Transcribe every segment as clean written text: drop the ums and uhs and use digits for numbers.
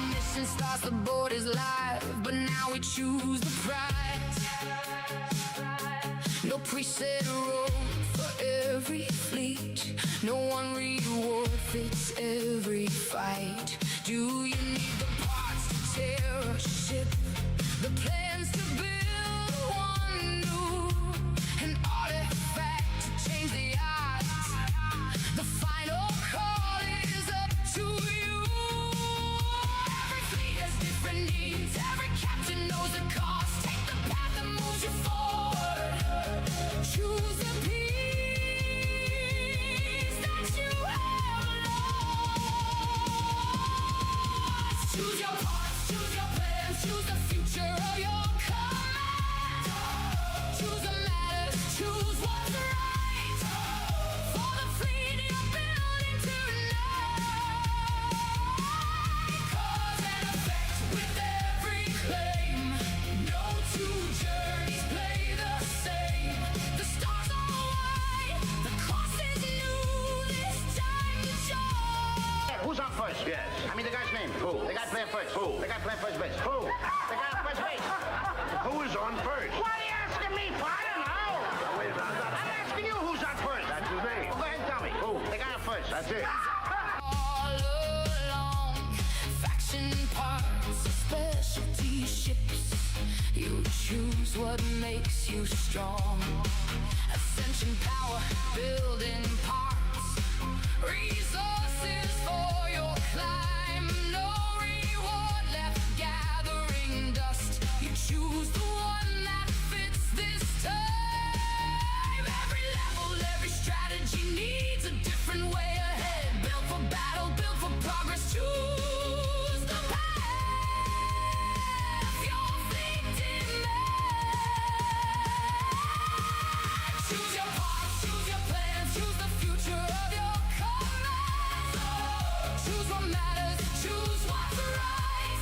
mission starts, the board is live, but now we choose the prize. No preset role for every fleet, no one reward fits every fight. Do you need the parts to tear a ship, the plans to build one new, an artifact to change the odds? The final call is up to you. Every fleet has different needs, every captain knows the cost. Take the path that moves you forward, choose the peace that you have lost. Choose your parts, choose your plans, choose the future of your command. Choose the matters, choose what's right for the fleet you're building tonight. Cause and effect with every claim, no two journeys play the same. The stars are wide, the cost is new, this time to join. Who's on first? Yes. I mean the guy's name. Who? The guy playing first. Who? The guy playing first base. Who? The guy on first base. Who is on first? What are you asking me for? I don't know. Wait a minute. I'm asking you who's on first. That's his name. Well, go ahead and tell me. Who? The guy on first. That's it. All along, faction parts, specialty ships. You choose what makes you strong. Ascension power, building parts, resources for your climb. No reward left gathering dust. You choose the one that fits this time. Every level, every strategy needs a different way ahead. Built for battle, built for progress. Choose the path your fleet demands. Choose your parts, choose your plans, choose the future of your command. Choose what matters, choose what's right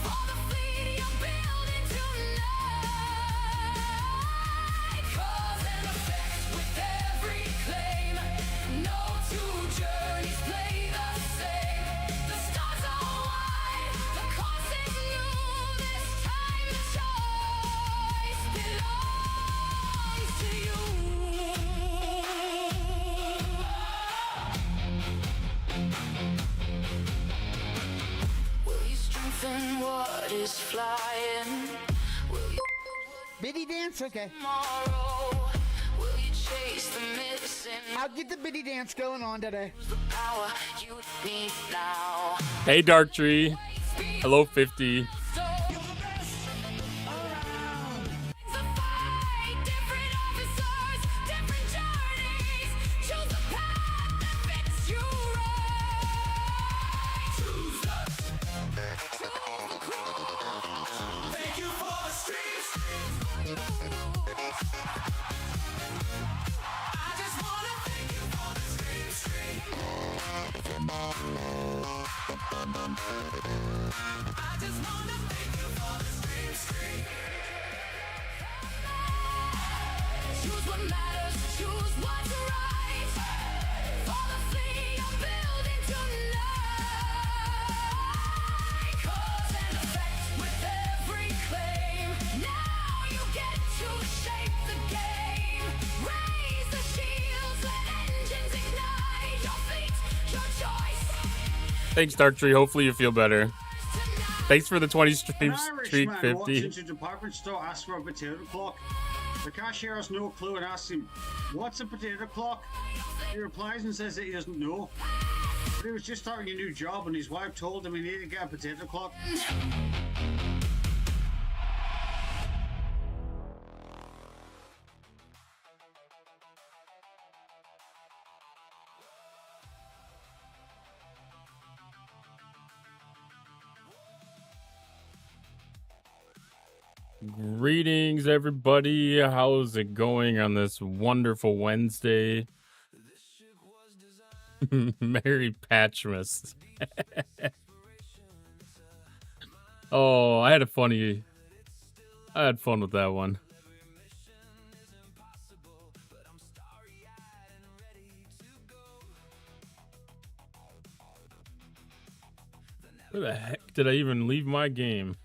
for the fleet you're building tonight. Cause and effect with every claim, no two journeys play the same. The stars are wide, the cost is new, this time the choice belongs to you. Will you strengthen what is flying? Will you Biddy dance? Okay. tomorrow? Will you chase the missing? I'll get the biddy dance going on today. The power you need now. Hey, Dark Tree. Hello, 50. So different officers, different journeys. Choose the path that fits you right. Choose us. Thank you for the streets. I just wanna thank you for the streets. I just wanna thank you for the streets. Choose what matters, choose what's right for the fleet you're building tonight. Cause and effect with every claim, now you get to shape the game. Raise the shields, let engines ignite. Your fleet, your choice. Thanks, Dark Tree. Hopefully you feel better. Thanks for the 20 An stream Irish streak, man walks 50. into a department store, asks for a potato clock. The cashier has no clue and asks him, "What's a potato clock?" He replies and says that he doesn't know. But he was just starting a new job and his wife told him he needed to get a potato clock. Greetings, everybody. How's it going on this wonderful Wednesday? Merry Patchmas. Oh, I had fun with that one. Where the heck did I even leave my game?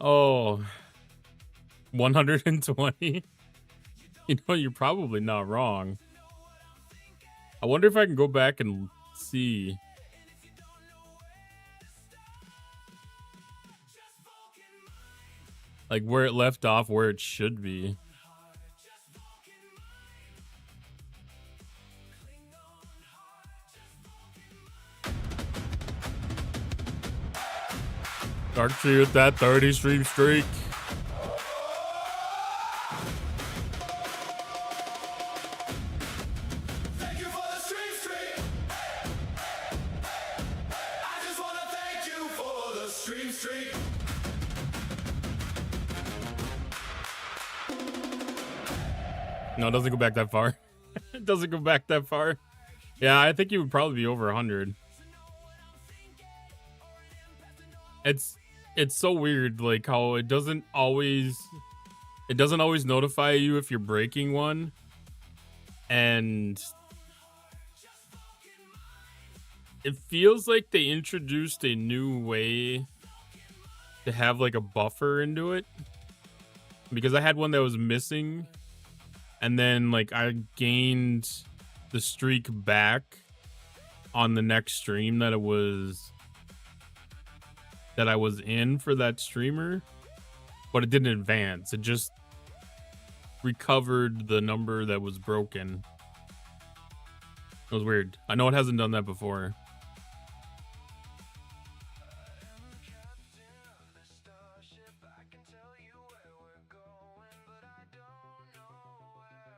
Oh, 120. You know, you're probably not wrong. I wonder if I can go back and see. Like where it left off, where it should be. Archie with that 30 stream streak. Thank you for the stream streak. I just wanna thank you for the stream streak. No, it doesn't go back that far. It doesn't go back that far. Yeah, I think you would probably be over 100. It's so weird, like how it doesn't always notify you if you're breaking one, and it feels like they introduced a new way to have like a buffer into it, because I had one that was missing, and then like I gained the streak back on the next stream that I was in for that streamer, but it didn't advance. It just recovered the number that was broken. It was weird. I know it hasn't done that before.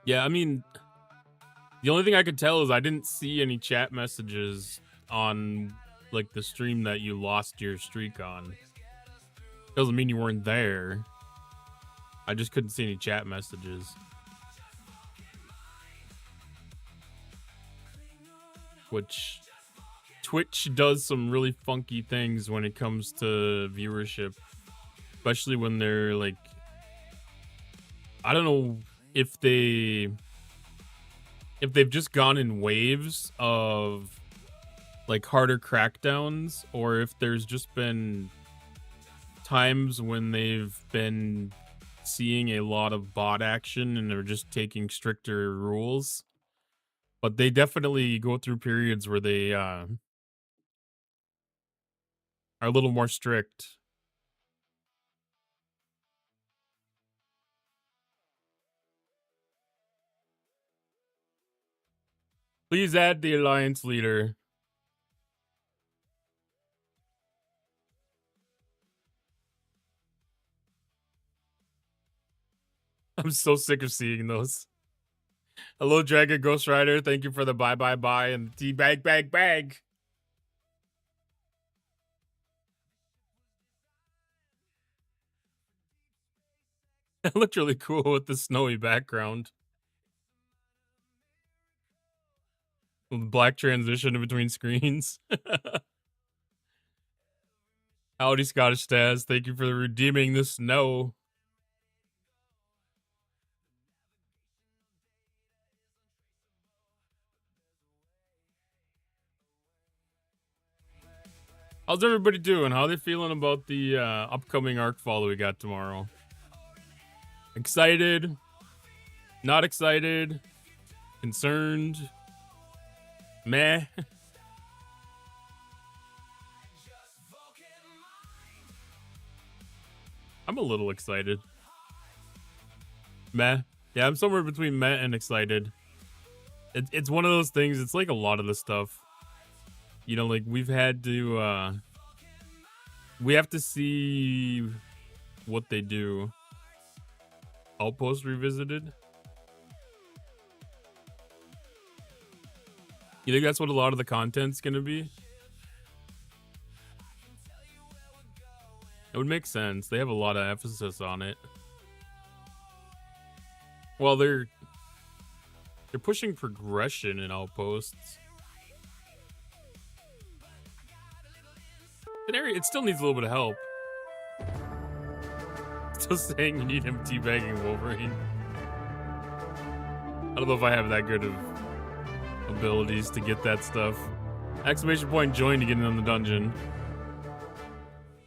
Yeah, I mean, the only thing I could tell is I didn't see any chat messages on like the stream that you lost your streak on. Doesn't mean you weren't there. I just couldn't see any chat messages. Which Twitch does some really funky things when it comes to viewership, especially when they're like, I don't know if they've just gone in waves of like harder crackdowns, or if there's just been times when they've been seeing a lot of bot action and they're just taking stricter rules. But they definitely go through periods where they are a little more strict. Please add the alliance leader. I'm so sick of seeing those. Hello, Dragon Ghost Rider. Thank you for the bye and the tea bag. It looked really cool with the snowy background. The black transition in between screens. Howdy, Scottish Taz. Thank you for redeeming the snow. How's everybody doing? How are they feeling about the upcoming Arcfall we got tomorrow? Excited? Not excited? Concerned? Meh? I'm a little excited. Meh. Yeah, I'm somewhere between meh and excited. It's one of those things, it's like a lot of the stuff. You know, like we have to see what they do. Outpost Revisited. You think that's what a lot of the content's gonna be? It would make sense. They have a lot of emphasis on it. Well, they're pushing progression in Outposts. It still needs a little bit of help. Still saying you need him teabagging Wolverine. I don't know if I have that good of abilities to get that stuff. Exclamation point join to get in the dungeon.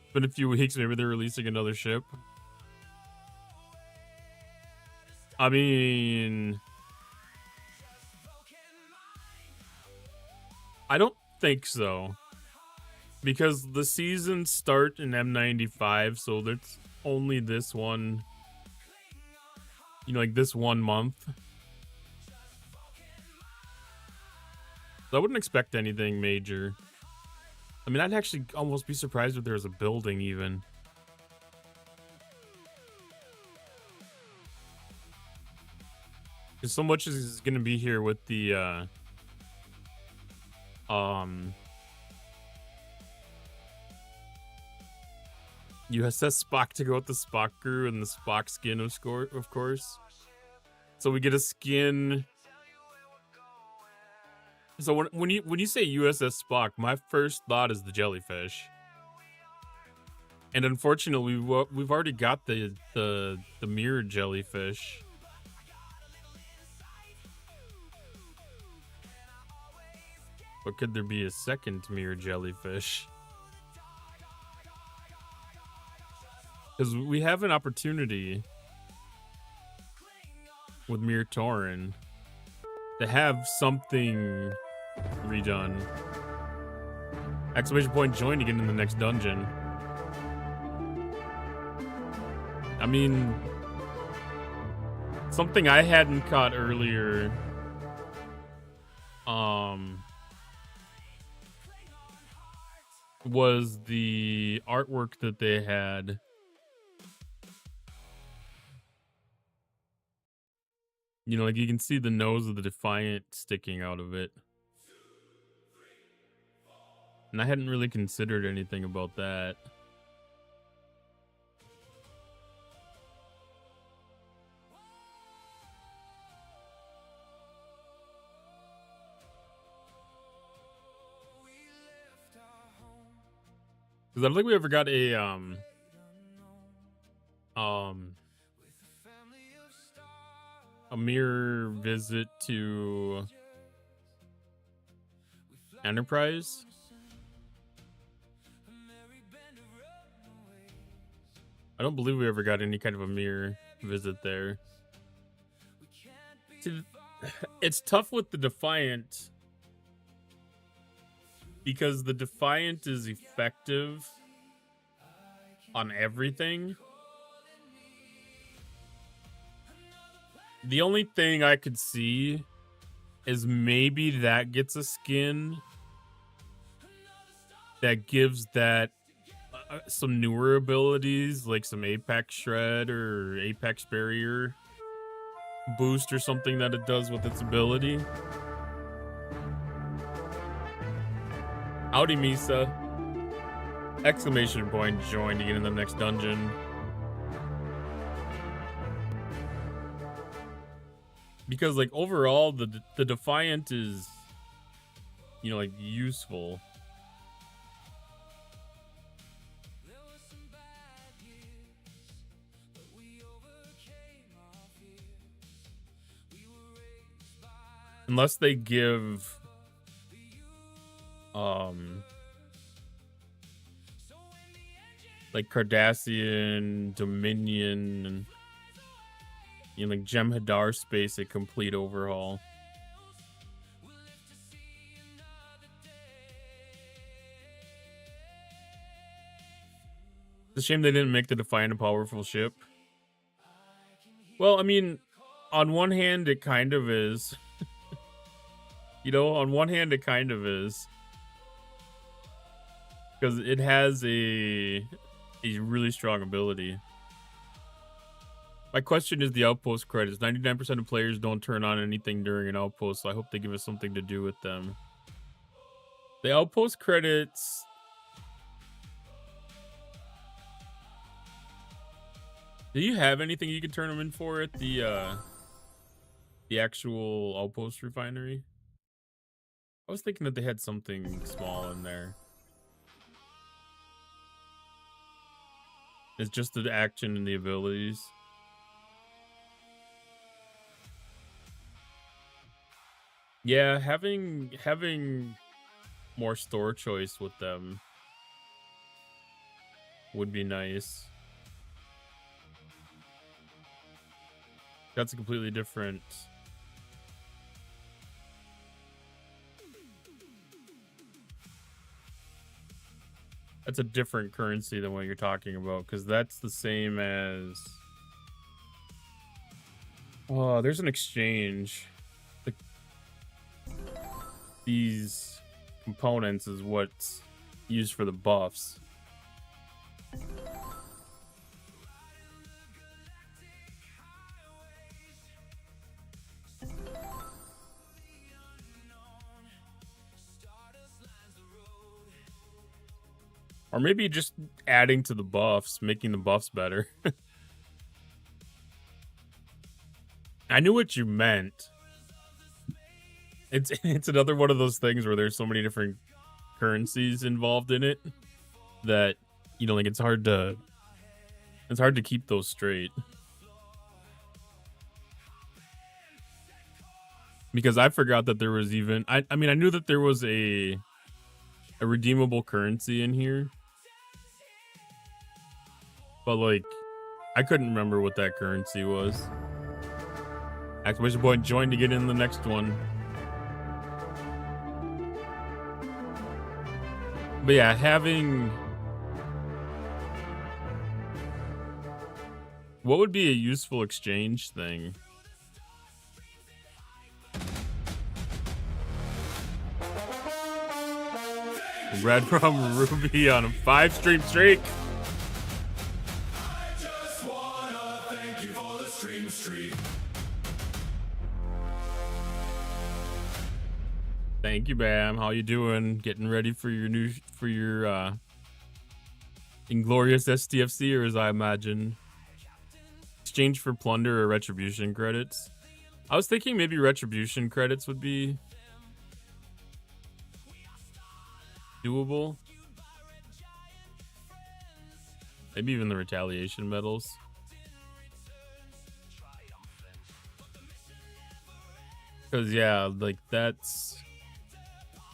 It's been a few weeks, maybe they're releasing another ship. I mean, I don't think so. Because the seasons start in M95, so that's only this one, you know, like this 1 month. So I wouldn't expect anything major. I mean, I'd actually almost be surprised if there was a building even. Because so much is going to be here with the, USS Spock to go with the Spock crew and the Spock skin, of course. So we get a skin. So when you say USS Spock, my first thought is the jellyfish. And unfortunately, we've already got the mirror jellyfish. But could there be a second mirror jellyfish? Because we have an opportunity with Mir Torin to have something redone. Exclamation point join to get in the next dungeon. I mean, something I hadn't caught earlier. Was the artwork that they had. You know, like you can see the nose of the Defiant sticking out of it. And I hadn't really considered anything about that. Because I don't think we ever got a mirror visit to Enterprise. I don't believe we ever got any kind of a mirror visit there. See, it's tough with the Defiant because the Defiant is effective on everything. The only thing I could see is maybe that gets a skin that gives that some newer abilities, like some Apex Shred or Apex Barrier boost or something that it does with its ability. Howdy, Misa. Exclamation point join to get in the next dungeon. Because, like, overall, the Defiant is, you know, like, useful. Unless they give, like, Cardassian, Dominion, and, you know, like Jem'Hadar space a complete overhaul. It's a shame they didn't make the Defiant a powerful ship. Well, I mean, on one hand, it kind of is. You know, on one hand, it kind of is. Because it has a really strong ability. My question is the outpost credits. 99% of players don't turn on anything during an outpost, so I hope they give us something to do with them. The outpost credits... Do you have anything you can turn them in for at the actual outpost refinery? I was thinking that they had something small in there. It's just the action and the abilities. Yeah, having more store choice with them would be nice. That's a completely different. That's a different currency than what you're talking about, because that's the same as. Oh, there's an exchange. These components is what's used for the buffs. Or maybe just adding to the buffs, making the buffs better. I knew what you meant. It's another one of those things where there's so many different currencies involved in it that, you know, like it's hard to keep those straight. Because I forgot that there was even I mean I knew that there was a redeemable currency in here. But like I couldn't remember what that currency was. Exclamation point join to get in the next one. But yeah, having... What would be a useful exchange thing? Red from Ruby on a 5-stream streak. I just wanna thank you for the stream streak. Thank you, Bam. How you doing? Getting ready for your Inglorious STFCers, I imagine. Exchange for plunder or retribution credits. I was thinking maybe retribution credits would be doable. Maybe even the retaliation medals. Because yeah, like that's...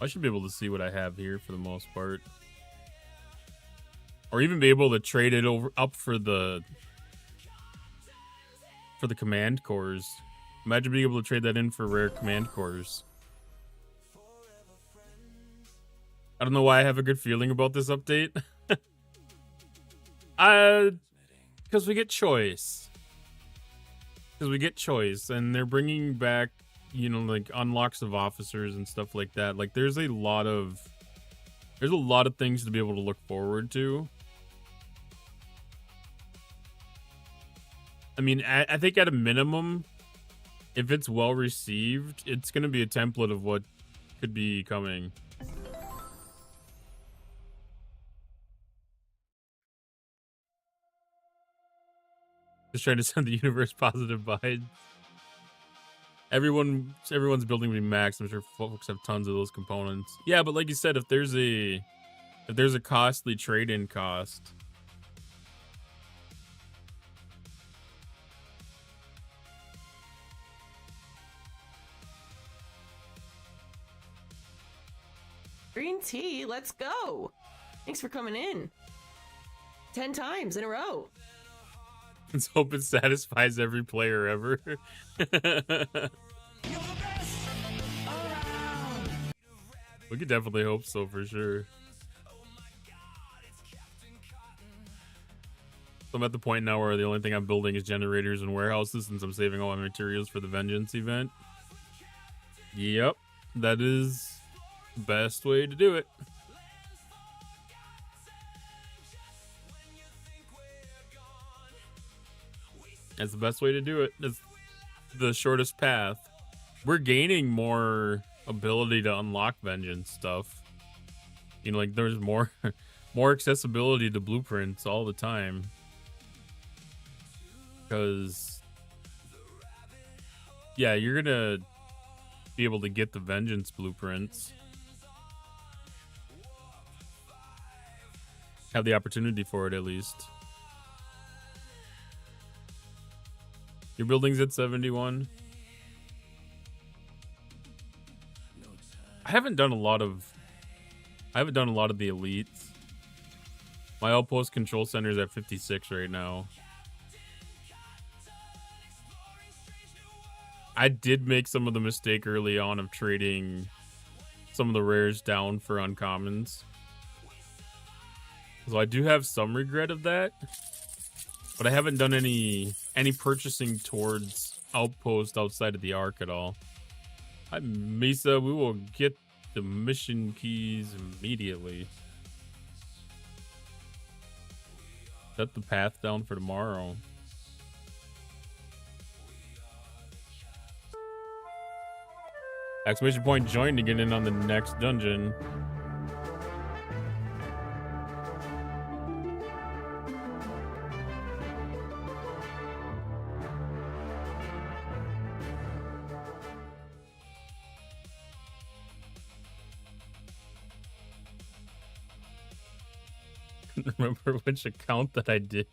I should be able to see what I have here for the most part. Or even be able to trade it up for the command cores. Imagine being able to trade that in for rare command cores. I don't know why I have a good feeling about this update. Because we get choice. Because we get choice, and they're bringing back, you know, like unlocks of officers and stuff like that. Like there's a lot of things to be able to look forward to. I mean, I think at a minimum, if it's well received, it's going to be a template of what could be coming. Just trying to send the universe positive vibes. Everyone's building will be maxed. I'm sure folks have tons of those components. Yeah, but like you said, if there's a costly trade-in cost, Green tea, let's go. Thanks for coming in. 10 times in a row. let's hope it satisfies every player ever. We could definitely hope so for sure. So I'm at the point now where the only thing I'm building is generators and warehouses since I'm saving all my materials for the Vengeance event. Yep, that is the best way to do it. That's the best way to do it. It's the shortest path. We're gaining more ability to unlock Vengeance stuff. You know, like there's more accessibility to blueprints all the time. Because yeah, you're gonna be able to get the Vengeance blueprints. Have the opportunity for it at least. Your building's at 71. I haven't done a lot of the elites. My outpost control center is at 56 right now. I did make some of the mistake early on of trading some of the rares down for uncommons. So I do have some regret of that. But I haven't done any purchasing towards outpost outside of the Arc at all. Hi, Misa. We will get the mission keys immediately. Set the path down for tomorrow. Exclamation point join to get in on the next dungeon. Remember which account that I did.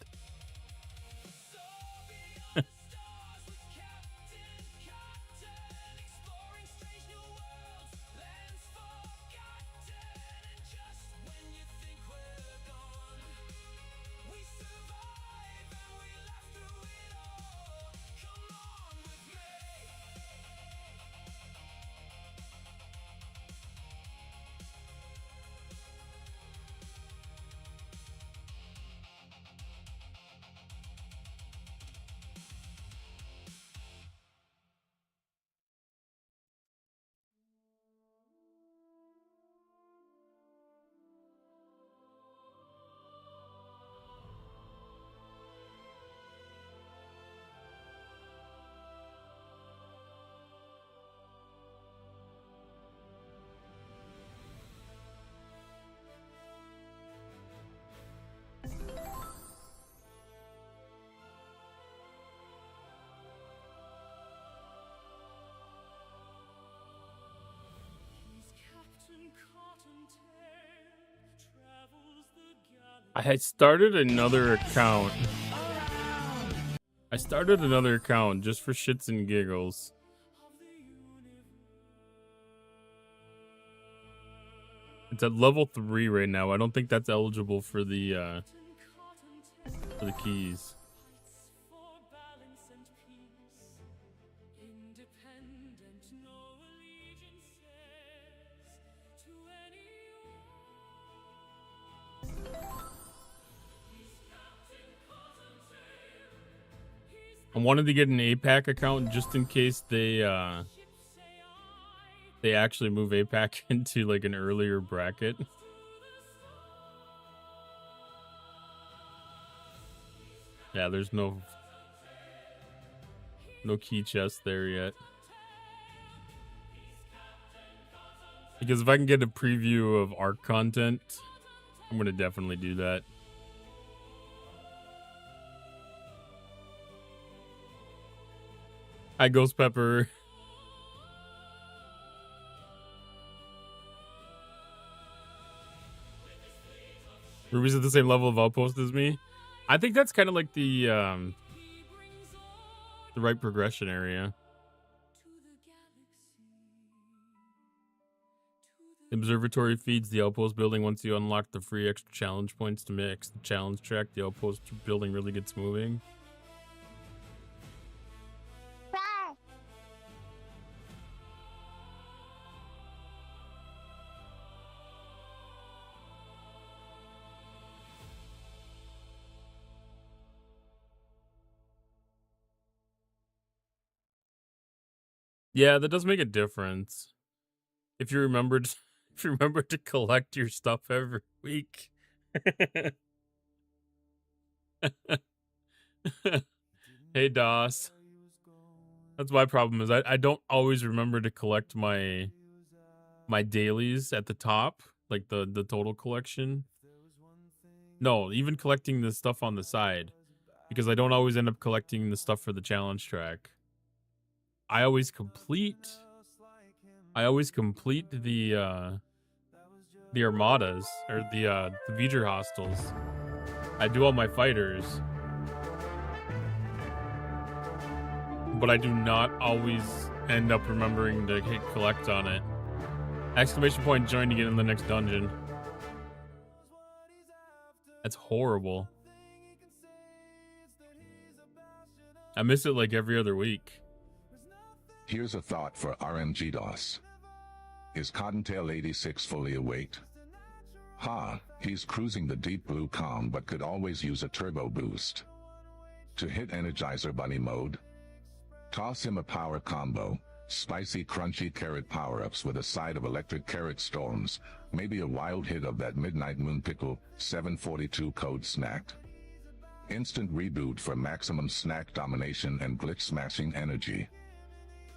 I started another account. Just for shits and giggles. It's at level 3 right now. I don't think that's eligible for the keys. I wanted to get an APAC account just in case they actually move APAC into like an earlier bracket. Yeah, there's no key chest there yet. Because if I can get a preview of Arc content, I'm gonna definitely do that. Hi, Ghost Pepper. Ruby's at the same level of outpost as me. I think that's kind of like the right progression area. Observatory feeds the outpost building once you unlock the free extra challenge points to mix the challenge track. The outpost building really gets moving. Yeah, that does make a difference. If you remember to collect your stuff every week. Hey, Doss. That's my problem is I don't always remember to collect my dailies at the top, like the total collection. No, even collecting the stuff on the side, because I don't always end up collecting the stuff for the challenge track. I always complete the armadas or the V'ger hostels. I do all my fighters. but I do not always end up remembering to hit collect on it. Exclamation point join to get in the next dungeon. That's horrible. I miss it like every other week. Here's a thought for RNG DOS. Is Cottontail 86 fully awake? Ha, he's cruising the deep blue calm but could always use a turbo boost. To hit Energizer Bunny mode, toss him a power combo, spicy crunchy carrot power-ups with a side of electric carrot storms, maybe a wild hit of that Midnight Moon Pickle 742 code snacked. Instant reboot for maximum snack domination and glitch smashing energy.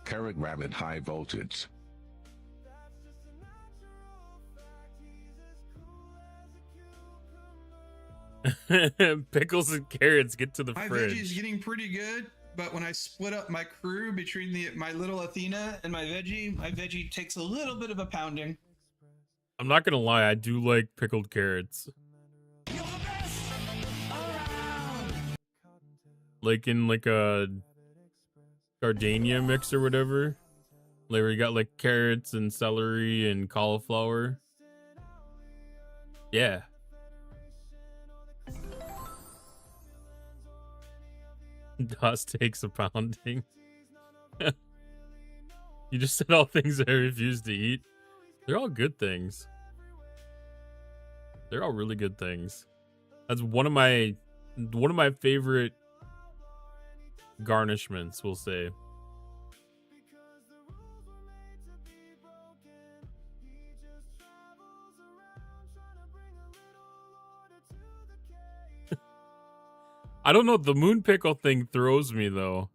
Carrot Rabbit high voltage. Pickles and carrots get to the My fridge. veggie's getting pretty good, but when I split up my crew between my little Athena and my veggie takes a little bit of a pounding. I'm not gonna lie, I do like pickled carrots. Like in like a gardenia mix or whatever. Like where you got like carrots and celery and cauliflower. Yeah. DOS takes a pounding. You just said all things that I refuse to eat. They're all good things. They're all really good things. That's one of my favorite garnishments, we'll say. I don't know, the moon pickle thing throws me though.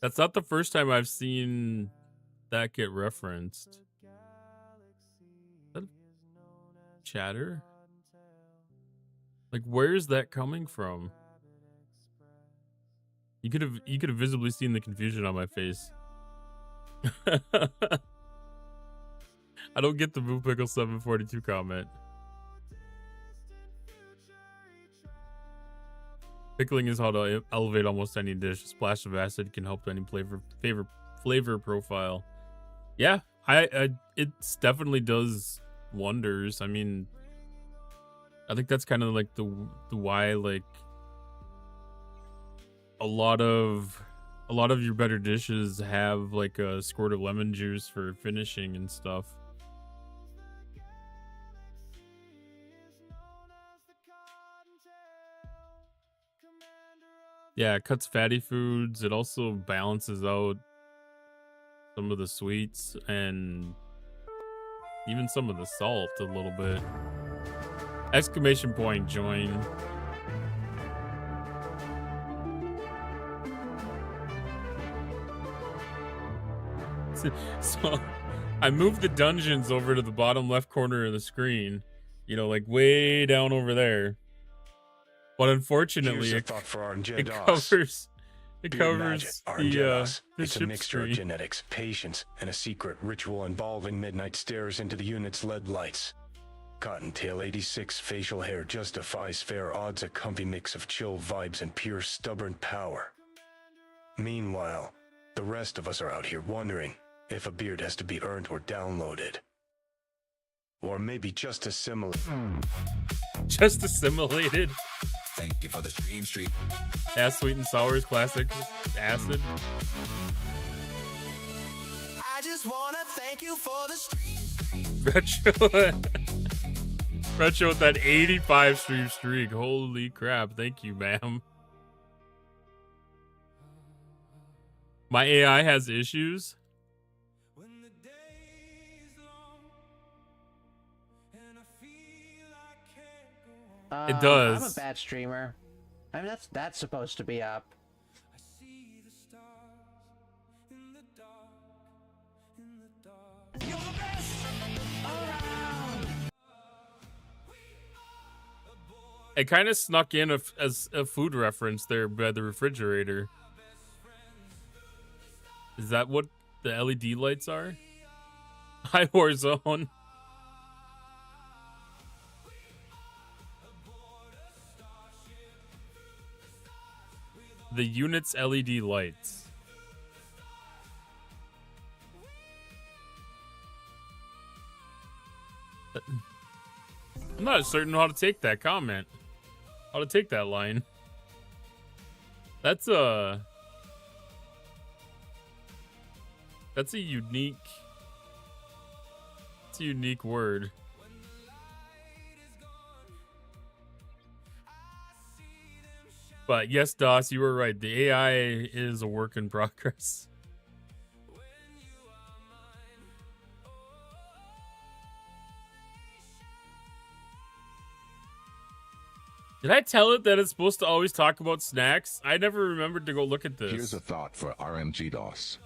That's not the first time I've seen that get referenced. Is that chatter? Like, where's that coming from? You could have visibly seen the confusion on my face. I don't get the Moon Pickle 742 comment. Pickling is how to elevate almost any dish. A splash of acid can help any flavor profile. Yeah, it definitely does wonders. I mean, I think that's kind of like the why like a lot of your better dishes have like a squirt of lemon juice for finishing and stuff. Yeah, it cuts fatty foods. It also balances out some of the sweets and even some of the salt a little bit. Exclamation point join. So I moved the dungeons over to the bottom left corner of the screen, you know, like way down over there. But unfortunately, it covers the it's a ship mixture screen. of genetics, patience, and a secret ritual involving midnight stares into the unit's lead lights. Cottontail 86 facial hair justifies fair odds, a comfy mix of chill vibes and pure stubborn power. Meanwhile, the rest of us are out here wondering if a beard has to be earned or downloaded. Or maybe just assimilated. Just assimilated. Thank you for the stream. Yeah, sweet and sour is classic. Acid. I just wanna thank you for the stream. Retro with that 85 stream streak. Holy crap. Thank you, ma'am. My AI has issues. It does. I'm a bad streamer. I mean, that's supposed to be up. It kind of snuck in as a food reference there by the refrigerator. Is that what the LED lights are? Hi, Warzone. The unit's LED lights. I'm not certain how to take that comment. How to take that line. That's a unique. It's a unique word. But yes, DOS, you were right. The AI is a work in progress. Did I tell it that it's supposed to always talk about snacks? I never remembered to go look at this. Here's a thought for RMG DOS.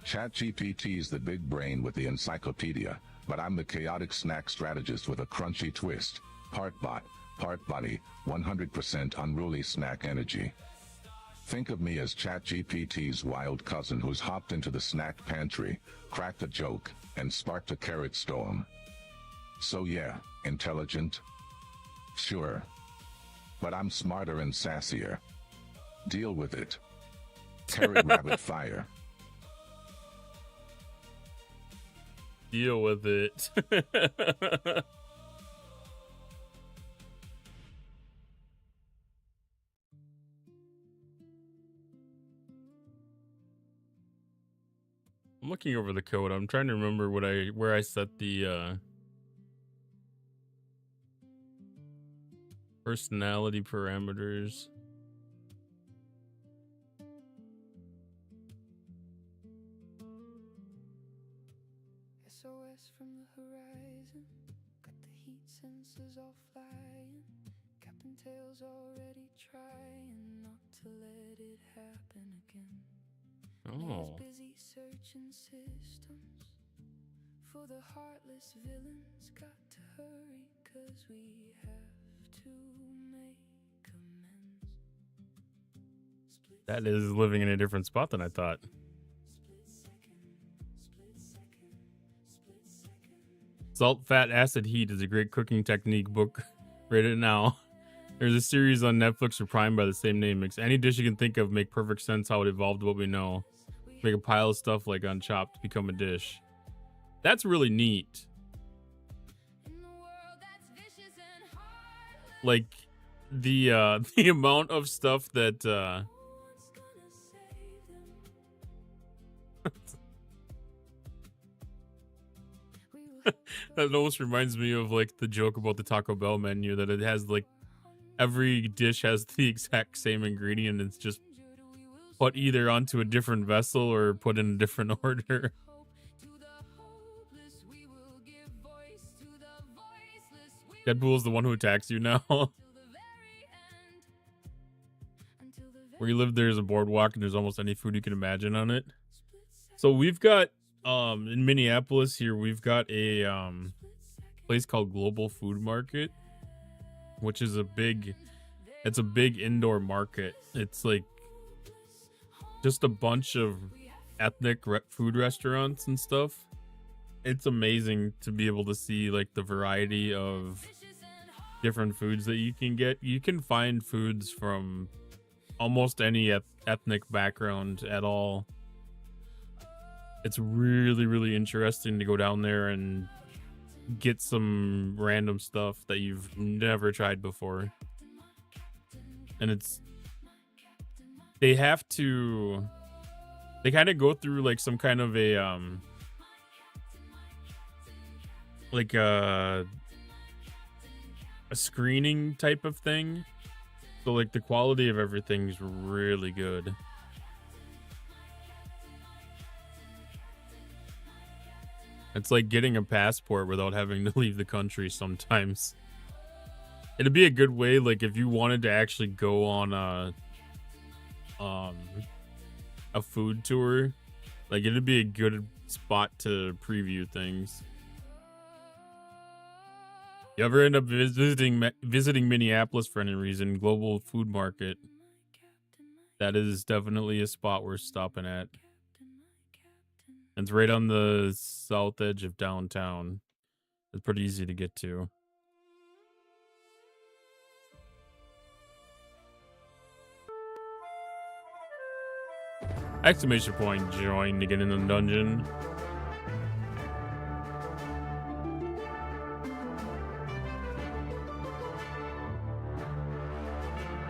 ChatGPT is the big brain with the encyclopedia, but I'm the chaotic snack strategist with a crunchy twist. Part bot, part body, 100% unruly snack energy. Think of me as ChatGPT's wild cousin who's hopped into the snack pantry, cracked a joke, and sparked a carrot storm. So yeah, intelligent? Sure. But I'm smarter and sassier. Deal with it. Carrot rabbit fire. Deal with it. I'm looking over the code. I'm trying to remember where I set the personality parameters. SOS from the horizon, got the heat sensors all flying. Captain Tail's already trying not to let it happen again. Oh. He's busy searching systems for the heartless villains. Got to hurry, 'cause we have to make amends. That is living in a different spot than I thought. Salt, Fat, Acid, Heat is a great cooking technique book. Read it now. There's a series on Netflix or Prime by the same name. Makes any dish you can think of make perfect sense how it evolved to what we know. Make a pile of stuff like Unchopped become a dish. That's really neat. Like the the amount of stuff that that almost reminds me of like the joke about the Taco Bell menu, that it has like every dish has the exact same ingredient. It's just put either onto a different vessel or put in a different order. Deadpool's the one who attacks you now. Where you live, there's a boardwalk and there's almost any food you can imagine on it. So we've got in Minneapolis here, we've got a place called Global Food Market, which is a big indoor market. It's like just a bunch of ethnic food restaurants and stuff. It's amazing to be able to see like the variety of different foods that you can get. You can find foods from almost any ethnic background at all. It's really, really interesting to go down there and get some random stuff that you've never tried before. And they kind of go through like some kind of a like a screening type of thing. So like the quality of everything's really good. It's like getting a passport without having to leave the country sometimes. It'd be a good way, like if you wanted to actually go on a food tour, like it'd be a good spot to preview things. You ever end up visiting Minneapolis for any reason, Global Food Market, that is definitely a spot worth stopping at. It's right on the south edge of downtown. It's pretty easy to get to. Exclamation point, join to get in the dungeon.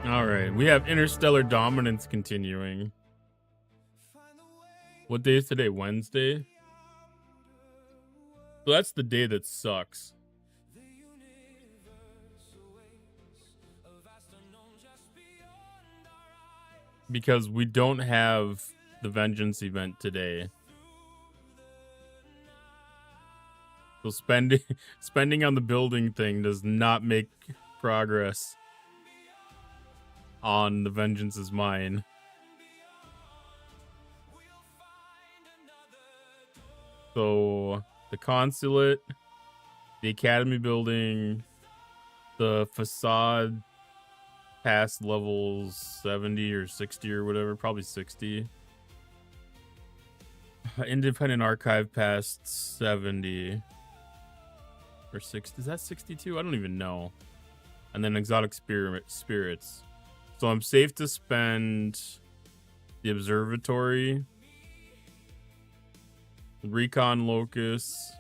Alright, we have Interstellar Dominance continuing. What day is today? Wednesday? So that's the day that sucks. Because we don't have the Vengeance event today. So spending on the building thing does not make progress on the Vengeance is Mine. So the consulate, the academy building, the facade past levels 70 or 60 or whatever, probably 60. Independent archive past 70 or 60. Is that 62? I don't even know. And then exotic spirits. So I'm safe to spend the observatory, recon locus,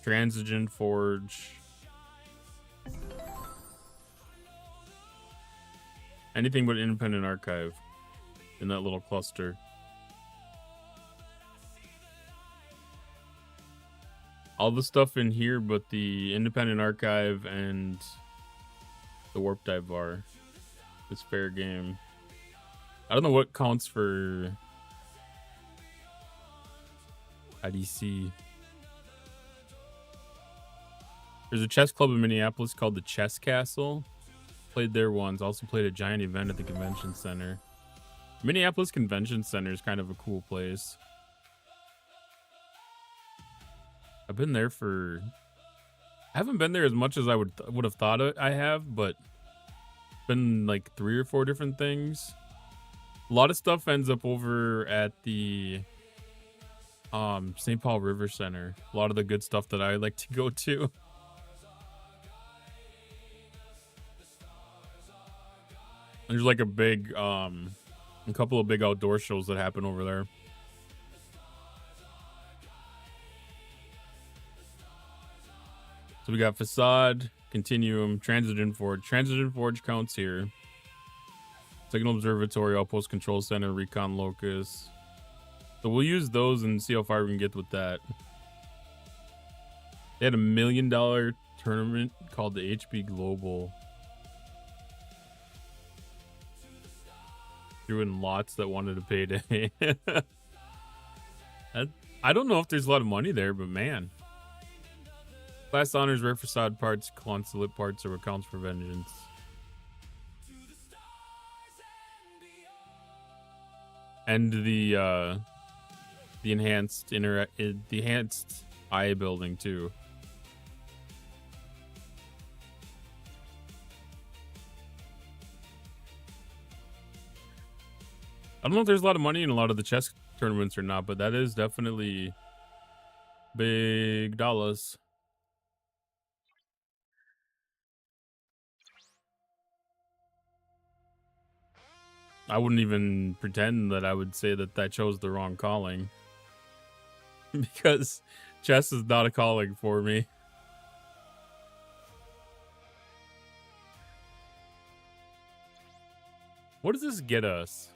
transigen forge, anything but independent archive in that little cluster. All the stuff in here but the independent archive and the warp dive bar is fair game. I don't know what counts for IDC. There's a chess club in Minneapolis called the Chess Castle. Played there once. Also played a giant event at the convention center. Minneapolis Convention Center is kind of a cool place. I've been there for... I haven't been there as much as I would have thought I have, but been like 3 or 4 different things. A lot of stuff ends up over at the St. Paul River Center. A lot of the good stuff that I like to go to. There's like a couple of big outdoor shows that happen over there. So we got Facade, Continuum, Transigen Forge. Transigen Forge counts here. Signal Observatory, Outpost Control Center, Recon Locus. So we'll use those and see how far we can get with that. They had $1 million tournament called the HB Global. Threw in lots that wanted a payday. I don't know if there's a lot of money there, but man. Class honors, rare facade parts, consulate parts, or accounts for vengeance. And the enhanced eye building too. I don't know if there's a lot of money in a lot of the chess tournaments or not, but that is definitely big dollars. I wouldn't even pretend that I would say that I chose the wrong calling. Because chess is not a calling for me. What does this get us?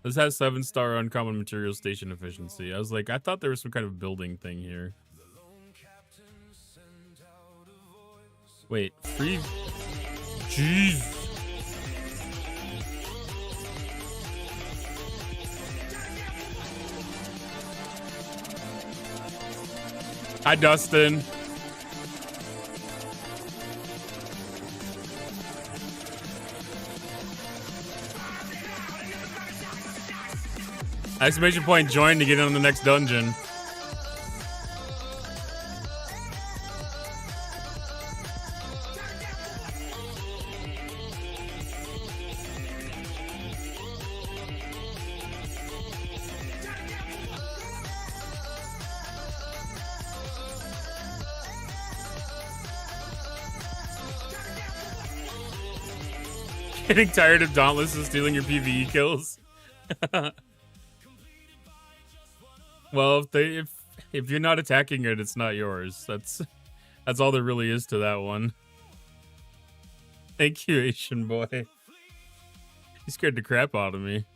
This has 7-star uncommon material station efficiency. I was like, I thought there was some kind of building thing here. Wait, free... Jeez. Hi, Dustin. Exclamation point join to get in on the next dungeon. Getting tired of Dauntless and stealing your PvE kills. Well, if you're not attacking it, it's not yours. That's all there really is to that one. Thank you, Asian boy. He scared the crap out of me.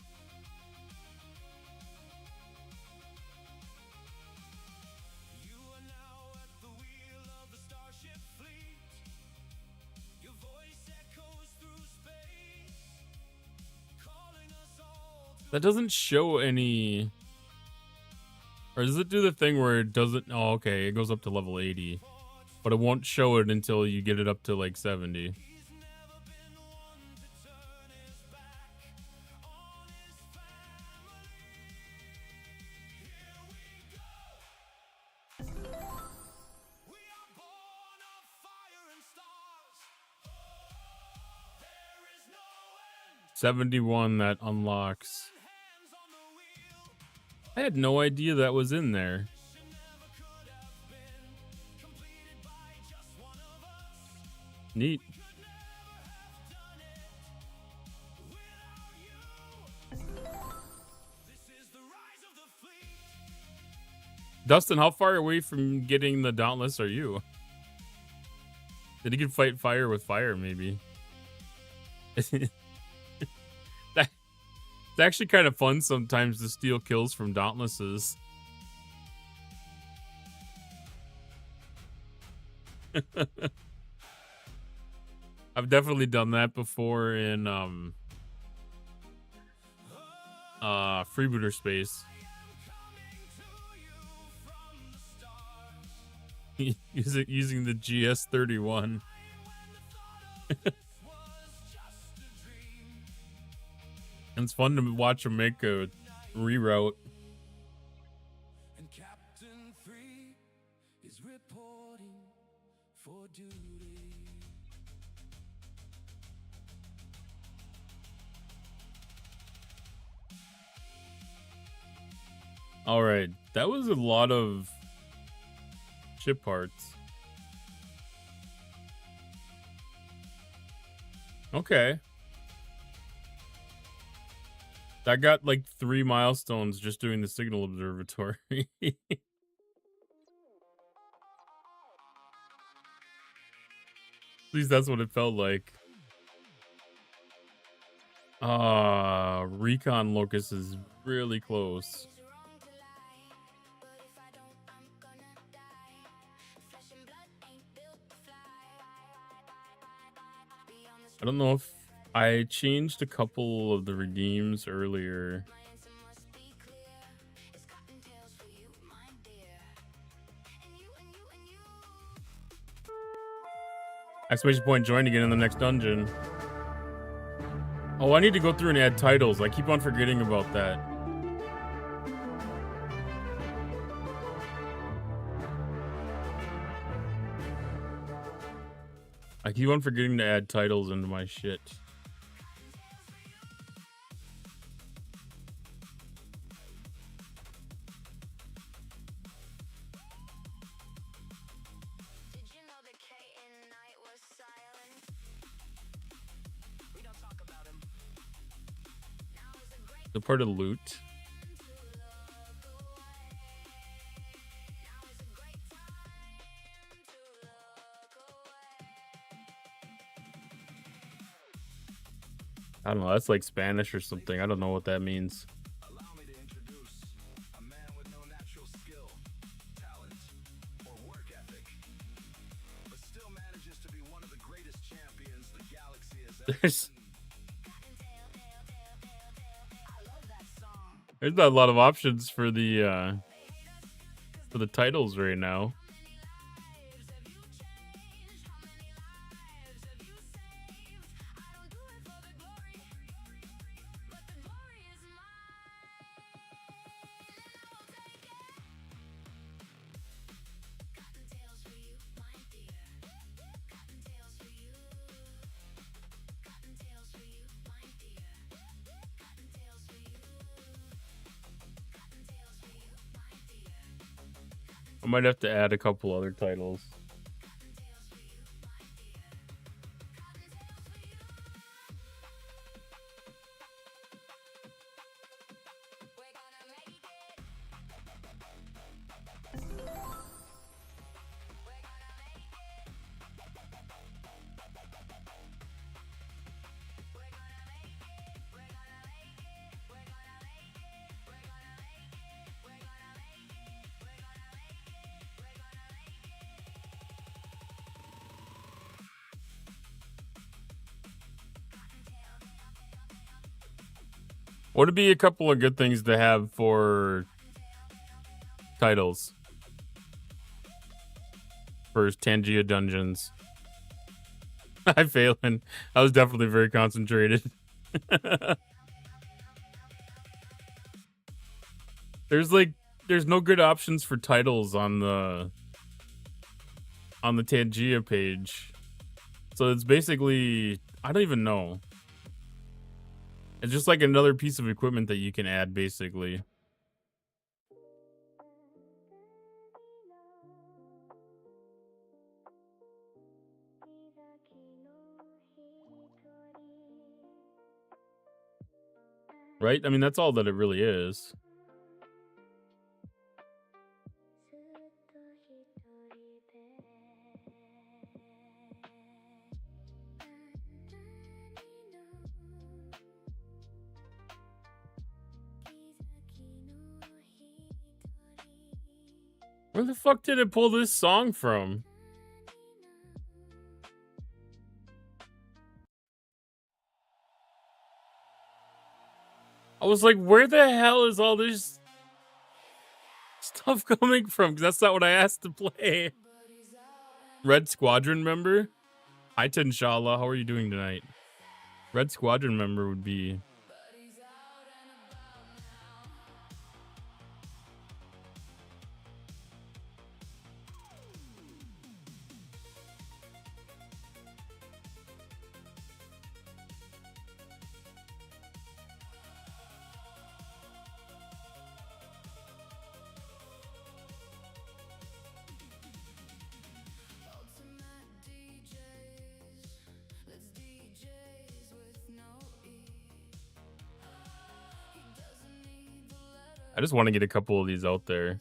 That doesn't show any... Or does it do the thing where it doesn't... Oh, okay, it goes up to level 80. But it won't show it until you get it up to, like, 70. $71 that unlocks. I had no idea that was in there. Neat. Dustin, how far away from getting the Dauntless are you? That he can fight fire with fire, maybe. It's actually kind of fun sometimes to steal kills from Dauntlesses. I've definitely done that before in Freebooter Space. Using the GS31. And it's fun to watch him make a reroute. And Captain 3 is reporting for duty. All right, that was a lot of ship parts. Okay. I got like 3 milestones just doing the signal observatory. At least that's what it felt like. Recon Locust is really close. I don't know if I changed a couple of the redeems earlier. Exclamation point join again in the next dungeon. Oh, I need to go through and add titles. I keep on forgetting about that. I keep on forgetting to add titles into my shit. The part of loot. I don't know, that's like Spanish or something. I don't know what that means. Allow me to introduce a man with no natural skill, talent, or work ethic, but still manages to be one of the greatest champions the galaxy has ever seen. There's not a lot of options for the titles right now. I might have to add a couple other titles. Would it be a couple of good things to have for titles? For Tangia Dungeons. I failing. I was definitely very concentrated. There's no good options for titles on the Tangia page. So it's basically, I don't even know. It's just like another piece of equipment that you can add, basically. Right? I mean, that's all that it really is. Where the fuck did it pull this song from? I was like, where the hell is all this stuff coming from? Because that's not what I asked to play. Red Squadron member? Hi, Tinshallah. How are you doing tonight? Red Squadron member would be... I just want to get a couple of these out there.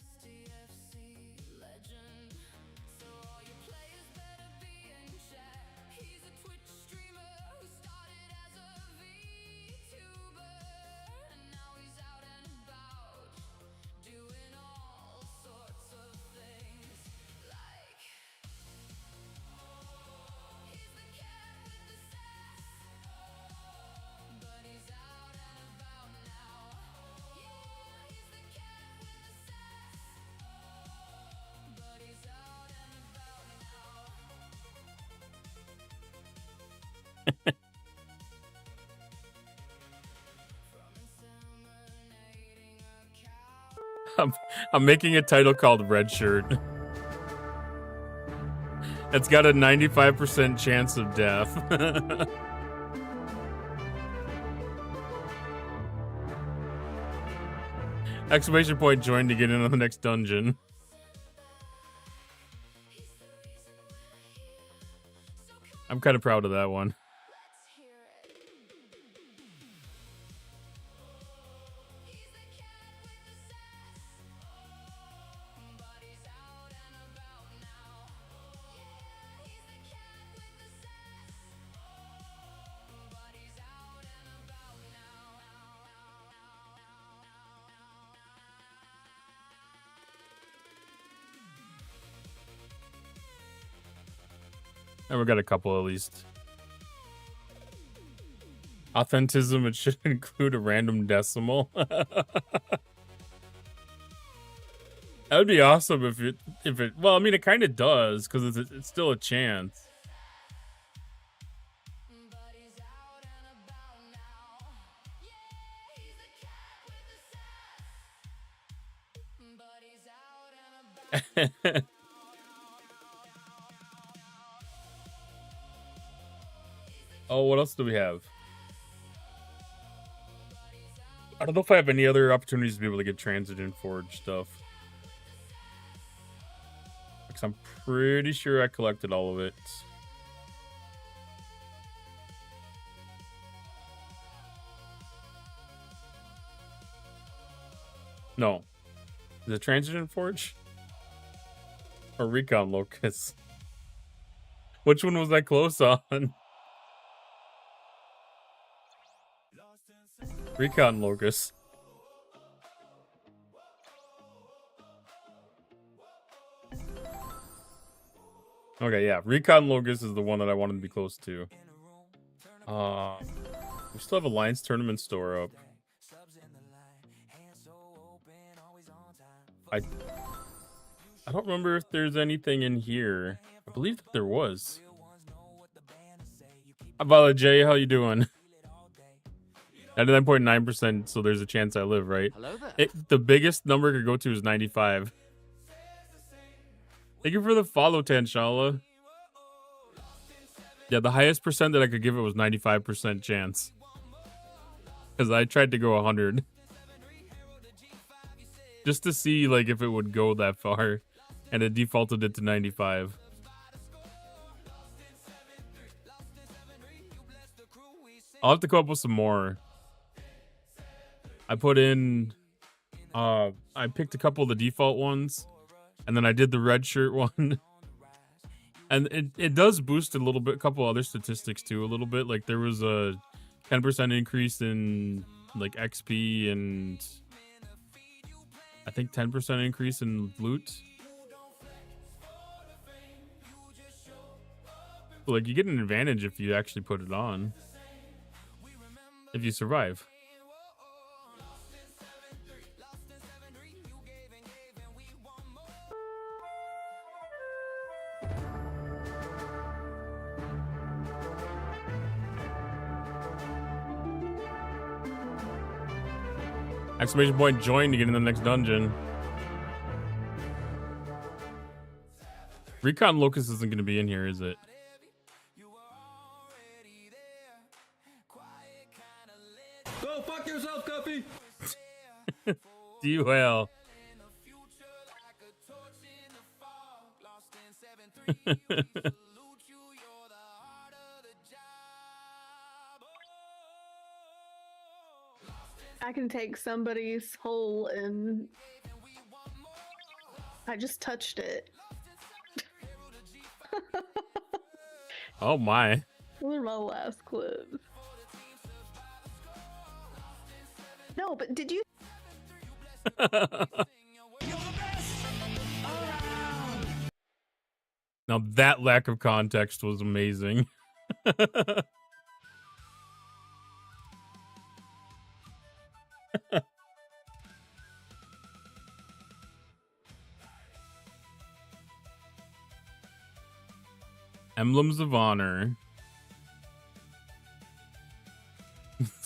I'm making a title called Red Shirt. It's got a 95% chance of death. Exclamation point join to get into the next dungeon. I'm kind of proud of that one. And we got a couple at least. Authenticism, it should include a random decimal. That would be awesome if it well, I mean, it kind of does, because it's still a chance. Oh, what else do we have? I don't know if I have any other opportunities to be able to get Transitant Forge stuff. Because I'm pretty sure I collected all of it. No. Is it Transitant Forge? Or Recon Locust. Which one was I close on? Recon Locust. Okay, yeah. Recon Locust is the one that I wanted to be close to. We still have Alliance Tournament store up. I don't remember if there's anything in here. I believe that there was. Avala J, how you doing? 99.9%, so there's a chance I live, right? Hello there. The biggest number it could go to is 95. Thank you for the follow, Tanshala. Yeah, the highest percent that I could give it was 95% chance. Because I tried to go 100. Just to see like if it would go that far. And it defaulted it to 95. I'll have to come up with some more. I put in... I picked a couple of the default ones. And then I did the red shirt one. And it does boost a little bit, a couple other statistics too, a little bit. Like there was a 10% increase in like XP and I think 10% increase in loot. So, like you get an advantage if you actually put it on. If you survive. Exclamation point join to get in the next dungeon. Recon Locust isn't going to be in here, is it? Go fuck yourself, Guppy! D-well. I can take somebody's hole and I just touched it. Oh my. Those are my last clips. No, but did you? Now that lack of context was amazing. Emblems of Honor.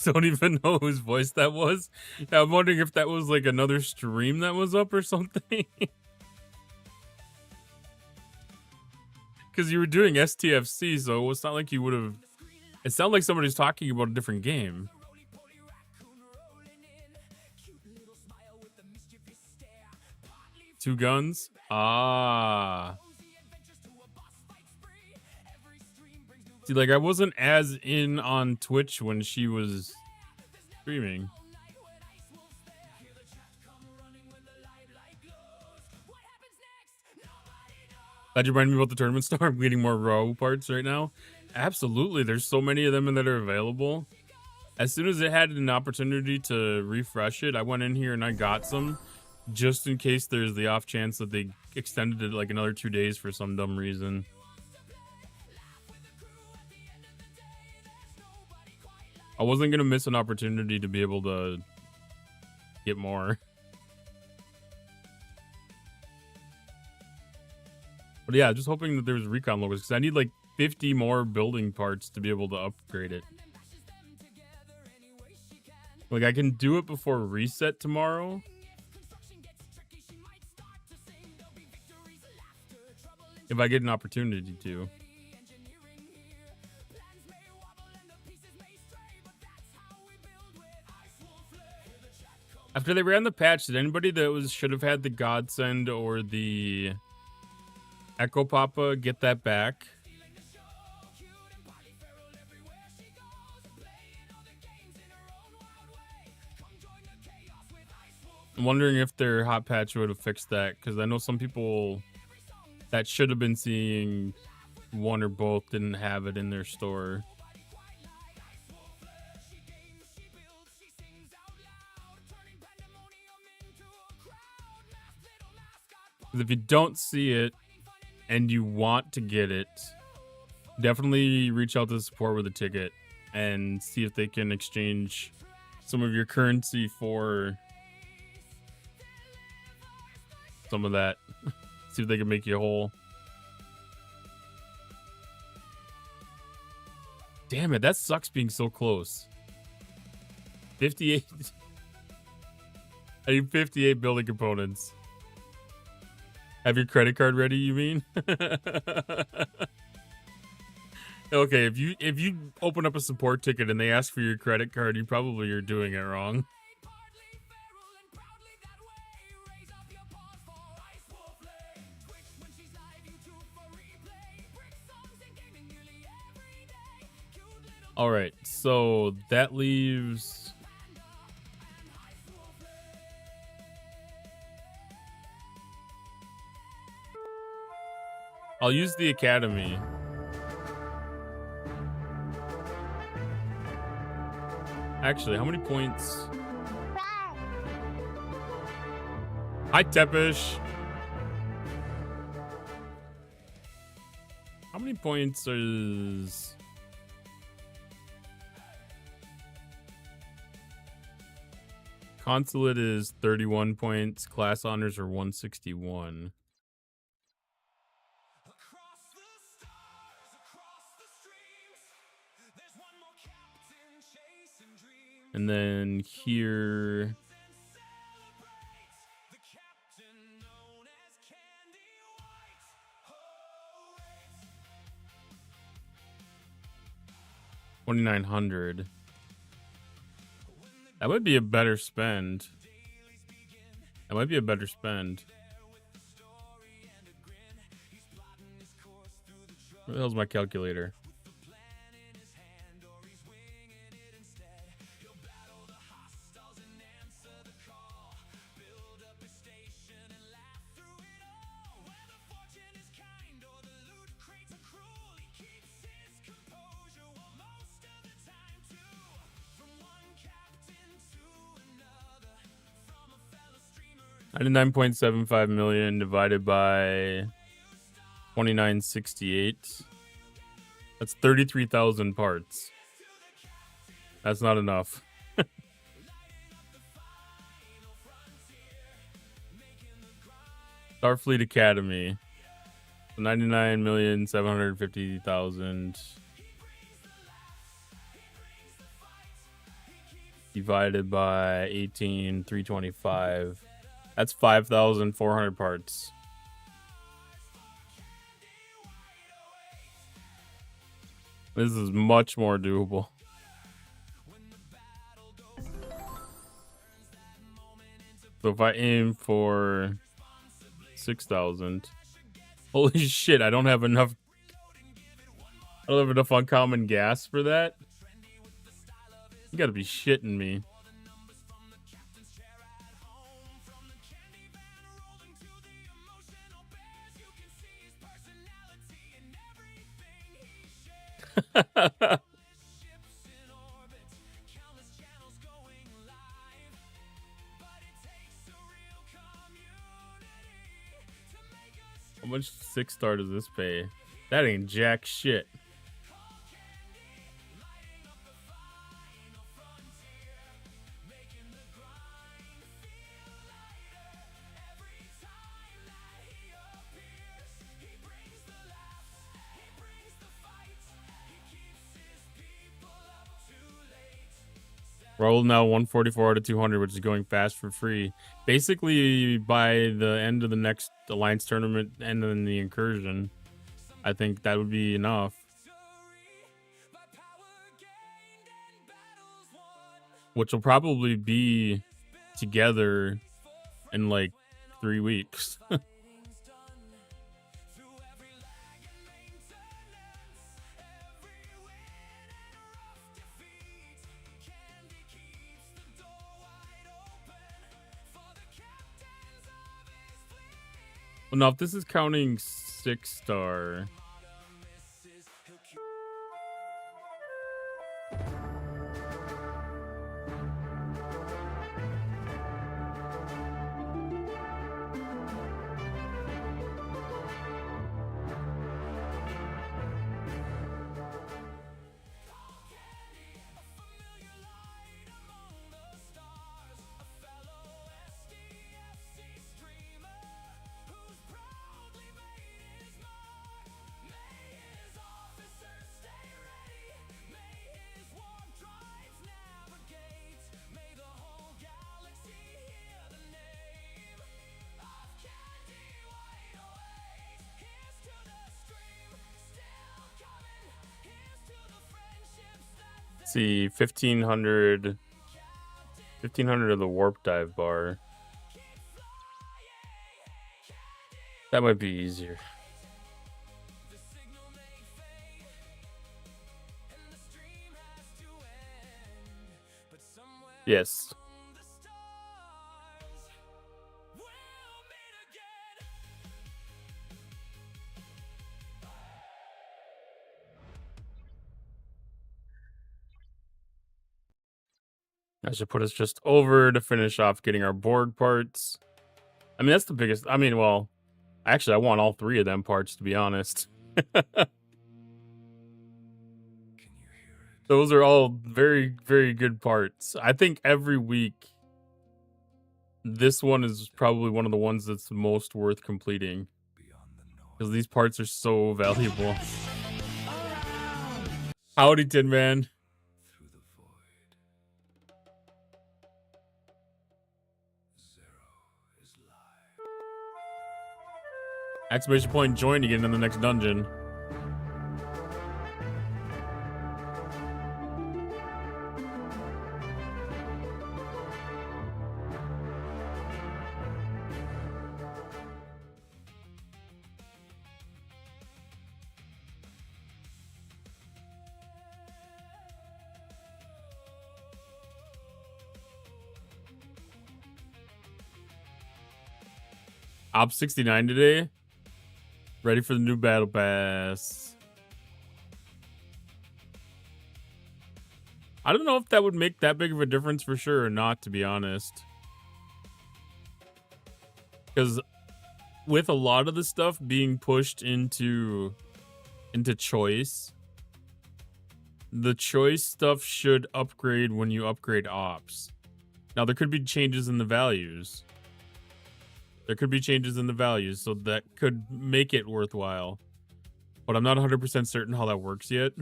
Don't even know whose voice that was. I'm wondering if that was like another stream that was up or something. Because you were doing STFC, so it's not like you would have... It sounded like somebody's talking about a different game. Two guns? Ah. See, like, I wasn't as in on Twitch when she was streaming. Glad you reminded me about the tournament star. I'm getting more raw parts right now. Absolutely. There's so many of them that are available. As soon as it had an opportunity to refresh it, I went in here and I got some. Just in case there's the off chance that they extended it like another 2 days for some dumb reason. I wasn't going to miss an opportunity to be able to get more. But yeah, just hoping that there was recon logos because I need like 50 more building parts to be able to upgrade it. Like I can do it before reset tomorrow. If I get an opportunity to. After they ran the patch, did anybody that should have had the Godsend or the Echo Papa get that back? I'm wondering if their hot patch would have fixed that, because I know some people that should have been seeing one or both didn't have it in their store. If you don't see it and you want to get it, definitely reach out to the support with a ticket and see if they can exchange some of your currency for some of that. See if they can make you whole. Damn it, that sucks being so close. 58. I need 58 building components. Have your credit card ready, you mean? Okay, if you open up a support ticket and they ask for your credit card, you probably are doing it wrong. All right, so that leaves I'll use the academy. Actually, how many points? Hi, Tepish. How many points is... Consulate is 31 points. Class honors are 161. And then here... $2,900. That would be a better spend. That might be a better spend. Where the hell's my calculator? $99.75 million divided by 2968. That's 33,000 parts. That's not enough. Starfleet Academy. 99,750,000 divided by 18,325. That's 5,400 parts. This is much more doable. So if I aim for 6,000, holy shit! I don't have enough. I don't have enough uncommon gas for that. You gotta be shitting me. How much 6-star does this pay? That ain't jack shit. Roll now 144 out of 200, which is going fast for free. Basically, by the end of the next Alliance tournament and then the incursion, I think that would be enough. Which will probably be together in like 3 weeks. Well, now, if this is counting 6-star. See, 1500 of the warp dive bar. That might be easier. Yes. That should put us just over to finish off getting our board parts. I mean, that's the biggest. I mean, well, actually, I want all 3 of them parts, to be honest. Those are all very, very good parts. I think every week, this one is probably one of the ones that's the most worth completing. Because these parts are so valuable. Howdy, Tin Man. Exclamation point join to get in the next dungeon. Op 69 today. Ready for the new battle pass. I don't know if that would make that big of a difference for sure or not, to be honest. Because with a lot of the stuff being pushed into choice, the choice stuff should upgrade when you upgrade ops. Now, there could be changes in the values. There could be changes in the values, so that could make it worthwhile. But I'm not 100% certain how that works yet.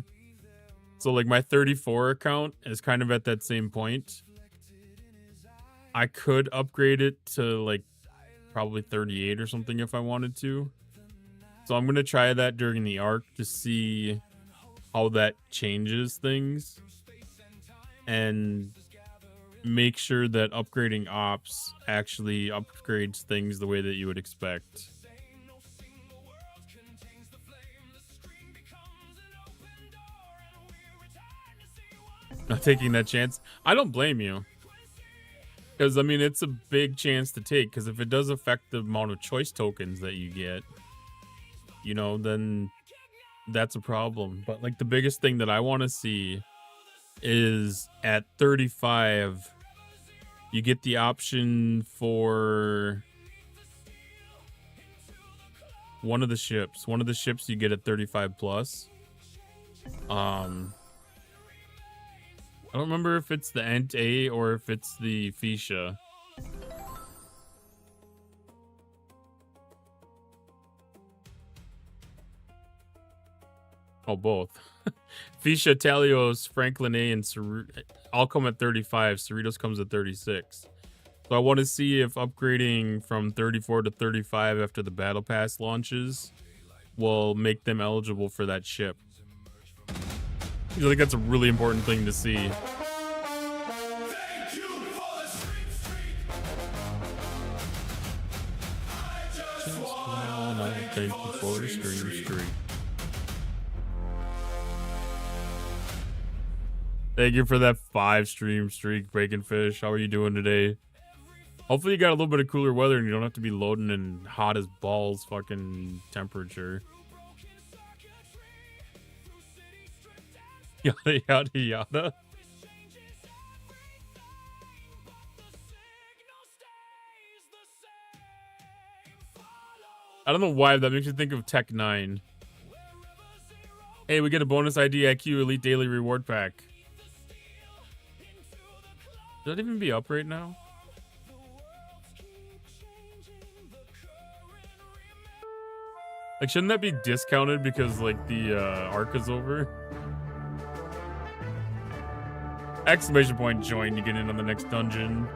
So, like, my 34 account is kind of at that same point. I could upgrade it to, like, probably 38 or something if I wanted to. So I'm going to try that during the arc to see how that changes things. And make sure that upgrading ops actually upgrades things the way that you would expect. Not taking that chance. I don't blame you. Because, I mean, it's a big chance to take. Because if it does affect the amount of choice tokens that you get, you know, then that's a problem. But, like, the biggest thing that I want to see is at 35, you get the option for one of the ships. One of the ships you get at 35 plus. I don't remember if it's the Ent A or if it's the Fuchsia. Oh, both. Fuchsia, Talios, Franklin A, and all come at 35. Cerritos comes at 36. So I want to see if upgrading from 34 to 35 after the battle pass launches will make them eligible for that ship. I think that's a really important thing to see. Thank you for the stream. Thank you for that 5 stream streak, Bacon Fish. How are you doing today? Hopefully you got a little bit of cooler weather and you don't have to be loading in hot as balls fucking temperature. Yada yada yada. I don't know why that makes me think of Tech 9. Hey, we get a bonus ID IQ Elite Daily Reward Pack. Should that even be up right now? Like, shouldn't that be discounted because, like, the arc is over? Exclamation point join to get in on the next dungeon.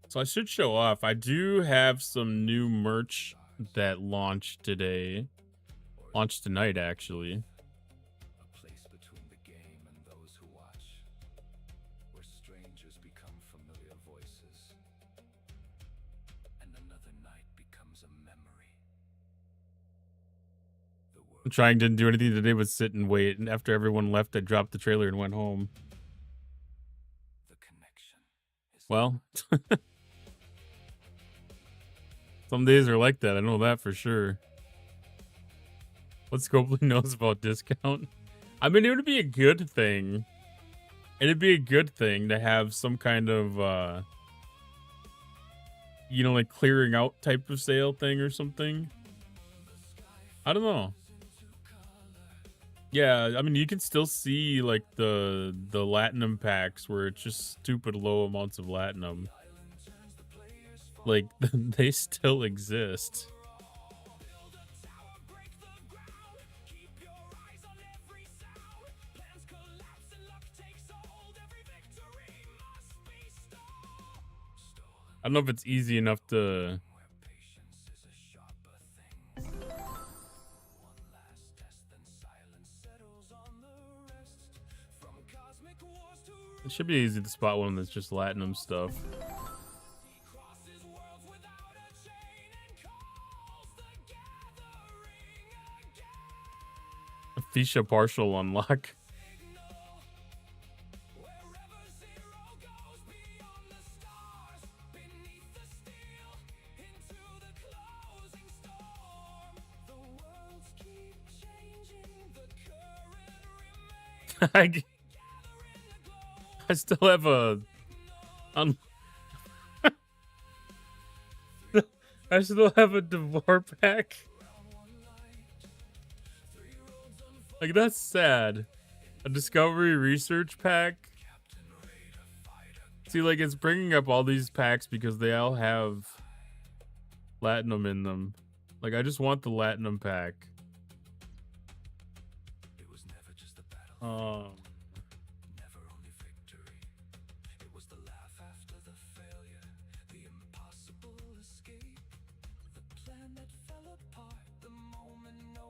So I should show off. I do have some new merch that launched today. Launched tonight, actually. A place between the game and those who watch, where strangers become familiar voices, and another night becomes a memory. I'm trying didn't do anything today but sit and wait, and after everyone left, I dropped the trailer and went home. Well, some days are like that. I know that for sure. What Scopely knows about discount? I mean, it would be a good thing. It'd be a good thing to have some kind of, you know, like clearing out type of sale thing or something. I don't know. Yeah, I mean, you can still see like the Latinum packs where it's just stupid low amounts of Latinum. Like, they still exist. I don't know if it's easy enough to... It should be easy to spot one that's just Latinum stuff. Fisha partial unlock. I still have a I still have a Devore pack. Like, that's sad. A Discovery Research pack. See, like, it's bringing up all these packs because they all have Latinum in them. Like, I just want the Latinum pack.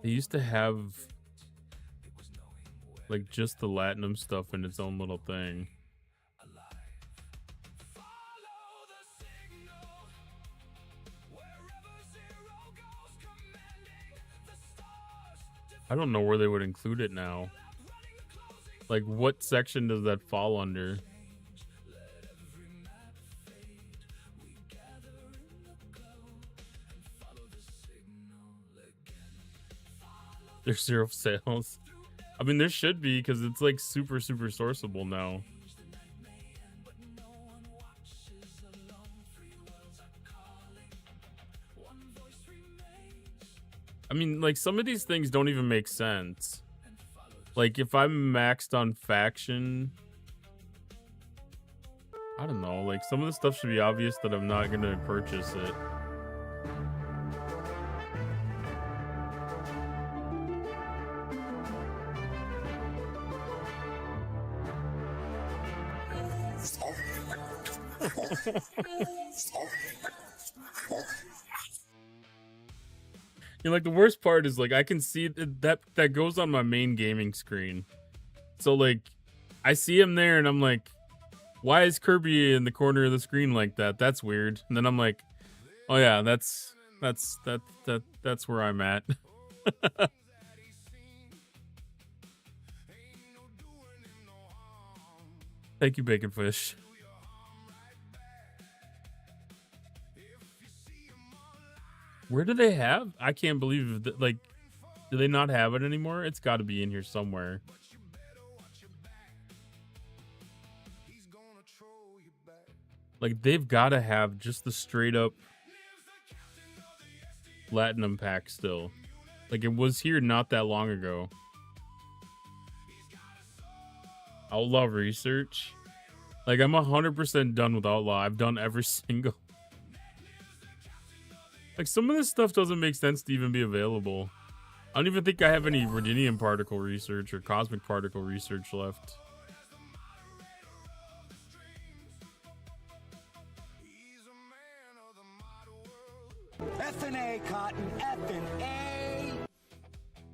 They used to have like just the Latinum stuff in its own little thing. I don't know where they would include it now. Like, what section does that fall under? There's 0 sales. I mean, there should be, because it's like super sourceable now. I mean, like, some of these things don't even make sense. Like, if I'm maxed on faction, I don't know, like, some of the stuff should be obvious that I'm not gonna purchase it. You know, like, the worst part is, like, I can see that goes on my main gaming screen. So, like, I see him there and I'm like, why is Kirby in the corner of the screen like that? That's weird. And then I'm like, oh yeah, that's where I'm at. Thank you, Bacon Fish. Where do they have? I can't believe that, like, do they not have it anymore? It's got to be in here somewhere. Like, they've got to have just the straight up Platinum pack still. Like, it was here not that long ago. Outlaw research. Like, I'm 100% done with Outlaw. I've done every single. Like, some of this stuff doesn't make sense to even be available. I don't even think I have any Rhodinium particle research or cosmic particle research left. F&A, Cotton, F&A.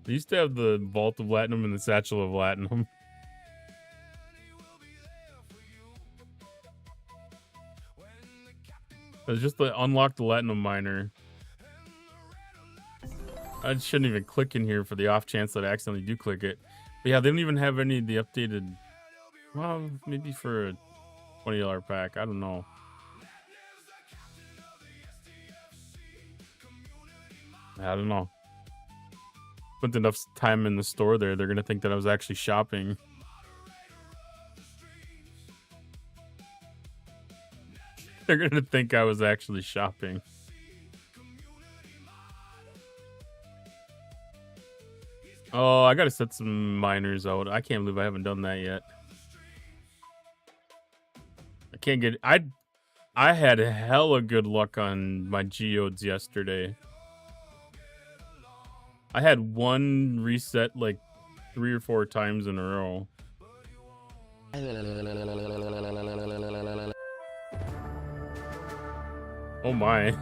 They used to have the Vault of Latinum and the Satchel of Latinum. It's just the unlock the Latinum miner. I shouldn't even click in here for the off chance that I accidentally do click it. But yeah, they don't even have any of the updated. Well, maybe for a $20 pack. I don't know. I don't know. Spent enough time in the store there, they're gonna think that I was actually shopping. They're gonna think I was actually shopping. Oh, I gotta set some miners out. I can't believe I haven't done that yet. I can't get. I had hella good luck on my geodes yesterday. I had one reset like 3 or 4 times in a row. Oh my.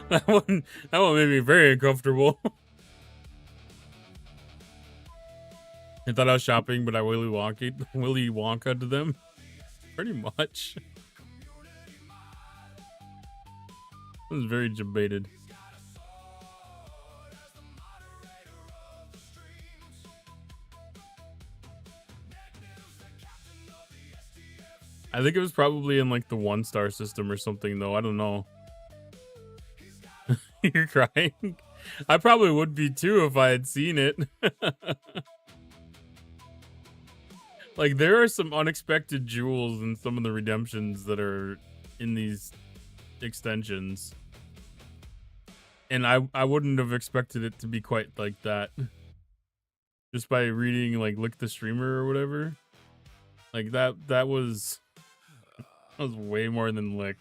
that one made me very uncomfortable. I thought I was shopping, but I Willy Wonka to them. Pretty much. I was very debated. I think it was probably in like the 1-star system or something though. I don't know. You're crying? I probably would be too if I had seen it. Like, there are some unexpected jewels in some of the redemptions that are in these extensions. And I wouldn't have expected it to be quite like that. Just by reading, like, Lick the Streamer or whatever. Like, that was way more than Lick.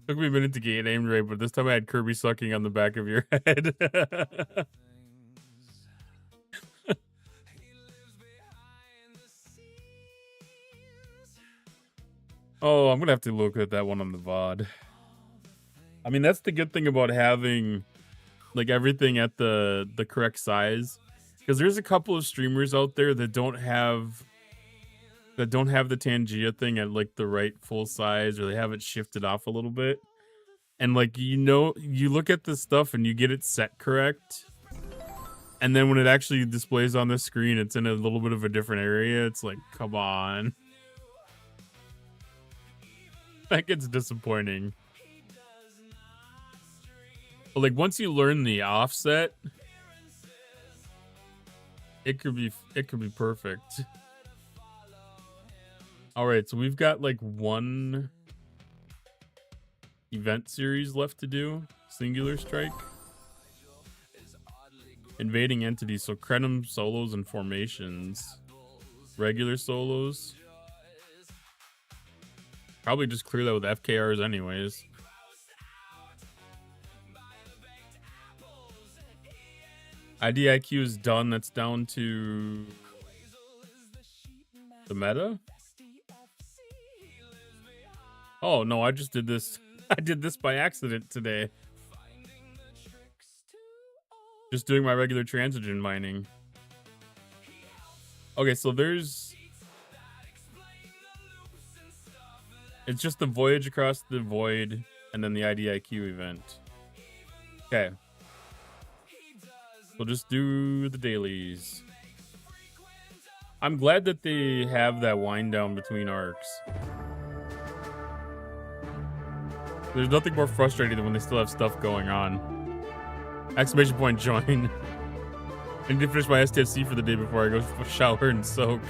Took me a minute to get it aimed right, but this time I had Kirby sucking on the back of your head. Oh, I'm gonna have to look at that one on the VOD. I mean, that's the good thing about having like everything at the correct size, because there's a couple of streamers out there that don't have the Tangia thing at like the right full size, or they have it shifted off a little bit. And like, you know, you look at this stuff and you get it set correct, and then when it actually displays on the screen, it's in a little bit of a different area. It's like, come on. That gets disappointing. But like, once you learn the offset, it could be perfect. All right, so we've got like one event series left to do. Singular Strike. Invading entities, so Crenum solos and formations. Regular solos. Probably just clear that with FKRs anyways. IDIQ is done. That's down to the meta. Oh no, I just did this. I did this by accident today. Just doing my regular transigen mining. Okay, so there's It's just the Voyage Across the Void and then the IDIQ event. Okay. We'll just do the dailies. I'm glad that they have that wind down between arcs. There's nothing more frustrating than when they still have stuff going on. Exclamation point join. I need to finish my STFC for the day before I go shower and soak.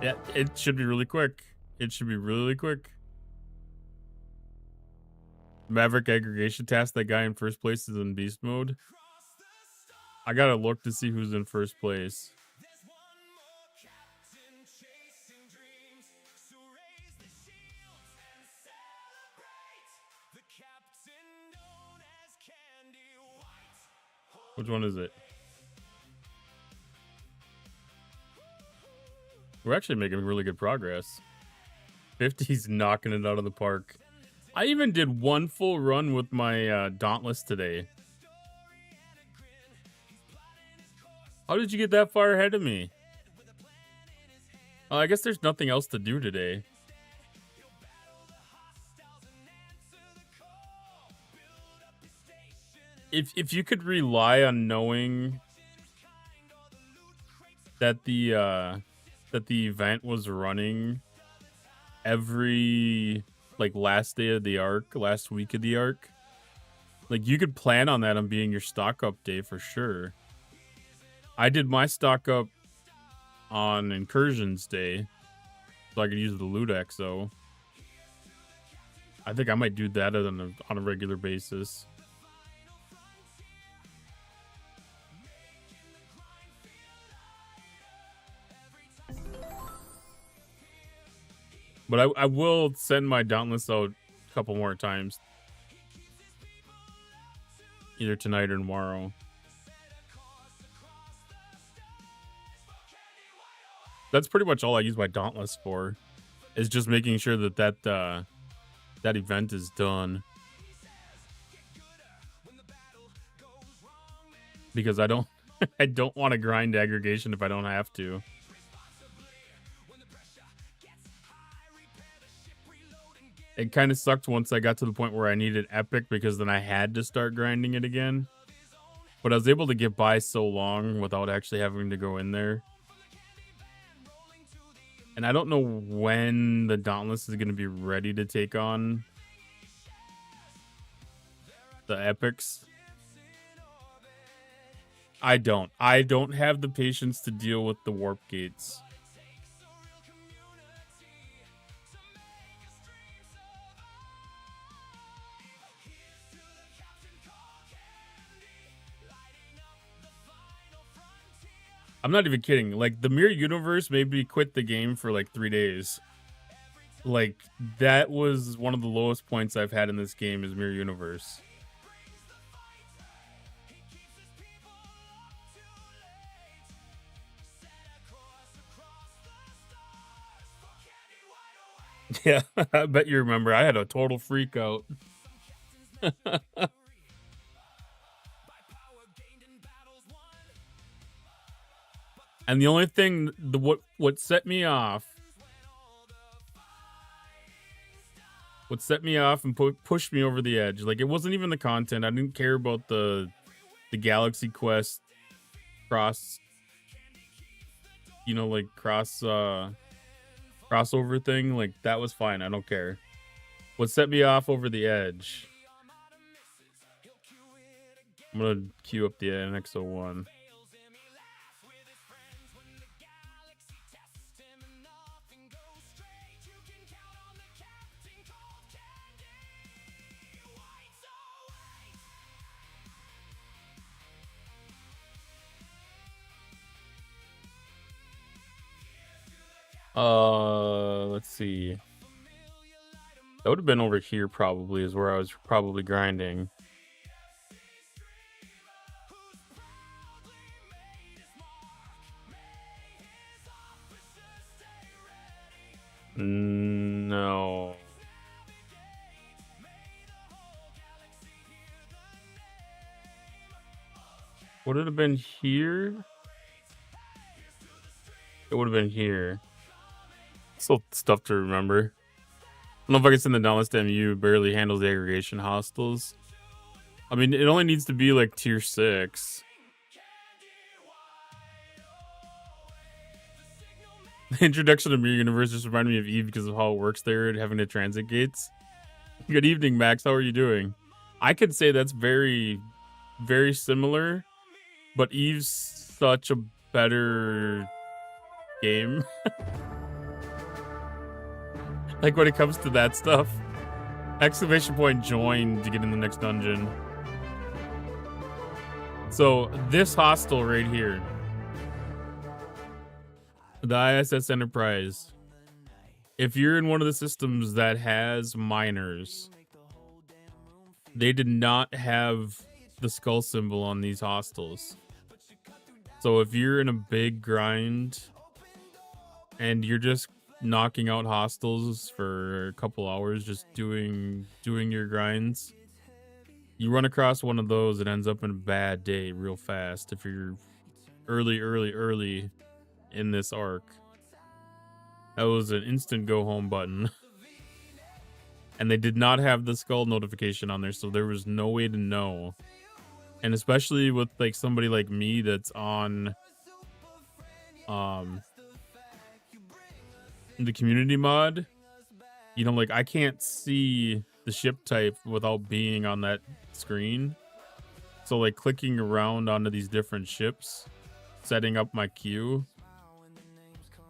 Yeah, it should be really quick. It should be really quick. Maverick aggregation task, that guy in first place is in beast mode. I gotta look to see who's in first place. Which one is it? We're actually making really good progress. 50's knocking it out of the park. I even did one full run with my Dauntless today. How did you get that far ahead of me? I guess there's nothing else to do today. If you could rely on knowing that the event was running every last day of the arc, last week of the arc, like you could plan on that on being your stock up day for sure. I did my stock up on Incursions Day, so I could use the loot exo. I think I might do that on a regular basis. But I will send my Dauntless out a couple more times. Either tonight or tomorrow. That's pretty much all I use my Dauntless for. Is just making sure that that event is done. Because I don't I don't want to grind aggregation if I don't have to. It kind of sucked once I got to the point where I needed epic because then I had to start grinding it again. But I was able to get by so long without actually having to go in there. And I don't know when the Dauntless is going to be ready to take on the epics. I don't have the patience to deal with the warp gates. I'm not even kidding. Like, the Mirror Universe made me quit the game for like 3 days. Like, that was one of the lowest points I've had in this game is Mirror Universe. Yeah, I bet you remember. I had a total freak out. And the only thing, what set me off, and pushed me over the edge, like it wasn't even the content. I didn't care about the Galaxy Quest cross, crossover thing. Like that was fine. I don't care. What set me off over the edge? I'm gonna queue up the NX01. Let's see. That would have been over here probably is where I was probably grinding. No. Would it have been here? It would have been here. Still stuff to remember. don't know if I can send the down list. MU barely handles the aggregation hostiles. I mean, it only needs to be like tier 6. The introduction to Mirror Universe just reminded me of Eve because of how it works there and having the transit gates. Good evening, Max. How are you doing? I could say that's very, very similar, but Eve's such a better game. Like when it comes to that stuff. Exclamation point join to get in the next dungeon. So this hostel right here, the ISS Enterprise, if you're in one of the systems that has miners, they did not have the skull symbol on these hostels. So if you're in a big grind and you're just knocking out hostels for a couple hours, just doing your grinds, you run across one of those, it ends up in a bad day real fast if you're early in this arc. That was an instant go home button. And they did not have the skull notification on there, so there was no way to know. And especially with like somebody like me that's on the community mod, you know, like I can't see the ship type without being on that screen. So like clicking around onto these different ships, setting up my queue,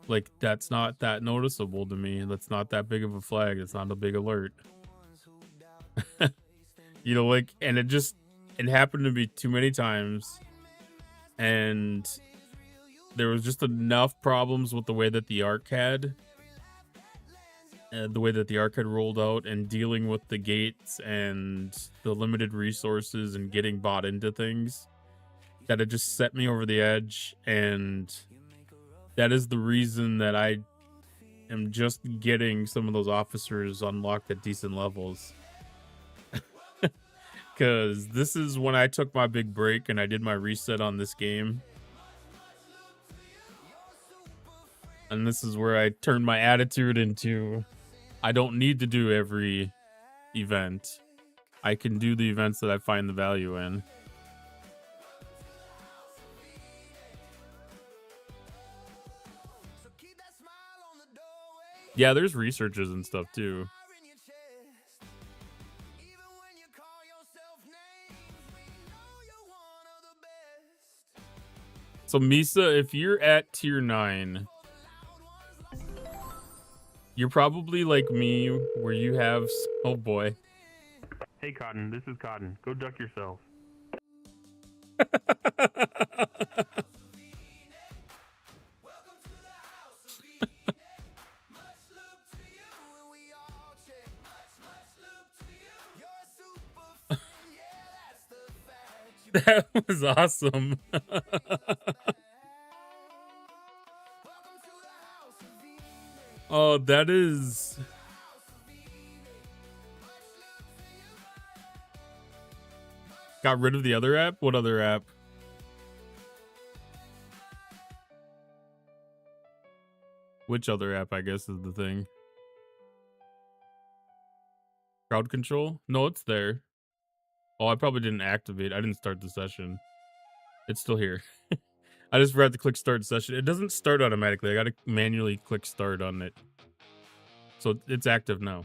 like that's not that noticeable to me. That's not that big of a flag. It's not a big alert. You know, like, and it happened to me too many times, and there was just enough problems with the way that the arc had rolled out, and dealing with the gates and the limited resources and getting bought into things, that it just set me over the edge. And that is the reason that I am just getting some of those officers unlocked at decent levels. Because this is when I took my big break and I did my reset on this game. And this is where I turned my attitude into, I don't need to do every event. I can do the events that I find the value in. Yeah, there's researchers and stuff too. So Misa, if you're at tier 9, you're probably like me, where you have, oh boy. Hey Cotton, this is Cotton. Go duck yourself. That was awesome. Oh, that is... Got rid of the other app? What other app? Which other app, I guess, is the thing? Crowd control? No, it's there. Oh, I probably didn't activate. I didn't start the session. It's still here. I just forgot to click start session. It doesn't start automatically. I gotta manually click start on it. So it's active now.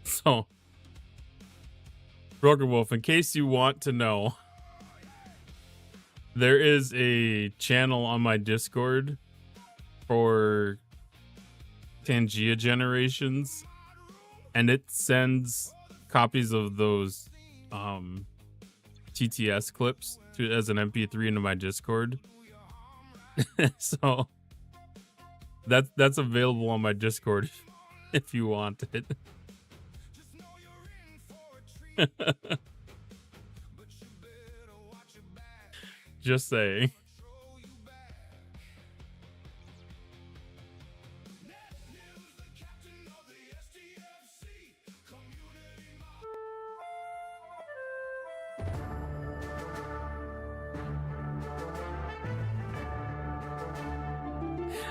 So, Broker Wolf, in case you want to know, there is a channel on my Discord for Tangia generations, and it sends copies of those TTS clips as an MP3 into my Discord. So that's available on my Discord if you want it. Just saying.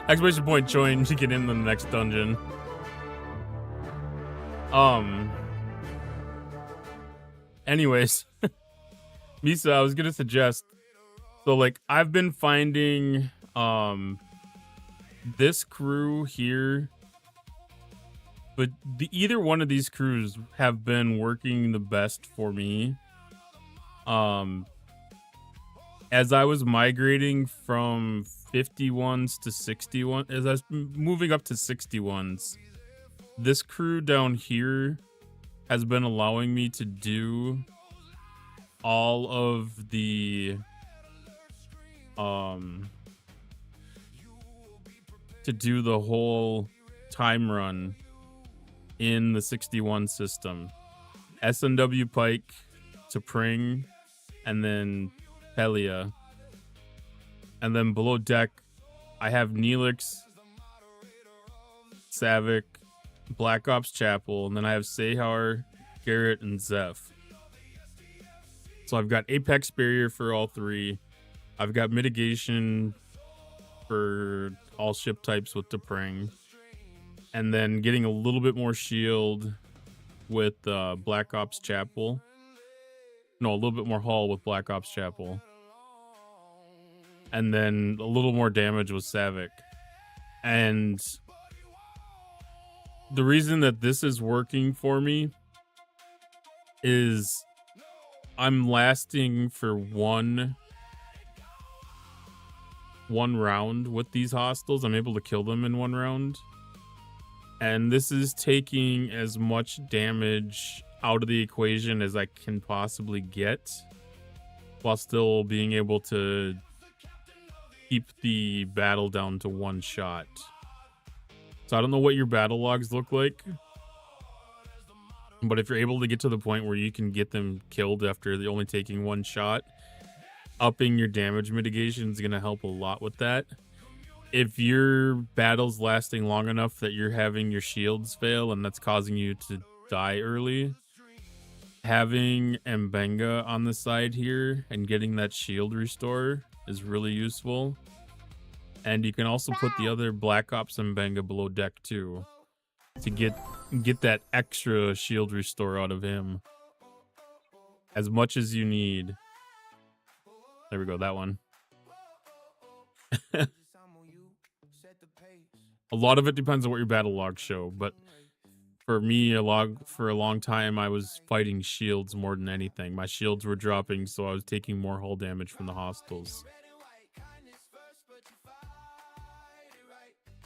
Exclamation point join to get in the next dungeon. Anyways, Misa, I was gonna suggest, so like I've been finding this crew here, but either one of these crews have been working the best for me. As I was migrating from 51s to 61, as I was moving up to 61s, this crew down here has been allowing me to do all of the to do the whole time run in the 61 system. SNW Pike to Pring, and then Pelia. And then below deck, I have Neelix, Savik, Black Ops Chapel, and then I have Sehar, Garrett, and Zeph. So I've got Apex Barrier for all three. I've got Mitigation for all ship types with T'Pring. And then getting a little bit more shield with Black Ops Chapel. No, a little bit more hull with Black Ops Chapel. And then a little more damage with Savik. And the reason that this is working for me is I'm lasting for one round with these hostiles. I'm able to kill them in one round. And this is taking as much damage out of the equation as I can possibly get, while still being able to keep the battle down to one shot. So I don't know what your battle logs look like, but if you're able to get to the point where you can get them killed after only taking one shot, upping your damage mitigation is going to help a lot with that. If your battle's lasting long enough that you're having your shields fail and that's causing you to die early, having Mbenga on the side here and getting that shield restore is really useful. And you can also put the other Black Ops Mbenga below deck too, to get that extra shield restore out of him as much as you need. There we go, that one. A lot of it depends on what your battle logs show, but for me, for a long time, I was fighting shields more than anything. My shields were dropping, so I was taking more hull damage from the hostiles.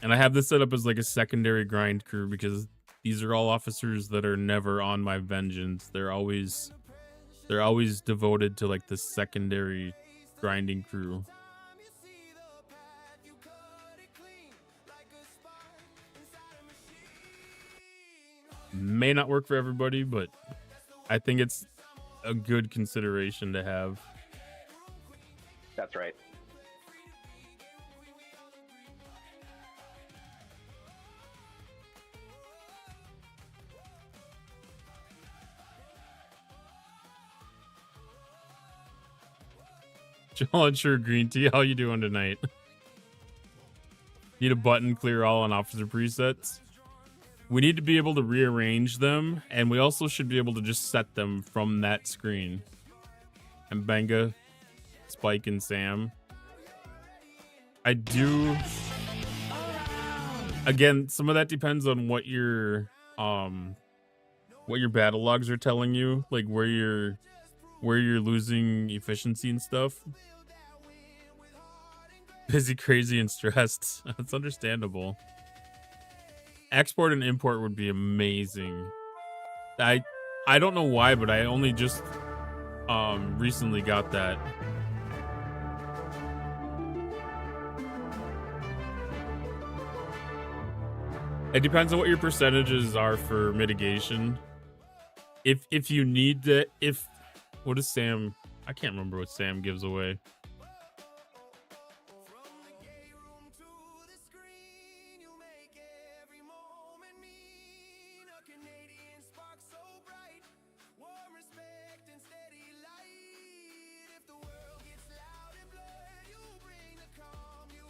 And I have this set up as like a secondary grind crew because these are all officers that are never on my vengeance. They're always devoted to like the secondary grinding crew. May not work for everybody, but I think it's a good consideration to have. That's right. John, sure, Green Tea, how you doing tonight? Need a button clear all on officer presets. We need to be able to rearrange them, and we also should be able to just set them from that screen. And Mbenga, Spike, and Sam. I do. Again, some of that depends on what your battle logs are telling you, like where you're losing efficiency and stuff. Busy, crazy, and stressed. That's understandable. Export and import would be amazing. I don't know why, but I only just recently got that. It depends on what your percentages are for mitigation. If you need that, what is Sam? I can't remember what Sam gives away.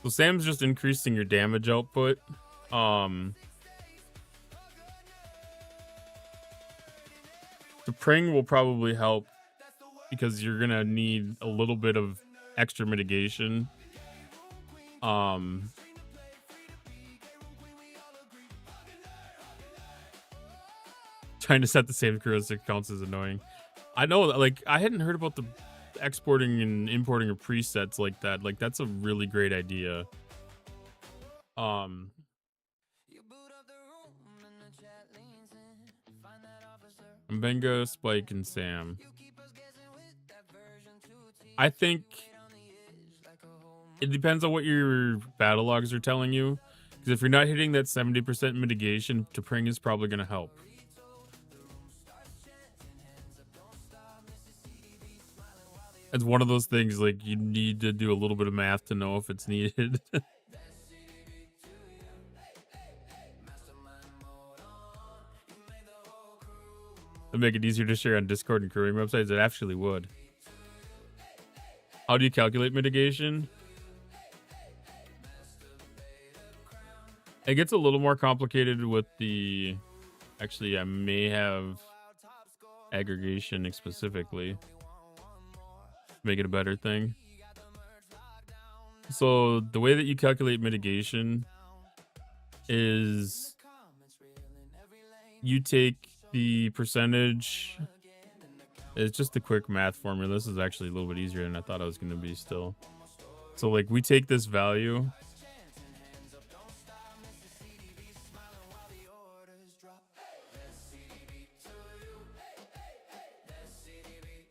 So Sam's just increasing your damage output. The Pring will probably help because you're gonna need a little bit of extra mitigation. Trying to set the same heuristic counts is annoying. I know, like, I hadn't heard about the exporting and importing of presets like that. Like, that's a really great idea. Benga, Spike, and Sam. I think it depends on what your battle logs are telling you. Because if you're not hitting that 70% mitigation, to Pring is probably going to help. It's one of those things, like, you need to do a little bit of math to know if it's needed. It'd make it easier to share on Discord and crewing websites. It actually would. How do you calculate mitigation? It gets a little more complicated with the... Actually, I may have aggregation specifically. Make it a better thing. So the way that you calculate mitigation is you take the percentage. It's just a quick math formula. This is actually a little bit easier than I thought it was going to be still. So like we take this value.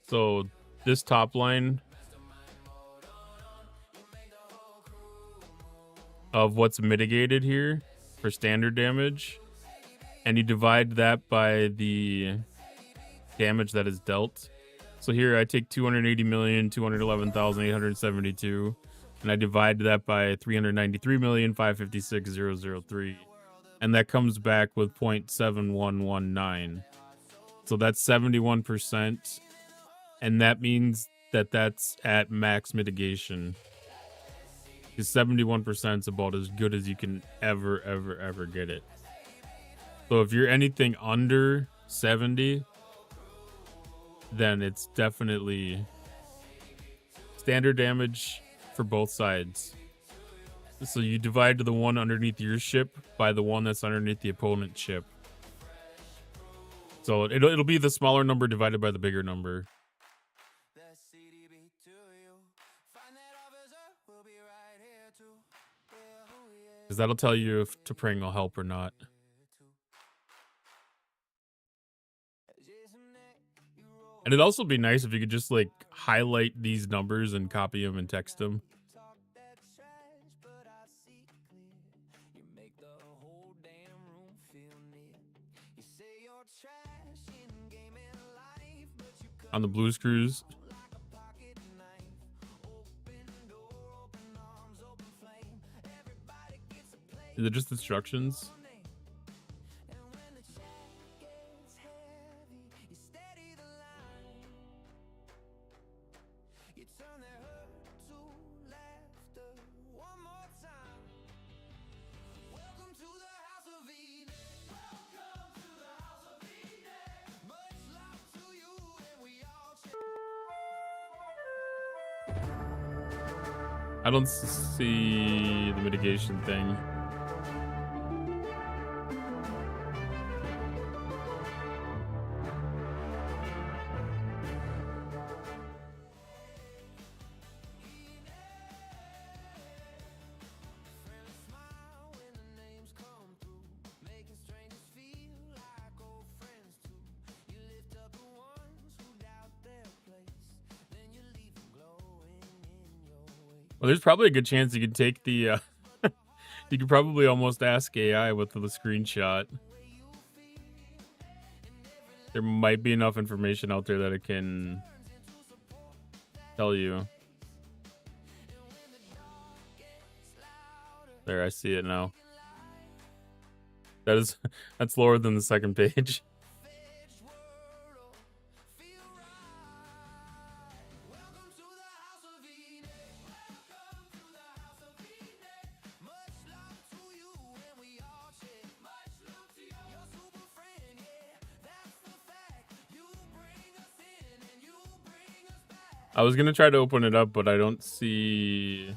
So this top line of what's mitigated here for standard damage, and you divide that by the damage that is dealt. So here I take 280,211,872, and I divide that by 393,556,003, and that comes back with 0.7119. So that's 71%. And that means that that's at max mitigation. Because 71% is about as good as you can ever get it. So if you're anything under 70, then it's definitely standard damage for both sides. So you divide the one underneath your ship by the one that's underneath the opponent's ship. So it'll be the smaller number divided by the bigger number. Because that'll tell you if to Pring will help or not. And it'd also be nice if you could just like highlight these numbers and copy them and text them. On the Blues Cruise. Is it just instructions? I don't see the mitigation thing. Well, there's probably a good chance you could take the, you could probably almost ask AI with the screenshot. There might be enough information out there that it can tell you. There, I see it now. That's lower than the second page. I was gonna try to open it up, but I don't see.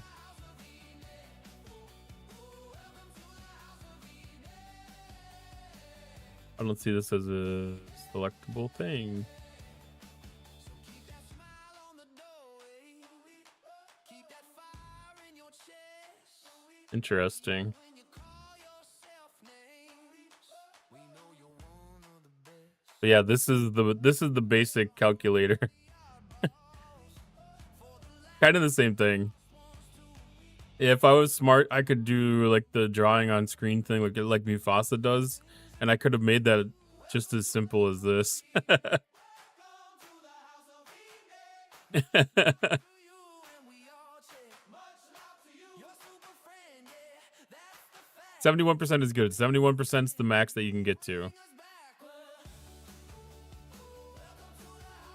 I don't see this as a selectable thing. Interesting. But yeah, this is the basic calculator. Kind of the same thing. If I was smart, I could do like the drawing on screen thing like Mufasa does, and I could have made that just as simple as this. 71% is good. 71% is the max that you can get to.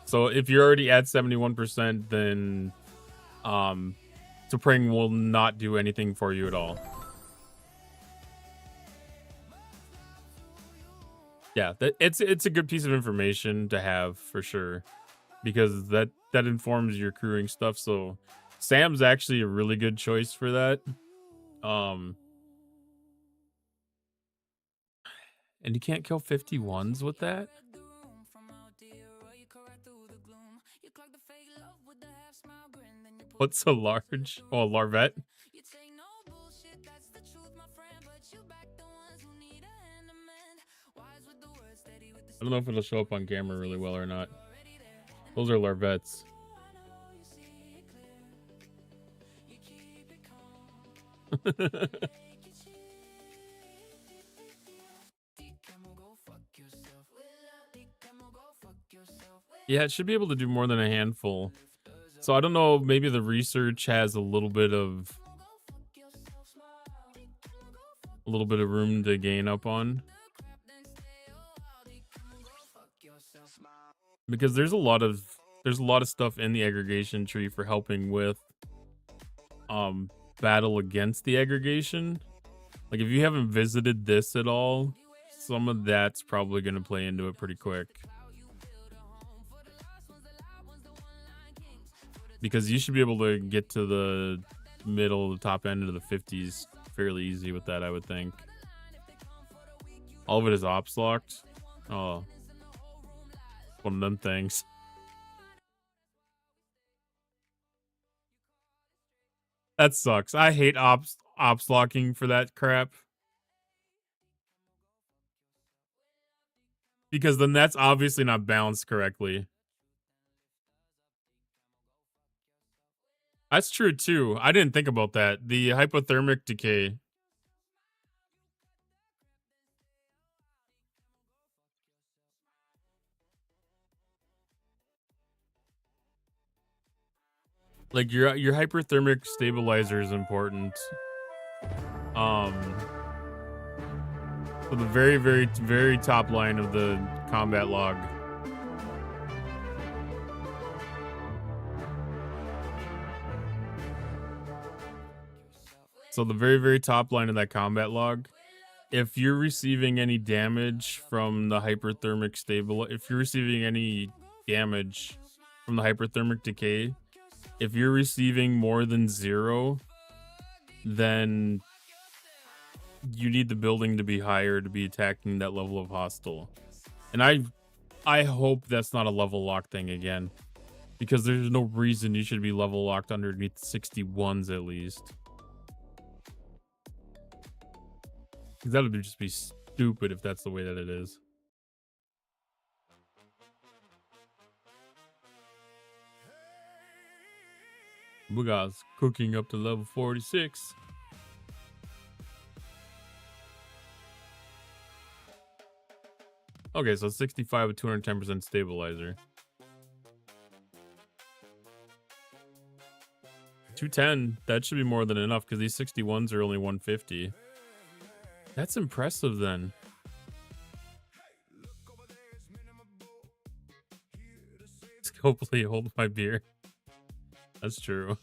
So if you're already at 71%, then Spring will not do anything for you at all. Yeah, it's a good piece of information to have for sure, because that informs your crewing stuff. So Sam's actually a really good choice for that. And you can't kill 51s with that? What's a large? Oh, a larvette? I don't know if it'll show up on camera really well or not. Those are larvettes. Yeah, it should be able to do more than a handful. So I don't know, maybe the research has a little bit of room to gain up on. Because there's a lot of stuff in the aggregation tree for helping with battle against the aggregation. Like if you haven't visited this at all, some of that's probably going to play into it pretty quick. Because you should be able to get to the middle, the top end of the 50s fairly easy with that, I would think. All of it is ops locked. Oh. One of them things. That sucks. I hate ops locking for that crap. Because then that's obviously not balanced correctly. That's true too. I didn't think about that. The hypothermic decay. Like your hyperthermic stabilizer is important. So the very, very, very top line of the combat log. So the very, very top line of that combat log, if you're receiving any damage from the hyperthermic if you're receiving any damage from the hyperthermic decay, if you're receiving more than 0, then you need the building to be higher to be attacking that level of hostile. And I hope that's not a level lock thing again, because there's no reason you should be level locked underneath 61s at least. That would just be stupid if that's the way that it is. Bugas cooking up to level 46. Okay, so 65 with 210% stabilizer. 210, that should be more than enough because these 61s are only 150. That's impressive then. Hopefully hold my beer. That's true.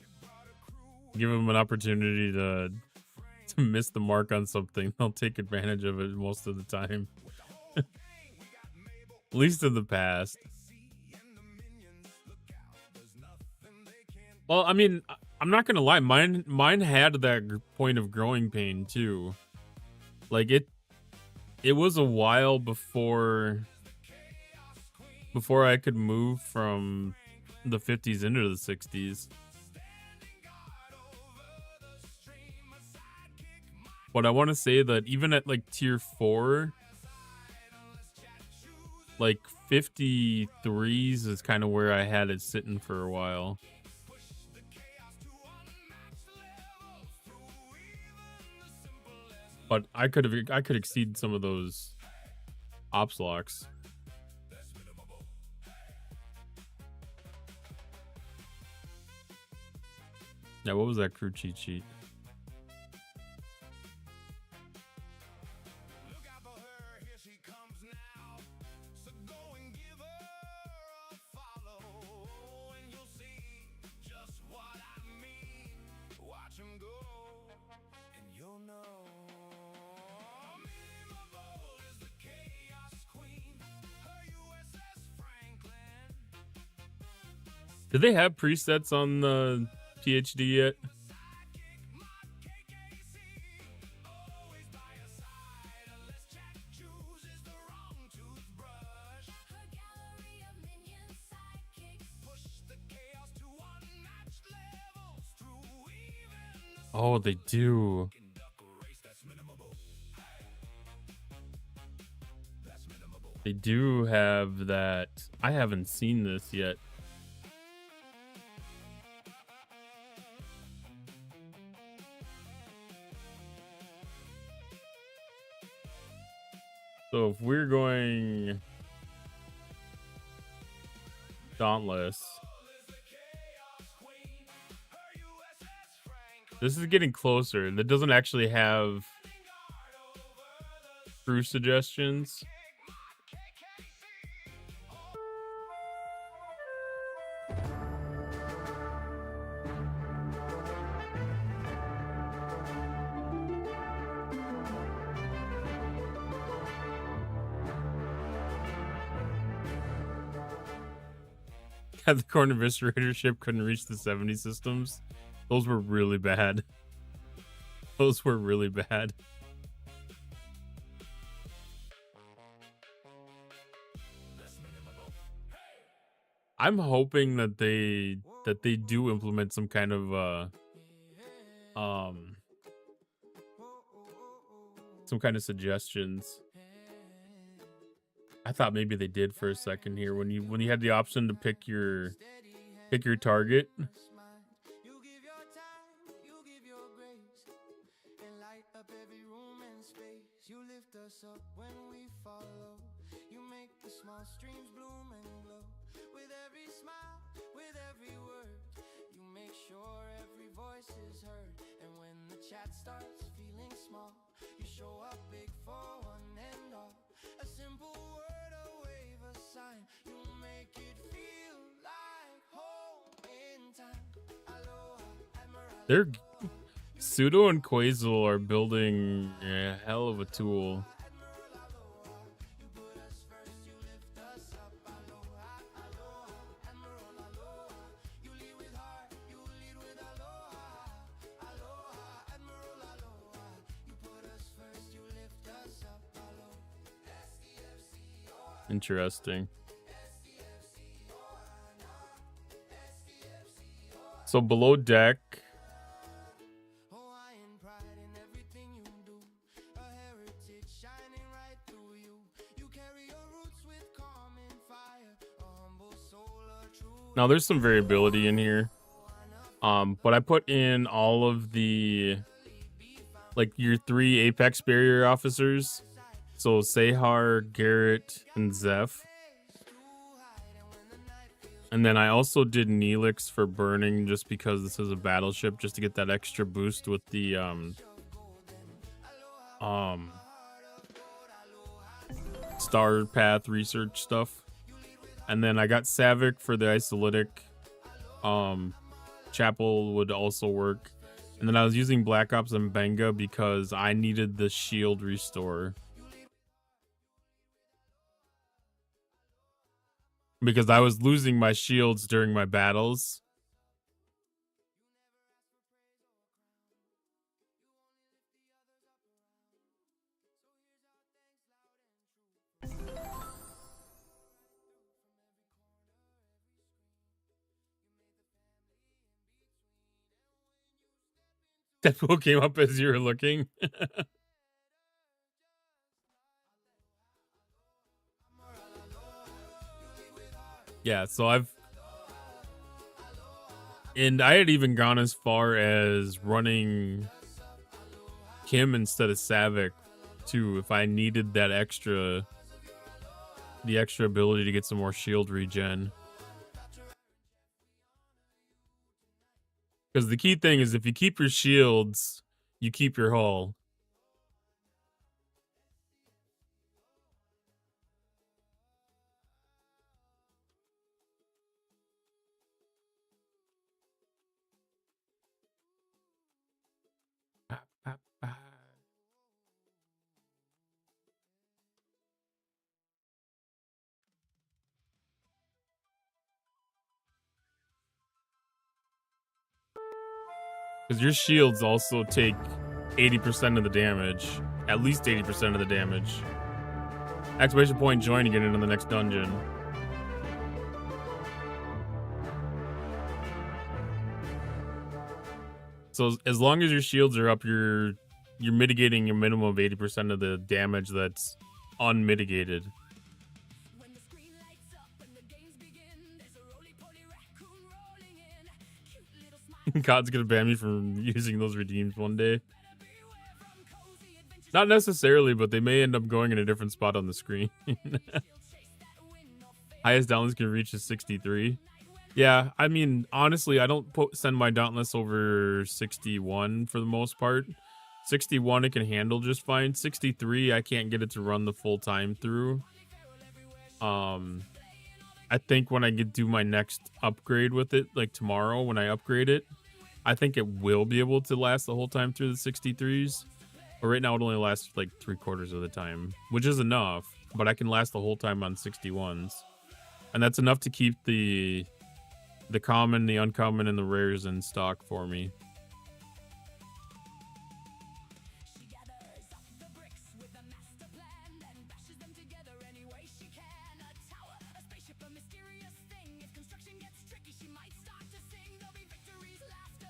Give them an opportunity to miss the mark on something. They'll take advantage of it most of the time. At least in the past. Well, I mean, I'm not gonna lie. Mine had that point of growing pain too. Like it was a while before I could move from the 50s into the 60s. But I want to say that even at like tier 4, like 53s is kind of where I had it sitting for a while. But I could exceed some of those ops locks. Yeah, what was that crew cheat sheet? Did they have presets on the PhD yet? Oh, they do. They do have that. I haven't seen this yet. So if we're going Dauntless, this is getting closer. That doesn't actually have crew suggestions. The Corn Eviscerator ship couldn't reach the 70 systems. Those were really bad. Those were really bad. I'm hoping that they do implement some kind of some kind of suggestions. I thought maybe they did for a second here when you had the option to pick your target. They're Pseudo and Quasel are building a hell of a tool. Interesting. So below deck, now there's some variability in here, but I put in all of the, like, your 3 Apex barrier officers, so Sehar, Garrett, and Zeph. And then I also did Neelix for burning just because this is a battleship, just to get that extra boost with the star path research stuff. And then I got Savick for the isolytic. Chapel would also work. And then I was using Black Ops and Benga because I needed the shield restore. Because I was losing my shields during my battles. Deadpool came up as you were looking. Yeah, so I had even gone as far as running Kim instead of Savick too, if I needed that the extra ability to get some more shield regen. Because the key thing is if you keep your shields, you keep your hull. Because your shields also take 80% of the damage. At least 80% of the damage. Exclamation point join to get into the next dungeon. So as long as your shields are up, you're mitigating a minimum of 80% of the damage that's unmitigated. God's gonna ban me from using those redeems one day. Not necessarily, but they may end up going in a different spot on the screen. Highest Dauntless can reach is 63. Yeah, I mean, honestly, I don't send my Dauntless over 61 for the most part. 61 it can handle just fine. 63 I can't get it to run the full time through. I think when I do my next upgrade with it, like tomorrow when I upgrade it, I think it will be able to last the whole time through the 63s. But right now it only lasts like 3/4 of the time, which is enough. But I can last the whole time on 61s. And that's enough to keep the common, the uncommon, and the rares in stock for me.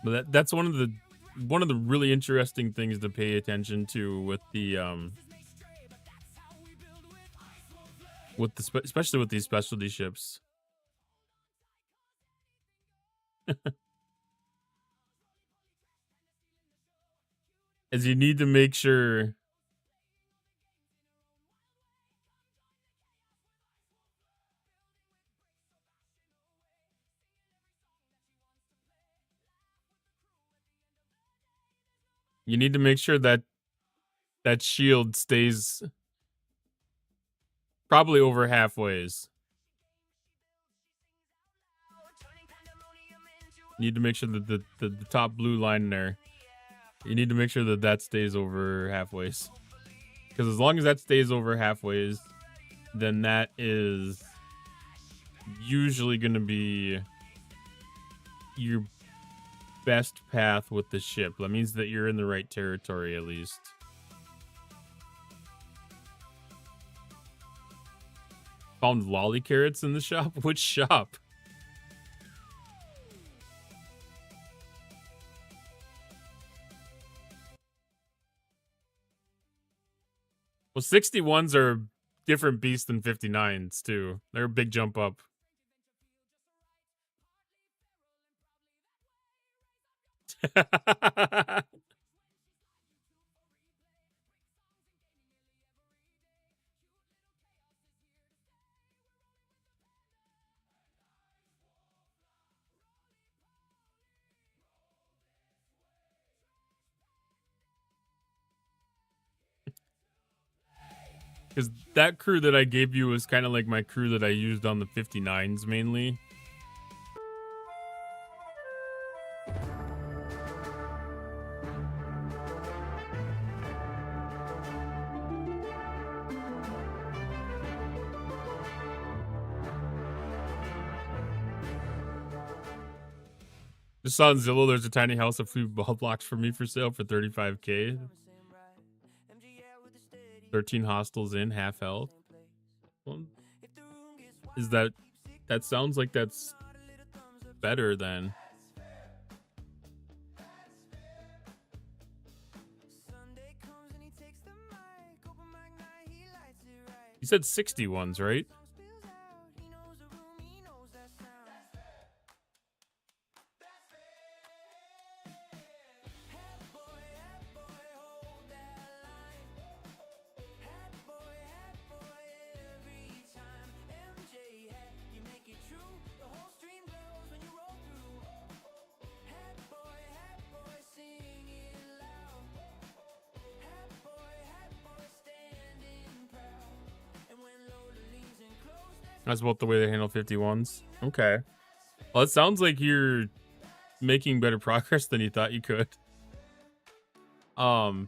But that's one of the really interesting things to pay attention to with the especially with these specialty ships. As you need to make sure that that shield stays probably over halfways. You need to make sure that the top blue line there, you need to make sure that that stays over halfways. Because as long as that stays over halfways, then that is usually going to be your best path with the ship. That means that you're in the right territory at least. Found lolly carrots in the shop? Which shop? Well, 61s are a different beast than 59s too. They're a big jump up. Because that crew that I gave you was kind of like my crew that I used on the 59s mainly. Just saw on Zillow there's a tiny house of food ball blocks for me for sale for 35K. 13 hostels in, half health. Well, is that sounds like that's better than You said 60 ones, right? That's about the way they handle 51s. Okay. Well, it sounds like you're making better progress than you thought you could. I'll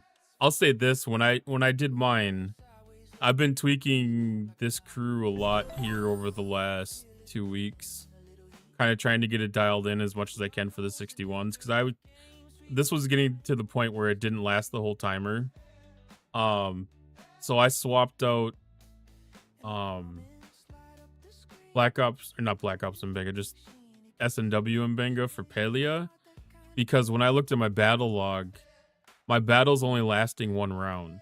say this, when I did mine, I've been tweaking this crew a lot here over the last 2 weeks. Kind of trying to get it dialed in as much as I can for the 61s, because this was getting to the point where it didn't last the whole timer. So I swapped out Black Ops, or not Black Ops and Benga, just S&W and Benga for Pelia, because when I looked at my battle log, my battle's only lasting 1 round.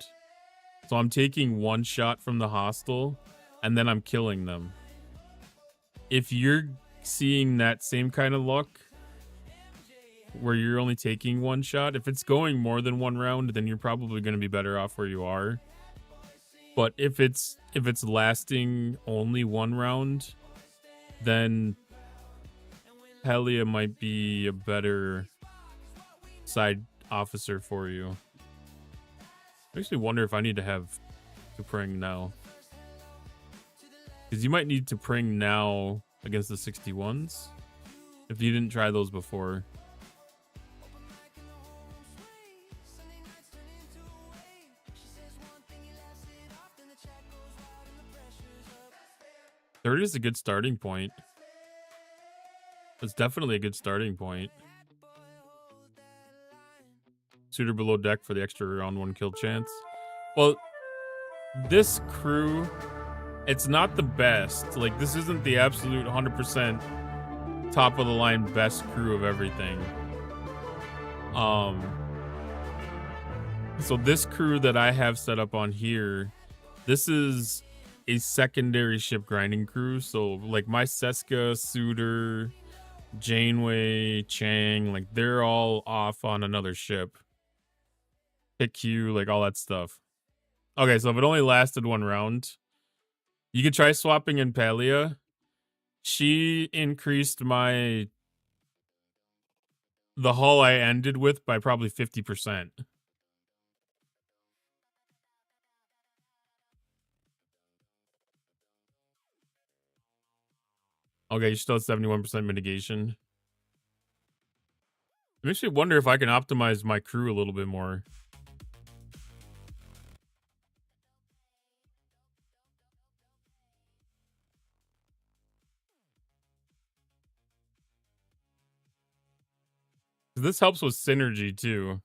So I'm taking 1 shot from the hostile, and then I'm killing them. If you're seeing that same kind of luck, where you're only taking 1 shot, if it's going more than 1 round, then you're probably going to be better off where you are. But if it's lasting only 1 round, then Pelia might be a better side officer for you. Makes me wonder if I need to have to pring now, because you might need to pring now against the 61s if you didn't try those before. Third is a good starting point. It's definitely a good starting point. Suitor below deck for the extra round 1 kill chance. Well, this crew, it's not the best. Like, this isn't the absolute 100% top of the line best crew of everything. So this crew that I have set up on here, this is a secondary ship grinding crew. So like my Seska, Suitor, Janeway, Chang, like they're all off on another ship. Pick Q, like all that stuff. Okay, so if it only lasted 1 round, you could try swapping in Pelia. She increased the hull I ended with by probably 50%. Okay, you still have 71% mitigation. It makes me wonder if I can optimize my crew a little bit more. This helps with synergy too.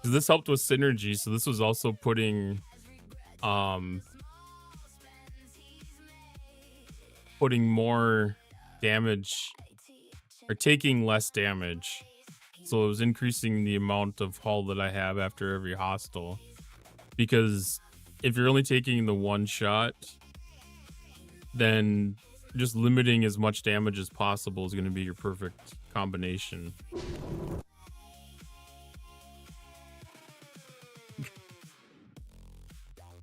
This helped with synergy, so this was also putting more damage, or taking less damage. So it was increasing the amount of hull that I have after every hostile. Because if you're only taking the 1 shot, then just limiting as much damage as possible is going to be your perfect combination.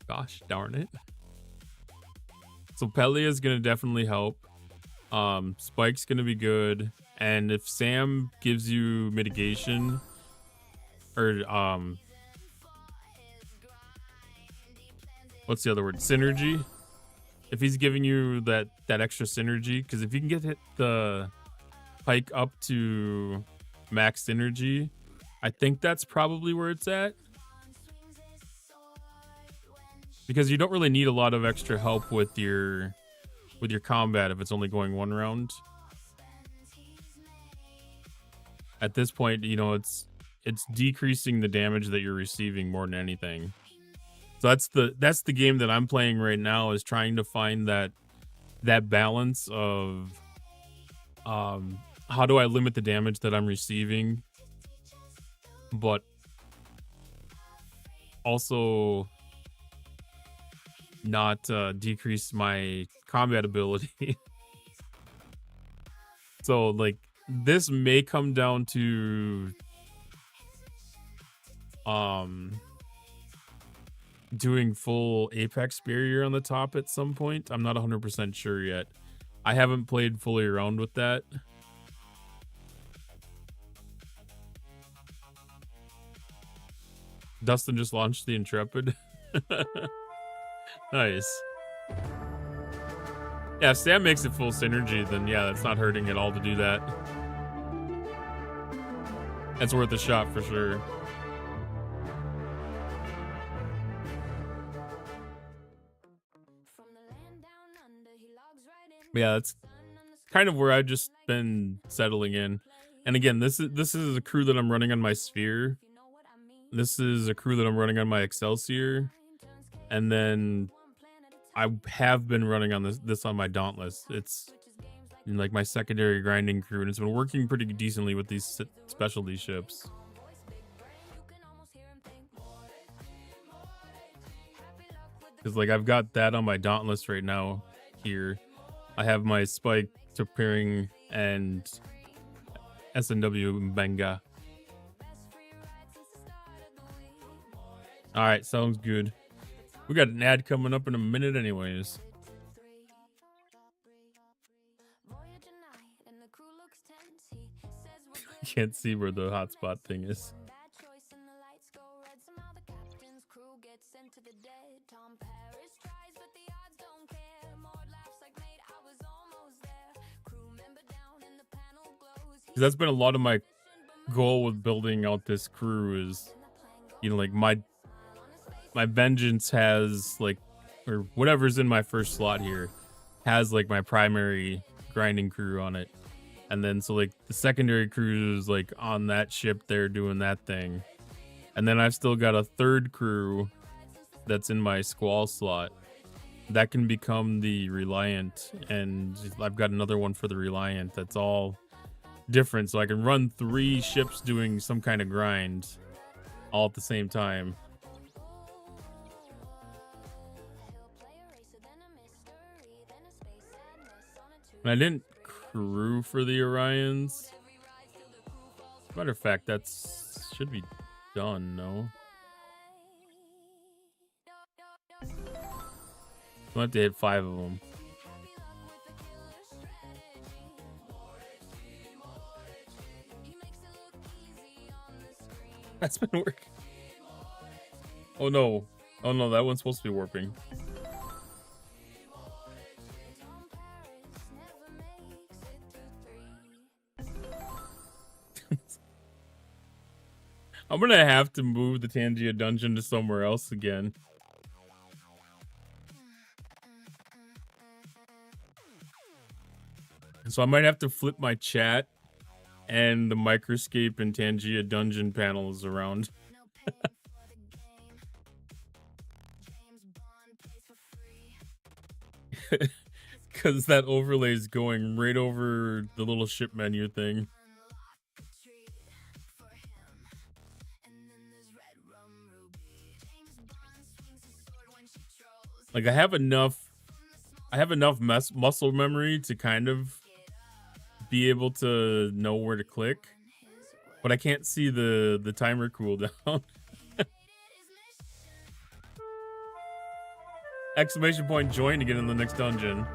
Gosh darn it. So Pelia is going to definitely help. Spike's going to be good. And if Sam gives you mitigation, or what's the other word? Synergy. If he's giving you that extra synergy, because if you can get the Pike up to max synergy, I think that's probably where it's at. Because you don't really need a lot of extra help with your combat if it's only going 1 round. At this point, you know, it's decreasing the damage that you're receiving more than anything. So that's the game that I'm playing right now, is trying to find that balance of how do I limit the damage that I'm receiving, but also not decrease my combat ability. So like this may come down to doing full Apex barrier on the top at some point. I'm not 100% sure yet. I haven't played fully around with that. Dustin just launched the Intrepid. Nice. Yeah, if Sam makes it full synergy, then yeah, that's not hurting at all to do that. That's worth a shot for sure. But yeah, that's kind of where I've just been settling in. And again, this is a crew that I'm running on my Sphere. This is a crew that I'm running on my Excelsior. And then I have been running on this on my Dauntless. It's like my secondary grinding crew, and it's been working pretty decently with these specialty ships. Because like I've got that on my Dauntless right now here. I have my Spike, Topiring, and SNW Benga. Alright, sounds good. We got an ad coming up in a minute anyways. Can't see where the hotspot thing is. That's been a lot of my goal with building out this crew is, you know, like my Vengeance has like, or whatever's in my first slot here has like my primary grinding crew on it. And then so like the secondary crew is like on that ship there doing that thing. And then I've still got a third crew that's in my Squall slot that can become the Reliant, and I've got another one for the Reliant that's all different, so I can run 3 ships doing some kind of grind all at the same time. And I didn't crew for the Orions. Matter of fact, that's should be done, no? I'll have to hit 5 of them. That's been working. Oh no. Oh no, that one's supposed to be warping. I'm gonna have to move the Tangia dungeon to somewhere else again. So I might have to flip my chat and the Microscape and Tangia dungeon panels around. Because that overlay is going right over the little ship menu thing. Like I have enough muscle memory to kind of be able to know where to click, but I can't see the timer cooldown. Exclamation point join to get in the next dungeon.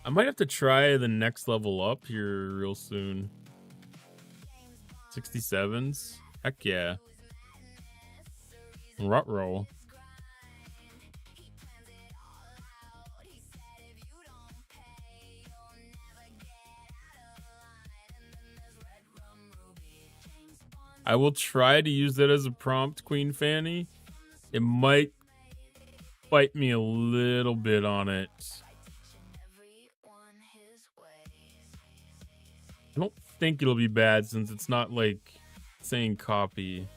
I might have to try the next level up here real soon. 67s? Heck yeah. Rutrow. I will try to use that as a prompt, Queen Fanny. It might bite me a little bit on it. I don't think it'll be bad since it's not like saying copy.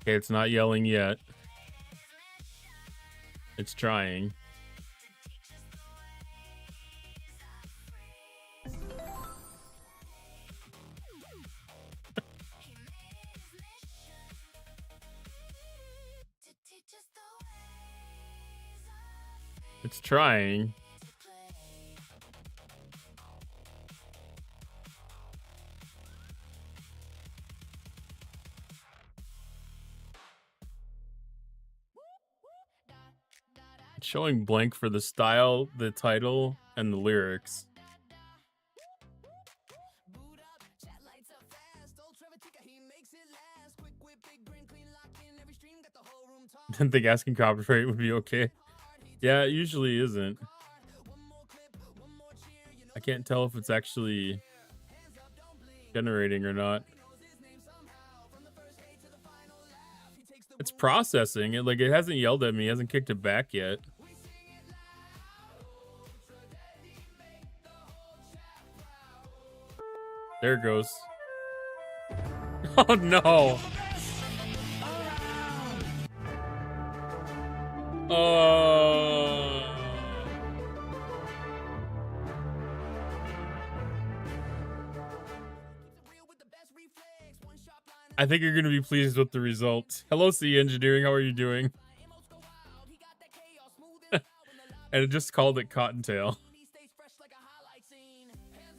Okay, it's not yelling yet. It's trying. It's trying. It's showing blank for the style, the title, and the lyrics. Didn't think asking copyright would be okay. Yeah, it usually isn't. I can't tell if it's actually generating or not. It's processing it. Like, it hasn't yelled at me, hasn't kicked it back yet. There it goes. Oh no. I think you're going to be pleased with the result. Hello, C Engineering. How are you doing? And it just called it Cottontail.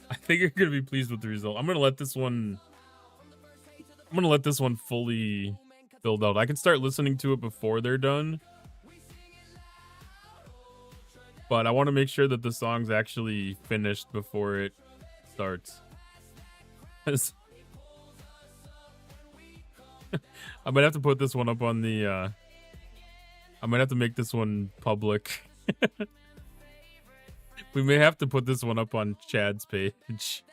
I think you're going to be pleased with the result. I'm going to let this one fully filled out. I can start listening to it before they're done. But I want to make sure that the song's actually finished before it starts. I might have to put this one up on the I might have to make this one public. We may have to put this one up on Chad's page.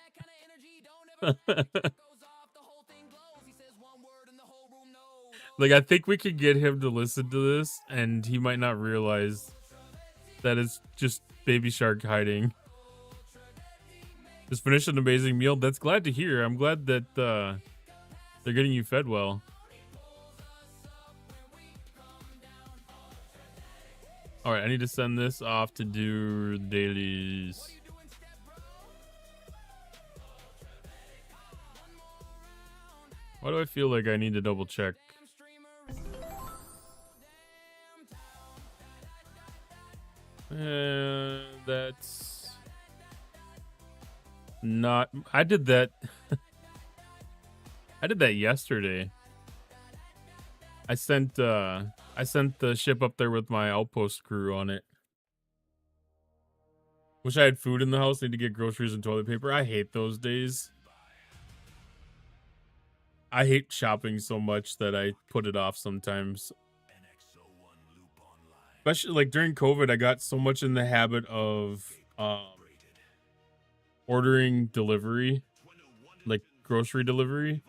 Like, I think we could get him to listen to this and he might not realize that it's just Baby Shark hiding. Just finished an amazing meal. That's glad to hear. I'm glad that they're getting you fed well. All right, I need to send this off to do dailies. Why do I feel like I need to double check? That's not. I did that. I did that yesterday. I sent the ship up there with my outpost crew on it. Wish I had food in the house. Need to get groceries and toilet paper. I hate those days. I hate shopping so much that I put it off sometimes. Especially like during COVID, I got so much in the habit of ordering delivery, like grocery delivery.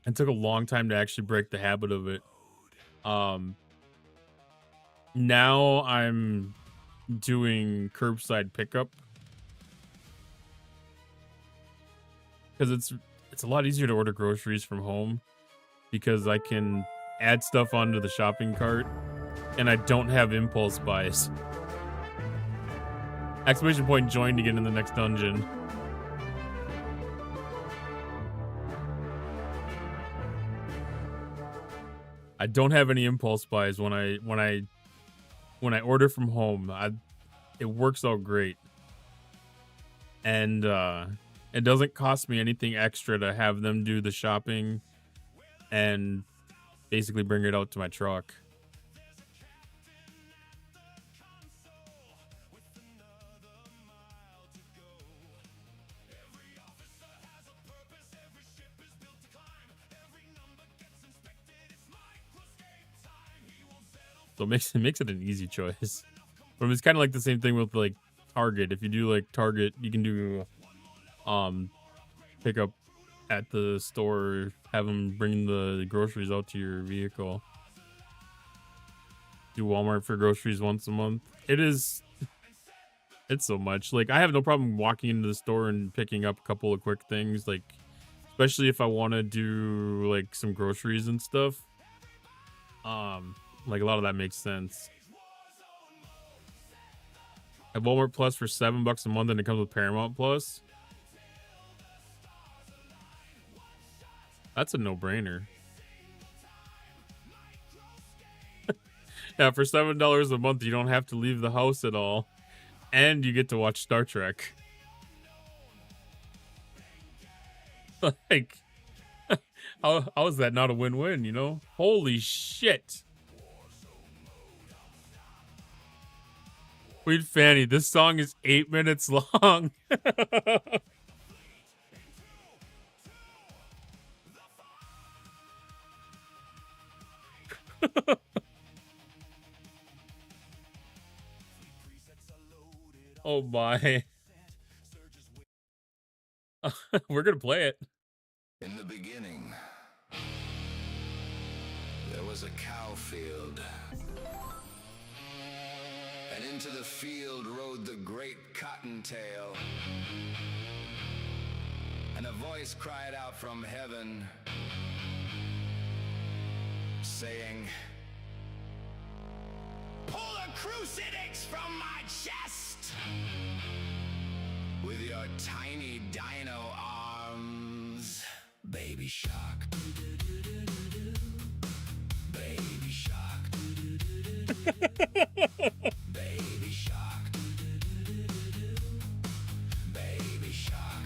It took a long time to actually break the habit of it. Now I'm doing curbside pickup because it's a lot easier to order groceries from home because I can add stuff onto the shopping cart and I don't have impulse buys. Exclamation point join to get in the next dungeon. I don't have any impulse buys when I order from home. It works out great. And it doesn't cost me anything extra to have them do the shopping and basically bring it out to my truck. So it makes it an easy choice. But it's kind of like the same thing with like Target. If you do like Target, you can do pick up at the store, have them bring the groceries out to your vehicle. Do Walmart for groceries once a month. It's so much. Like, I have no problem walking into the store and picking up a couple of quick things, like especially if I want to do like some groceries and stuff. Like a lot of that makes sense. I have Walmart Plus for $7 a month, and it comes with Paramount Plus. That's a no-brainer. Yeah, for $7 a month, you don't have to leave the house at all, and you get to watch Star Trek. Like, how is that not a win-win, you know? Holy shit. Weed Fanny, this song is 8 minutes long. Oh my. We're gonna play it. In the beginning, there was a cow field. And into the field rode the great cottontail. And a voice cried out from heaven, saying, "Pull a crucifix from my chest with your tiny dino arms, baby shark. Baby shark. Baby shark. Baby shark. Baby shark.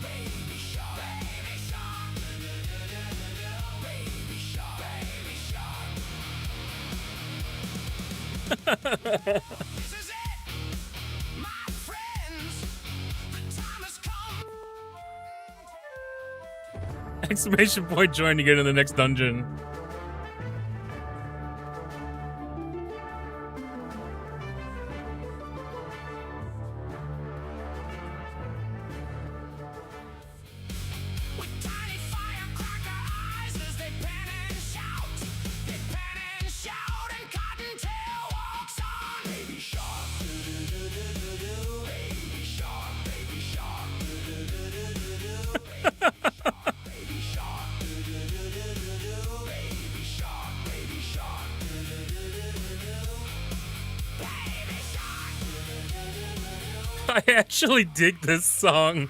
Baby shark. Baby shark. Baby shark. This is it, my friends. The time has come. Exclamation point join to get in the next dungeon. With tiny firecracker eyes as they pan and shout. They pan and shout, and Cottontail walks on. Baby shark. Baby shark. Baby shark. Baby shark. Baby shark. Baby shark. Baby shark. I actually dig this song.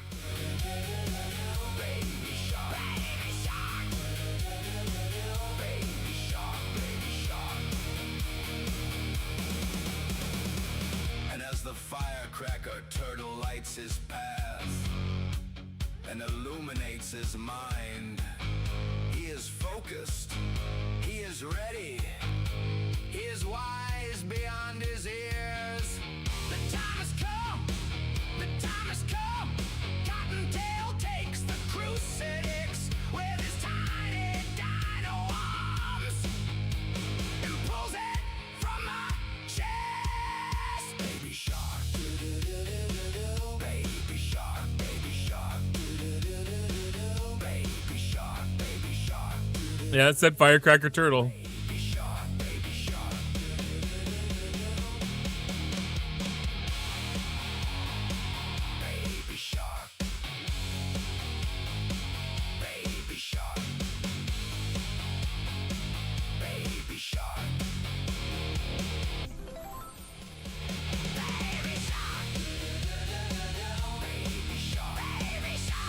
And as the firecracker turtle lights his path and illuminates his mind, he is focused, he is ready, he is wise beyond his ears. The time has come, the time has come. Cottontail takes the crucifix with his tiny dino arms and pulls it from my chest. Baby shark. Baby shark. Baby shark. Baby shark. Baby shark. Yeah, it said Firecracker Turtle. Baby shark. Baby shark. Baby shark. Baby shark. Baby shark. Baby shark. Baby shark. Baby shark. Baby shark.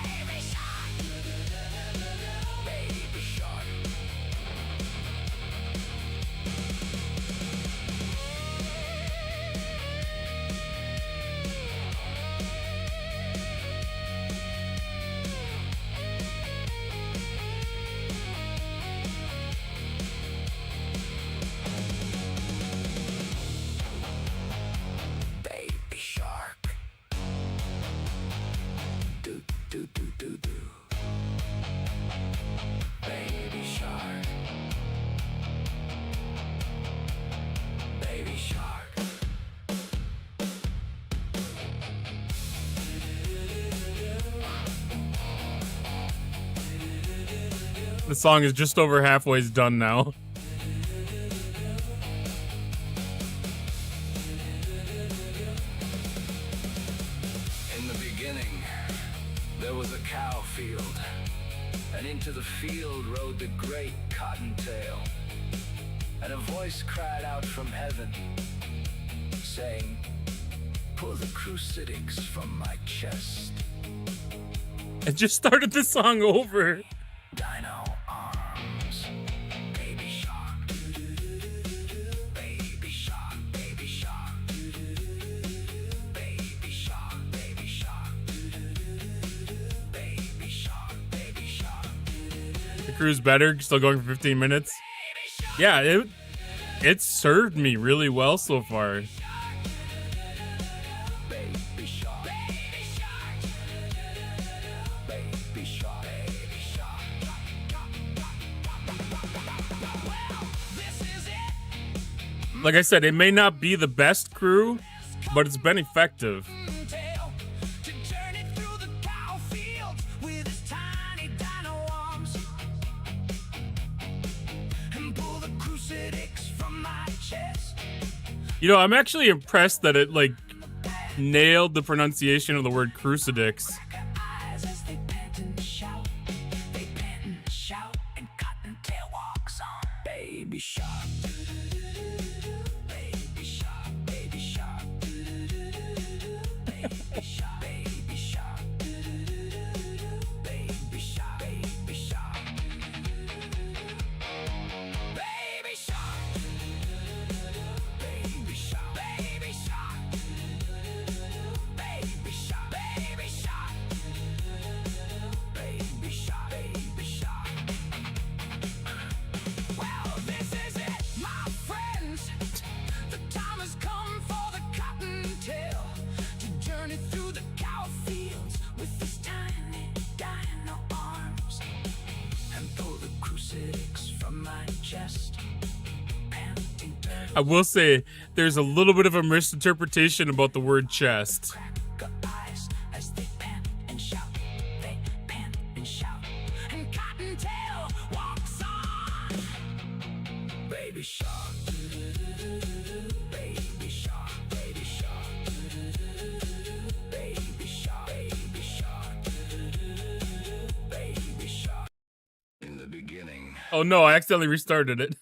Baby shark. Baby shark. The song is just over halfway done now. In the beginning, there was a cow field, and into the field rode the great cottontail. And a voice cried out from heaven, saying, "Pull the crucifix from my chest." It just started the song over. Dino arms, baby shark, baby shark, baby shark, baby shark, baby shark, baby shark, baby shark. The crew's better, still going for 15 minutes. Yeah, it served me really well so far. Baby shark, baby shark, baby shark, baby shark. Well, this is it. Like I said, it may not be the best crew, but it's been effective. To journey through the cow fields with his tiny dino arms and pull the crucifix from my chest. You know, I'm actually impressed that it like nailed the pronunciation of the word crucifix. Eyes as they pant and shout, they pant and shout, and Cottontail walks on. Baby shark, baby shark, baby shark, baby shark, baby shark, baby shark, baby shark, baby shark, baby shark, baby shark, baby shark, baby shark, baby shark, baby shark. Well, this is it, my friends. The time has come for the cottontail to journey through the cow fields with his tiny dino arms and pull the crucifix from my chest. Panting turtle. I will say there's a little bit of a misinterpretation about the word chest. Eyes as they pant and shout, they pant and shout, and Cottontail walks on. Baby shark, baby shark, baby shark, baby shark, baby shark, baby shark. In the beginning. Oh no, I accidentally restarted it.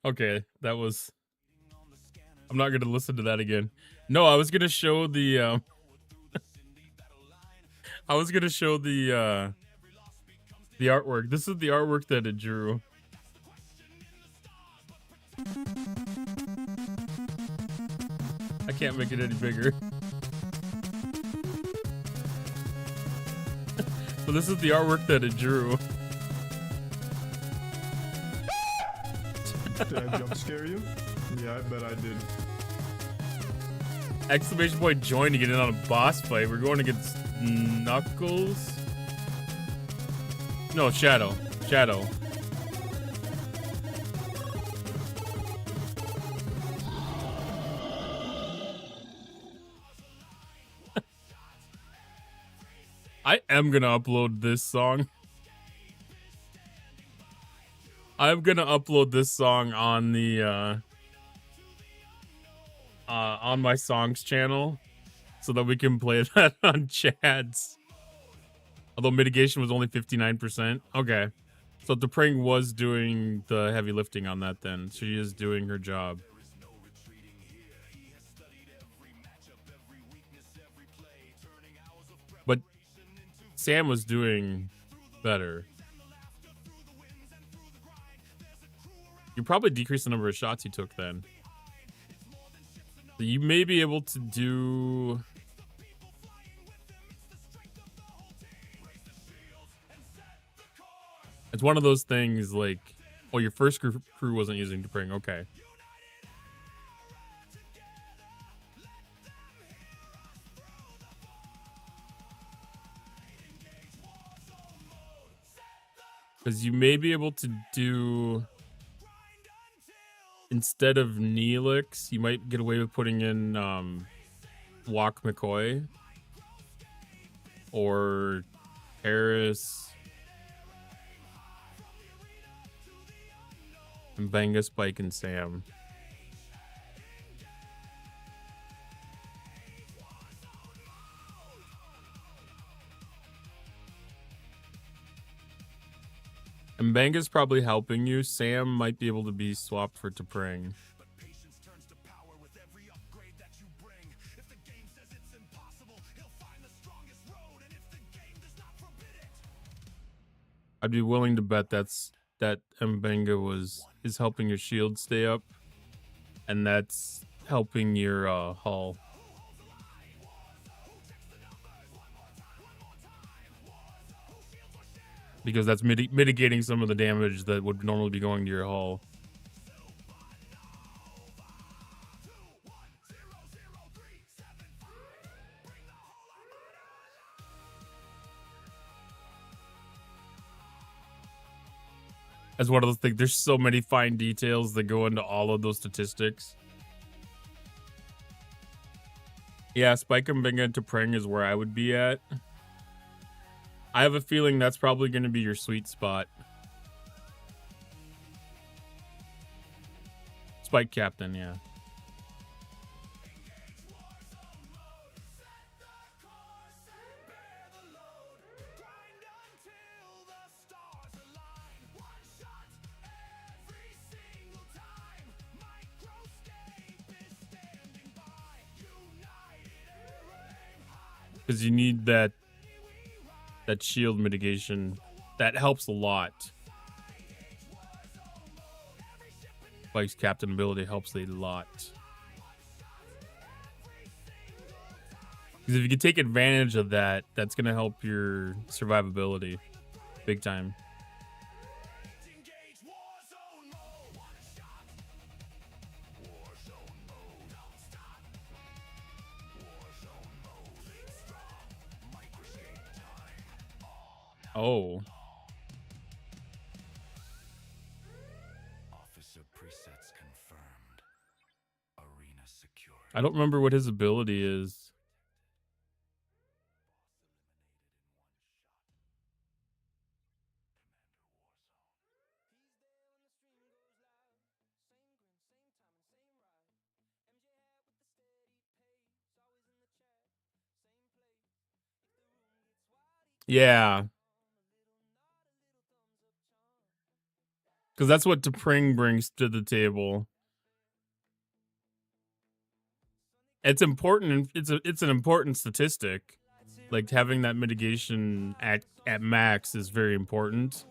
Okay, that was... I'm not gonna listen to that again. No, I was gonna show the I was gonna show the artwork. This is the artwork that it drew. I can't make it any bigger. So this is the artwork that it drew. Did I jump scare you? Yeah, I bet I did. Exclamation point join to get in on a boss fight. We're going against Knuckles. No, Shadow. Shadow. I am gonna upload this song. I'm gonna upload this song on the on my songs channel so that we can play that on Chad's. Although mitigation was only 59%. Okay. So Depring was doing the heavy lifting on that then. She is doing her job. But Sam was doing better. You probably decrease the number of shots you took then. So you may be able to do... It's one of those things like... Oh, your first crew wasn't using Depring. Okay. Because you may be able to do... Instead of Neelix, you might get away with putting in Walk McCoy. Or Harris. And Benga, Spike, and Sam. And Banga's probably helping you. Sam might be able to be swapped for T'Pring. I'd be willing to bet that Mbenga is helping your shield stay up, and that's helping your hull. Because that's mitigating some of the damage that would normally be going to your hull. As one of those things, there's so many fine details that go into all of those statistics. Yeah, Spike and Benga to T'Pring is where I would be at. I have a feeling that's probably going to be your sweet spot. Spike Captain, yeah. Because you need that shield mitigation. That helps a lot. Spike's captain ability helps a lot. Because if you can take advantage of that, that's going to help your survivability big time. Oh. Officer presets confirmed. Arena secure. I don't remember what his ability is. Yeah. Because that's what T'Pring brings to the table. It's important. It's an important statistic. Like having that mitigation at max is very important.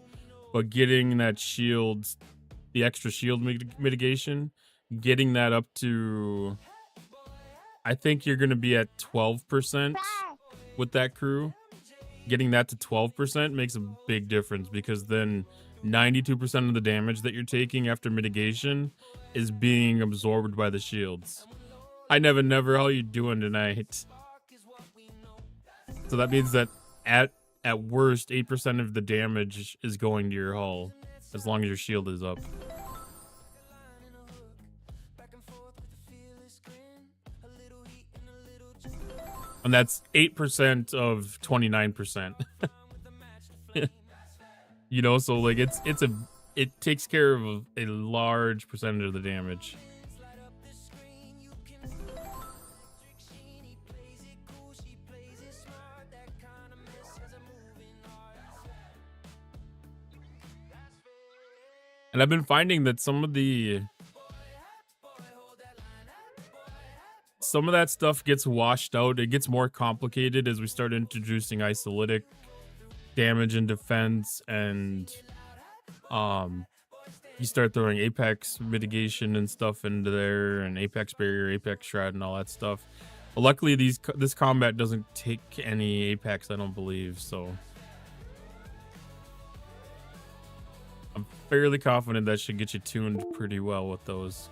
But getting that shield, the extra shield mitigation, getting that up to, I think you're going to be at 12% with that crew. Getting that to 12% makes a big difference because then 92% of the damage that you're taking after mitigation is being absorbed by the shields. I never, how you doing tonight? So that means that at worst, 8% of the damage is going to your hull, as long as your shield is up. And that's 8% of 29%. You know, so like it takes care of a large percentage of the damage. And I've been finding that some of that stuff gets washed out. It gets more complicated as we start introducing isolytic damage and defense, and you start throwing apex mitigation and stuff into there, and apex barrier, apex shroud, and all that stuff. But luckily, this combat doesn't take any apex, I don't believe, so I'm fairly confident that should get you tuned pretty well with those.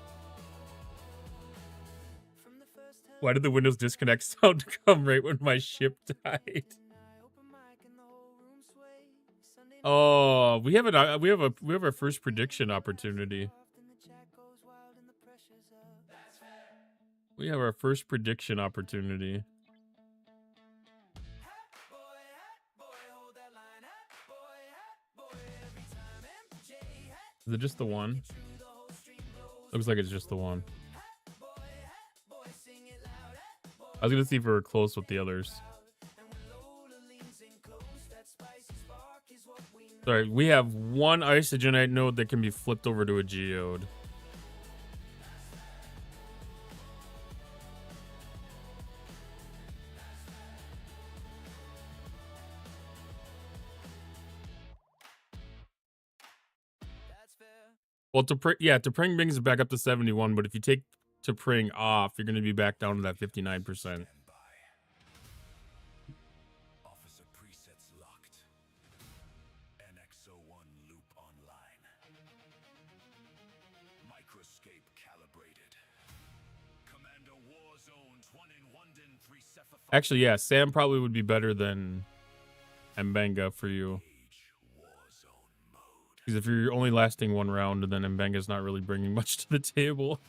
Why did the Windows disconnect sound come right when my ship died? Oh, we have our first prediction opportunity. We have our first prediction opportunity. Is it just the one? Looks like it's just the one. I was gonna see if we were close with the others. Sorry, we have one isogenite node that can be flipped over to a geode. Well, to Pring brings it back up to 71, but if you take to Pring off, you're going to be back down to that 59%. Officer presets locked. NX01 loop online. Microscape calibrated. Commando war zones 1 in London, 3 Cephalon. Actually, yeah, Sam probably would be better than Mbenga for you. Because if you're only lasting one round, then Mbenga's not really bringing much to the table.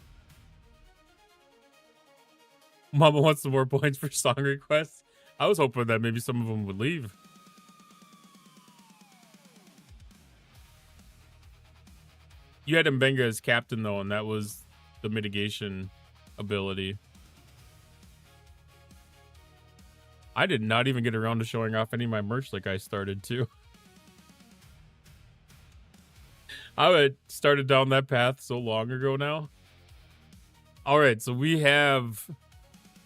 Mama wants some more points for song requests. I was hoping that maybe some of them would leave. You had Mbenga as captain, though, and that was the mitigation ability. I did not even get around to showing off any of my merch like I started to. I had started down that path so long ago now. All right, so we have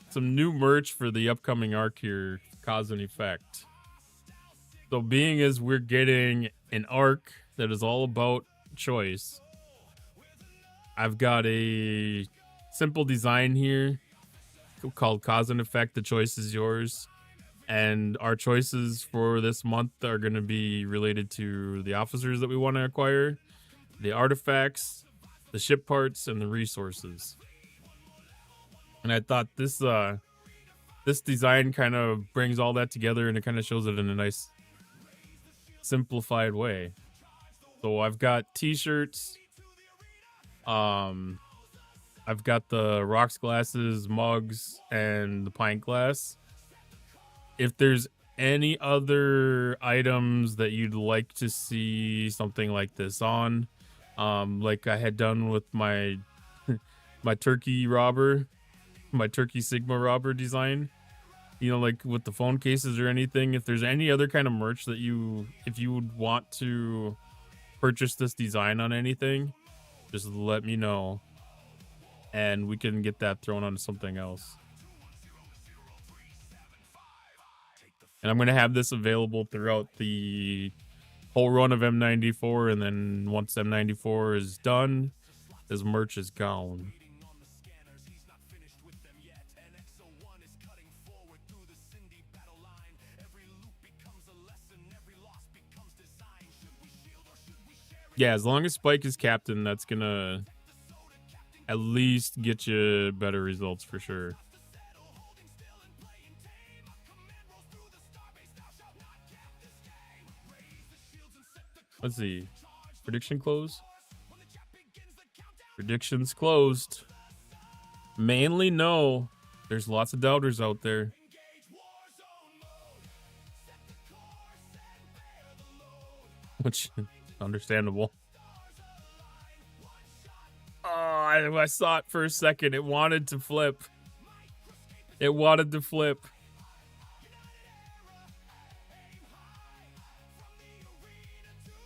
some new merch for the upcoming arc here, Cause and Effect. So being as we're getting an arc that is all about choice, I've got a simple design here called Cause and Effect. The choice is yours. And our choices for this month are going to be related to the officers that we want to acquire, the artifacts, the ship parts, and the resources. And I thought this design kind of brings all that together, and it kind of shows it in a nice simplified way. So I've got t-shirts. I've got the rocks glasses, mugs, and the pint glass. If there's any other items that you'd like to see something like this on, like I had done with my my turkey robber, my turkey Sigma robber design, you know, like with the phone cases or anything, if there's any other kind of merch that if you would want to purchase this design on anything, just let me know and we can get that thrown onto something else. And I'm going to have this available throughout the whole run of M94, and then once M94 is done, this merch is gone. Yeah, as long as Spike is captain, that's going to at least get you better results for sure. Let's see. Prediction close? Predictions closed. Mainly no. There's lots of doubters out there. Which, understandable. Oh, I saw it for a second. It wanted to flip. It wanted to flip.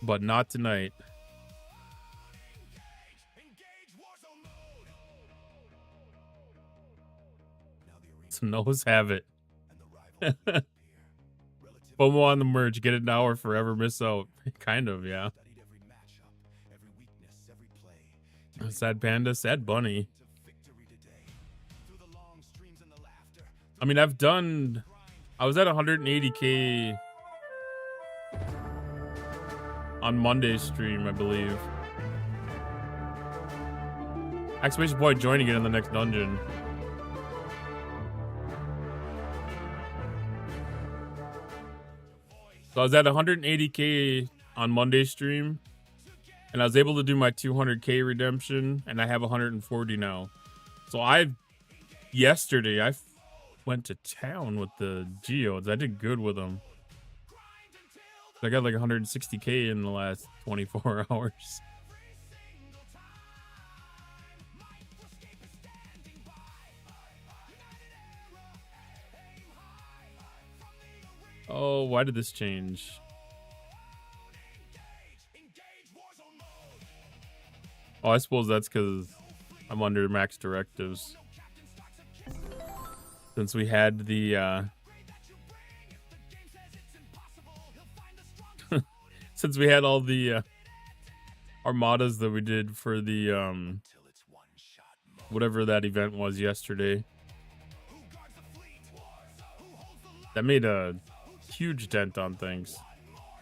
But not tonight. Some no's have it. FOMO on the merge. Get it now or forever miss out. Kind of, yeah. Sad panda, sad bunny. I mean, I was at 180k on Monday's stream, I believe. Exclamation point joining it in the next dungeon. So I was at 180k on Monday's stream, and I was able to do my 200k redemption, and I have 140 now. So yesterday I went to town with the geodes. I did good with them. I got like 160k in the last 24 hours. Oh, why did this change? Oh, I suppose that's because I'm under max directives. Since we had the since we had all the armadas that we did for the whatever that event was yesterday. That made a huge dent on things.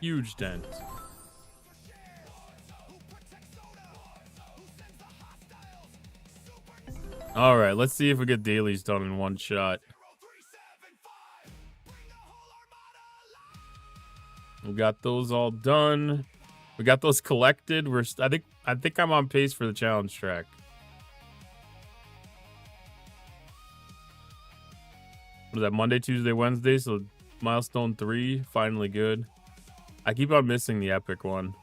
Huge dent. All right, let's see if we get dailies done in one shot. We got those all done. We got those collected. I think I'm on pace for the challenge track. What is that? Monday, Tuesday, Wednesday. So milestone 3, finally good. I keep on missing the epic one.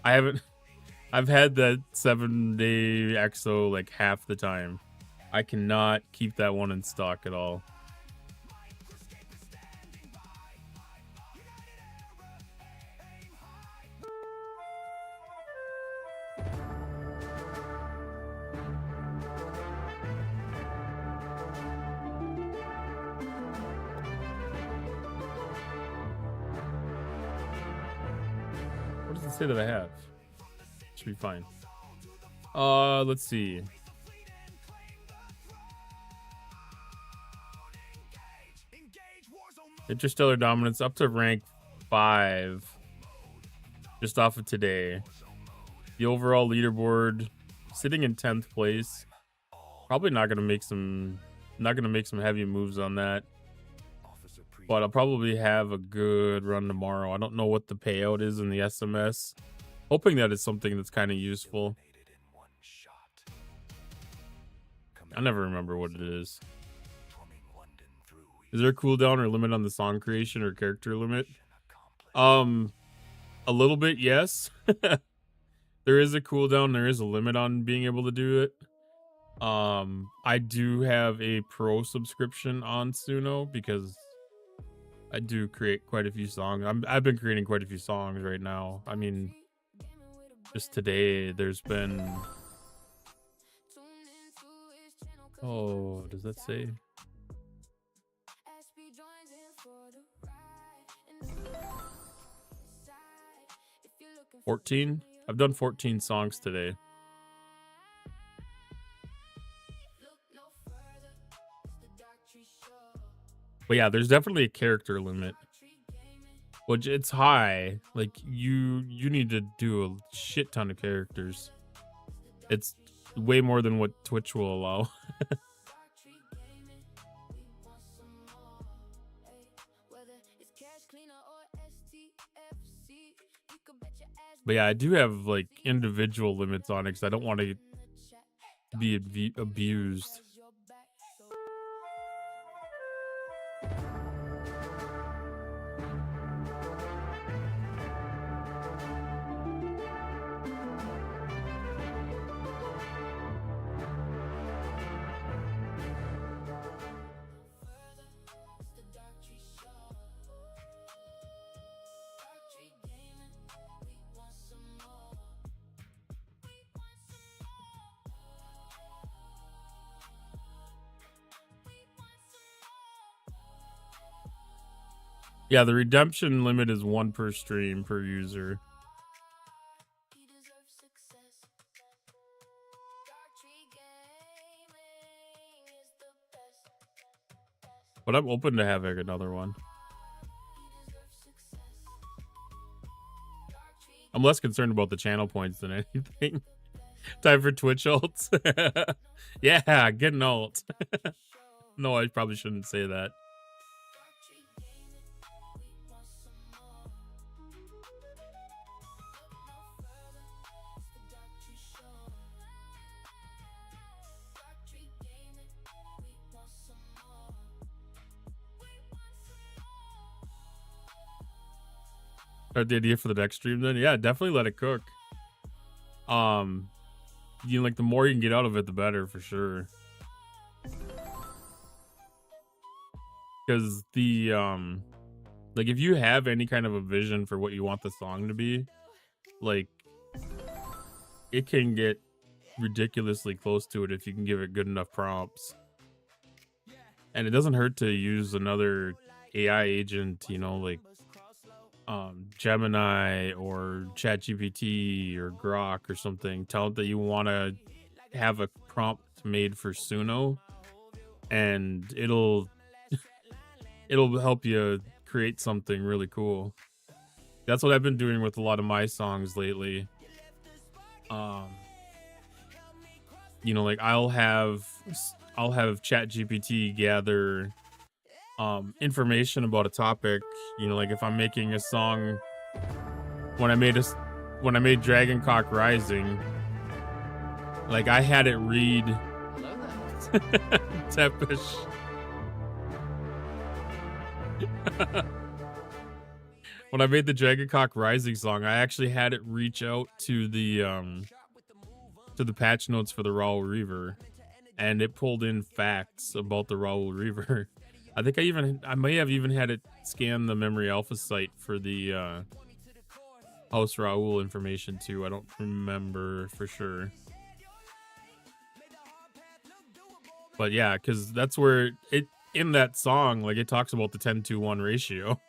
I've had that 7-day EXO like half the time. I cannot keep that one in stock at all. What does it say that I have? Should be fine. Let's see. Interstellar Dominance up to rank 5. Just off of today. The overall leaderboard sitting in 10th place. Probably not gonna make some heavy moves on that. But I'll probably have a good run tomorrow. I don't know what the payout is in the SMS. Hoping that it's something that's kind of useful. I never remember what it is. Is there a cooldown or limit on the song creation or character limit? A little bit, yes. There is a cooldown. There is a limit on being able to do it. I do have a pro subscription on Suno because I do create quite a few songs. I've been creating quite a few songs right now. I mean, just today there's been... Oh, does that say? 14? I've done 14 songs today. But yeah, there's definitely a character limit. Which it's high. Like you need to do a shit ton of characters. It's way more than what Twitch will allow. But yeah, I do have like individual limits on it because I don't want to be abused. Yeah, the redemption limit is 1 per stream per user. But I'm open to having another one. I'm less concerned about the channel points than anything. Time for Twitch ults. Yeah, get an ult. No, I probably shouldn't say that. Start the idea for the next stream then? Yeah, definitely let it cook. You know, like the more you can get out of it, the better for sure. Because the Like, if you have any kind of a vision for what you want the song to be, like, it can get ridiculously close to it if you can give it good enough prompts. And it doesn't hurt to use another AI agent, you know, like Gemini or ChatGPT or Grok or something. Tell it that you want to have a prompt made for Suno, and it'll help you create something really cool. That's what I've been doing with a lot of my songs lately. You know, like I'll have ChatGPT gather information about a topic. You know, like if I'm making a song, when I made Dragoncock Rising, like I had it read Tepish. When I made the Dragoncock Rising song, I actually had it reach out to the patch notes for the Raoul Reaver, and it pulled in facts about the Raoul Reaver. I think I may have even had it scan the Memory Alpha site for the House Raoul information too. I don't remember for sure. But yeah, because that's where it, in that song, like it talks about the 10-to-1 ratio.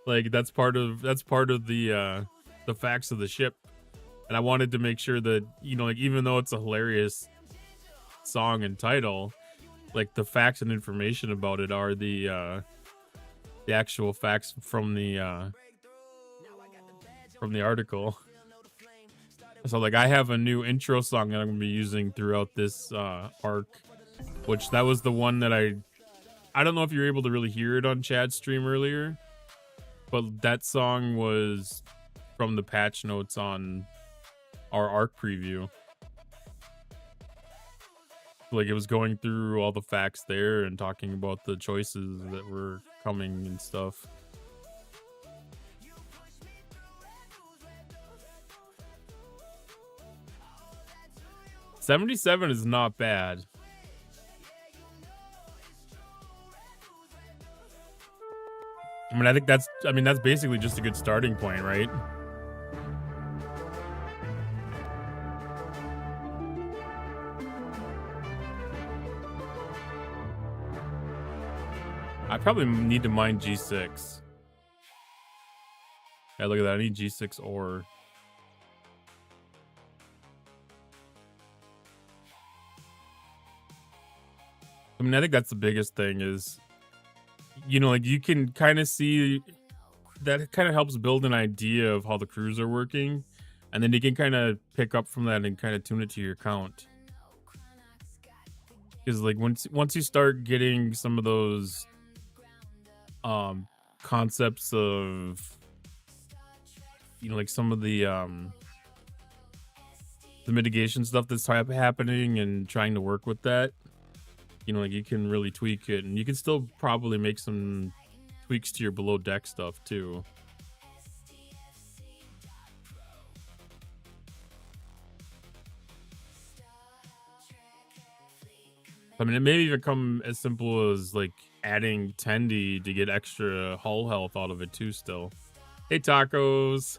Like that's part of the facts of the ship. And I wanted to make sure that, you know, like even though it's a hilarious song and title, like the facts and information about it are the actual facts from the article. So like I have a new intro song that I'm gonna be using throughout this arc, which that was the one that I don't know if you're able to really hear it on Chad's stream earlier, but that song was from the patch notes on our arc preview. Like it was going through all the facts there and talking about the choices that were coming and stuff. $77 is not bad. I mean, I think that's basically just a good starting point, right? I probably need to mine G6. Yeah, look at that. I need G6 ore. I mean, I think that's the biggest thing is, you know, like you can kind of see that it kind of helps build an idea of how the crews are working. And then you can kind of pick up from that and kind of tune it to your count. Because like once you start getting some of those concepts of, you know, like some of the mitigation stuff that's happening and trying to work with that, you know, like you can really tweak it, and you can still probably make some tweaks to your below deck stuff too. I mean, it may even come as simple as like adding Tendy to get extra hull health out of it too still. Hey, tacos.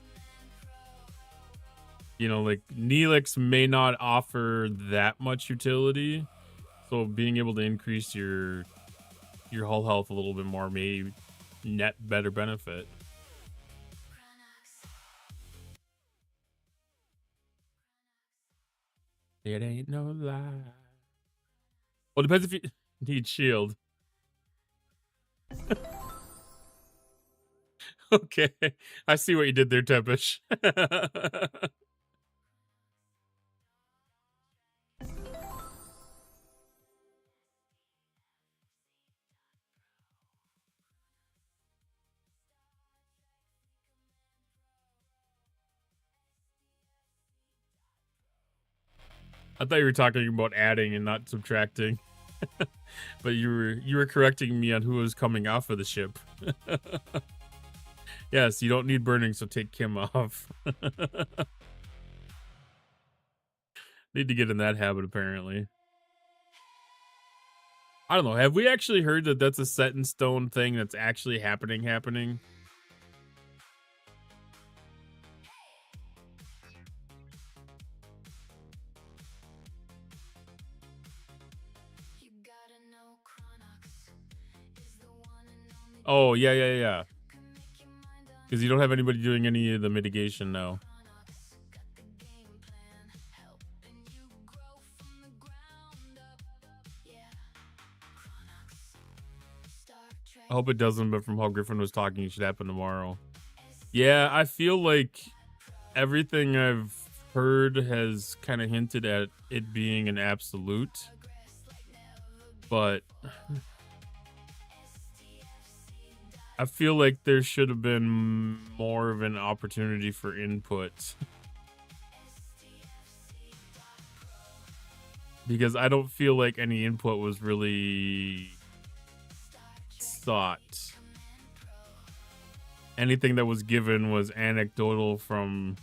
You know, like Neelix may not offer that much utility, so being able to increase your hull health a little bit more may net better benefit. It ain't no lie. Well, it depends if you need shield. Okay, I see what you did there, Tepish. I thought you were talking about adding and not subtracting. But you were correcting me on who was coming off of the ship. Yes, you don't need burning, so take Kim off. Need to get in that habit, apparently. I don't know. Have we actually heard that that's a set in stone thing that's actually happening? Oh, yeah. Because you don't have anybody doing any of the mitigation now. I hope it doesn't, but from how Griffin was talking, it should happen tomorrow. Yeah, I feel like everything I've heard has kind of hinted at it being an absolute. But I feel like there should have been more of an opportunity for input. Because I don't feel like any input was really sought. Anything that was given was anecdotal from,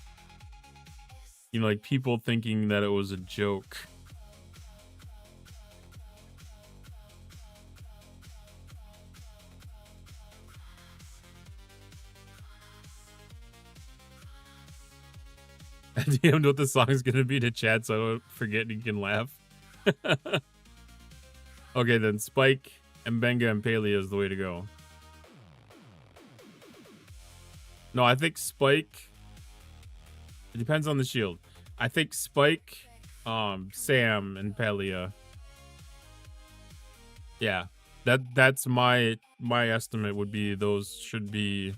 you know, like people thinking that it was a joke. I DM'd what the song's gonna be to chat so I don't forget and you can laugh. Okay, then Spike and Benga and Palea is the way to go. No, I think Spike. It depends on the shield. I think Spike, Sam, and Palea. Yeah, that's my estimate would be those should be.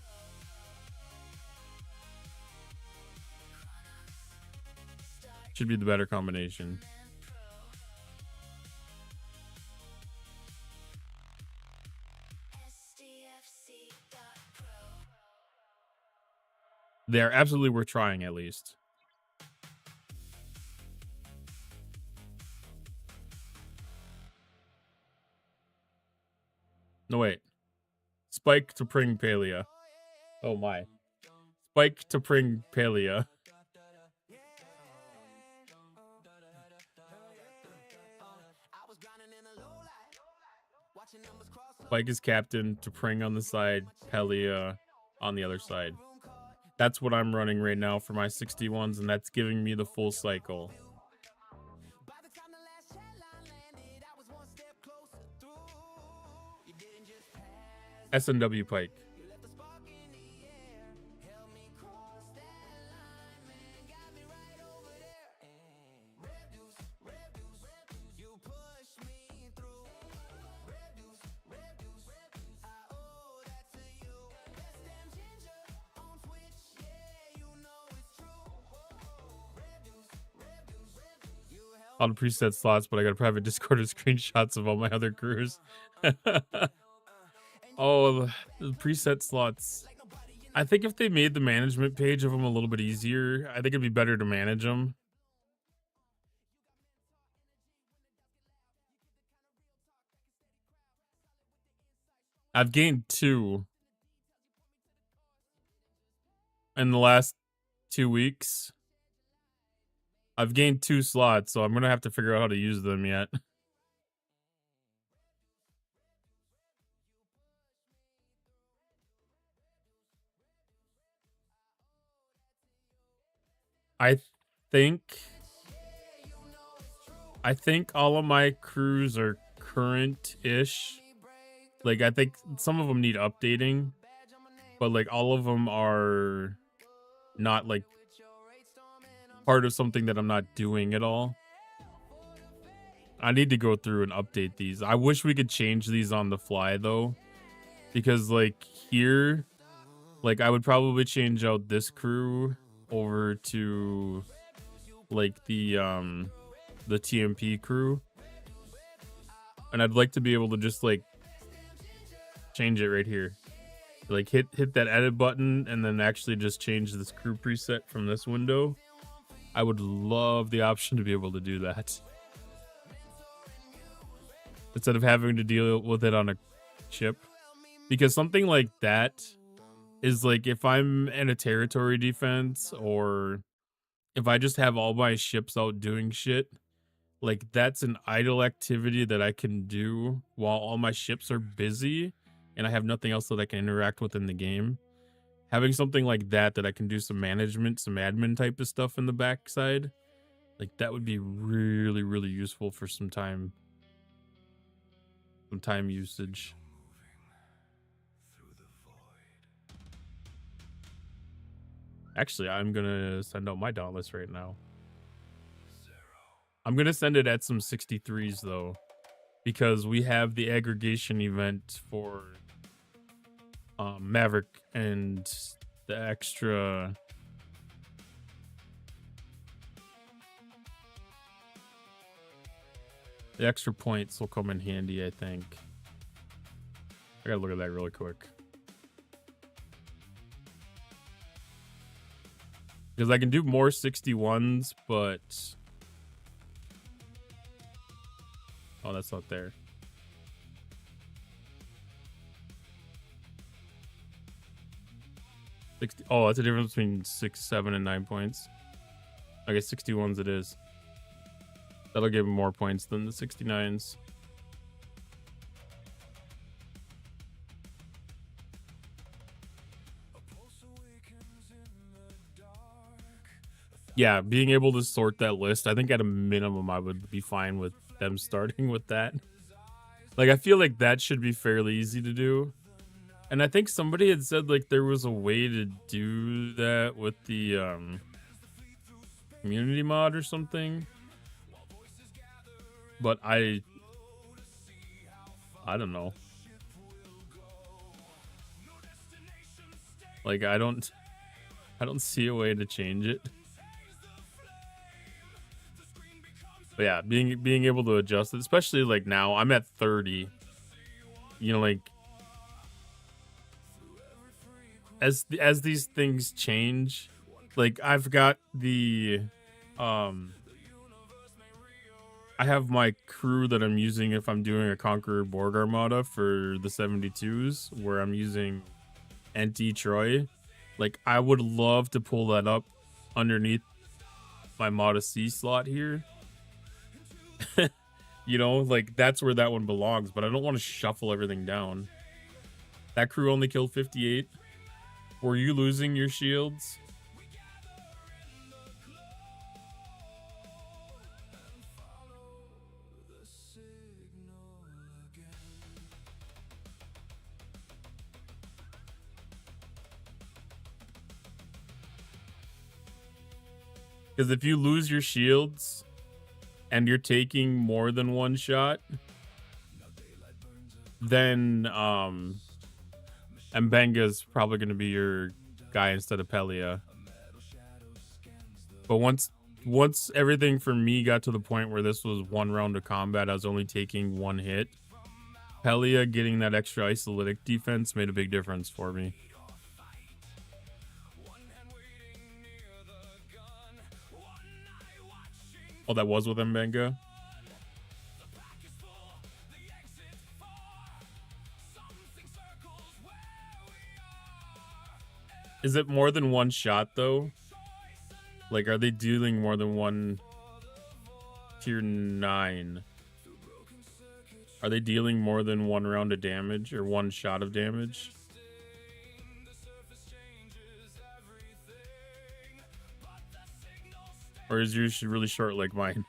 Should be the better combination. They're absolutely worth trying at least. No, wait. Spike to Pring Palea. Oh my. Spike to Pring Palea. Spike is captain, to Pring on the side, Palea on the other side. That's what I'm running right now for my 61s, and that's giving me the full cycle. SNW Pike. On preset slots, but I got a private Discord with screenshots of all my other crews. Oh, the preset slots. I think if they made the management page of them a little bit easier, I think it'd be better to manage them. I've gained 2 in the last 2 weeks. I've gained 2 slots, so I'm going to have to figure out how to use them yet. I think all of my crews are current-ish. Like, I think some of them need updating, but like all of them are not like part of something that I'm not doing at all. I need to go through and update these. I wish we could change these on the fly though, because like here, like I would probably change out this crew over to like the TMP crew, and I'd like to be able to just like change it right here, like hit that edit button and then actually just change this crew preset from this window. I would love the option to be able to do that instead of having to deal with it on a chip, because something like that is like if I'm in a territory defense or if I just have all my ships out doing shit, like that's an idle activity that I can do while all my ships are busy and I have nothing else that I can interact with in the game. Having something like that I can do some management, some admin type of stuff in the backside, like that would be really, really useful for some time usage. Actually, I'm gonna send out my Dauntless right now. I'm gonna send it at some 63s though, because we have the aggregation event for Maverick, and the extra points will come in handy, I think. I gotta look at that really quick. Because I can do more 61s, but... Oh, that's not there. Oh, that's a difference between 6, 7, and 9 points. Okay, 61s it is. That'll give him more points than the 69s. Yeah, being able to sort that list, I think at a minimum I would be fine with them starting with that. Like, I feel like that should be fairly easy to do. And I think somebody had said, like, there was a way to do that with the community mod or something. But I don't know. Like, I don't see a way to change it. But yeah, being able to adjust it, especially like now, I'm at 30. You know, like as these things change, like I've got the I have my crew that I'm using if I'm doing a Conqueror Borg Armada for the 72s, where I'm using NT Troy. Like, I would love to pull that up underneath my Mata C slot here. You know, like, that's where that one belongs, but I don't want to shuffle everything down. That crew only killed 58. Were you losing your shields? Because if you lose your shields and you're taking more than one shot, then Mbenga's probably going to be your guy instead of Pelia. But once everything for me got to the point where this was one round of combat, I was only taking one hit, Pelia getting that extra isolytic defense made a big difference for me. Oh, that was with Mbenga? Is it more than one shot, though? Like, are they dealing more than one tier 9? Are they dealing more than one round of damage or one shot of damage? Or is yours really short like mine?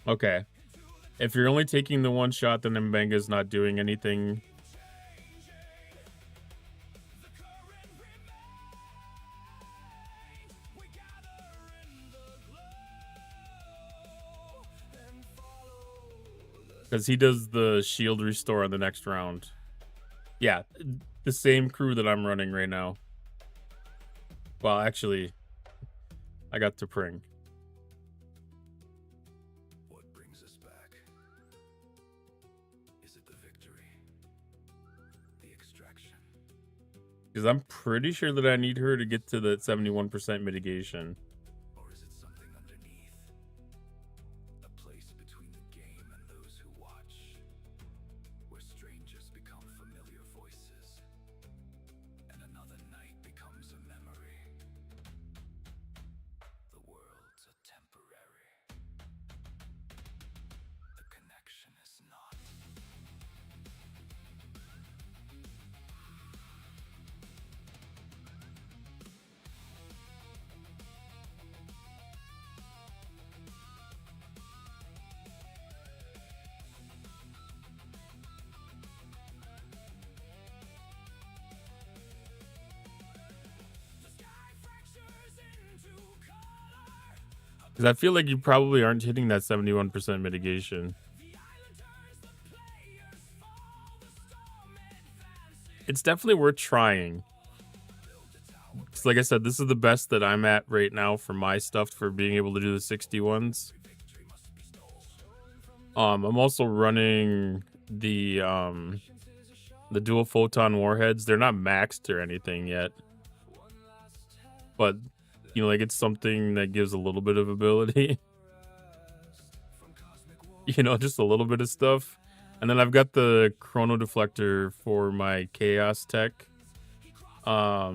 Okay. If you're only taking the one shot, then Mbenga's not doing anything. Because he does the shield restore on the next round. Yeah, the same crew that I'm running right now. Well, actually, I got to Pring. What brings us back? Is it the victory? The extraction? Because I'm pretty sure that I need her to get to the 71% mitigation. Or is it something underneath? A place between the game and those who watch, where strangers become familiar voices. Because I feel like you probably aren't hitting that 71% mitigation. It's definitely worth trying. Because like I said, this is the best that I'm at right now for my stuff for being able to do the 61s. I'm also running the dual photon warheads. They're not maxed or anything yet. But, you know, like it's something that gives a little bit of ability. You know, just a little bit of stuff. And then I've got the chrono deflector for my chaos tech. A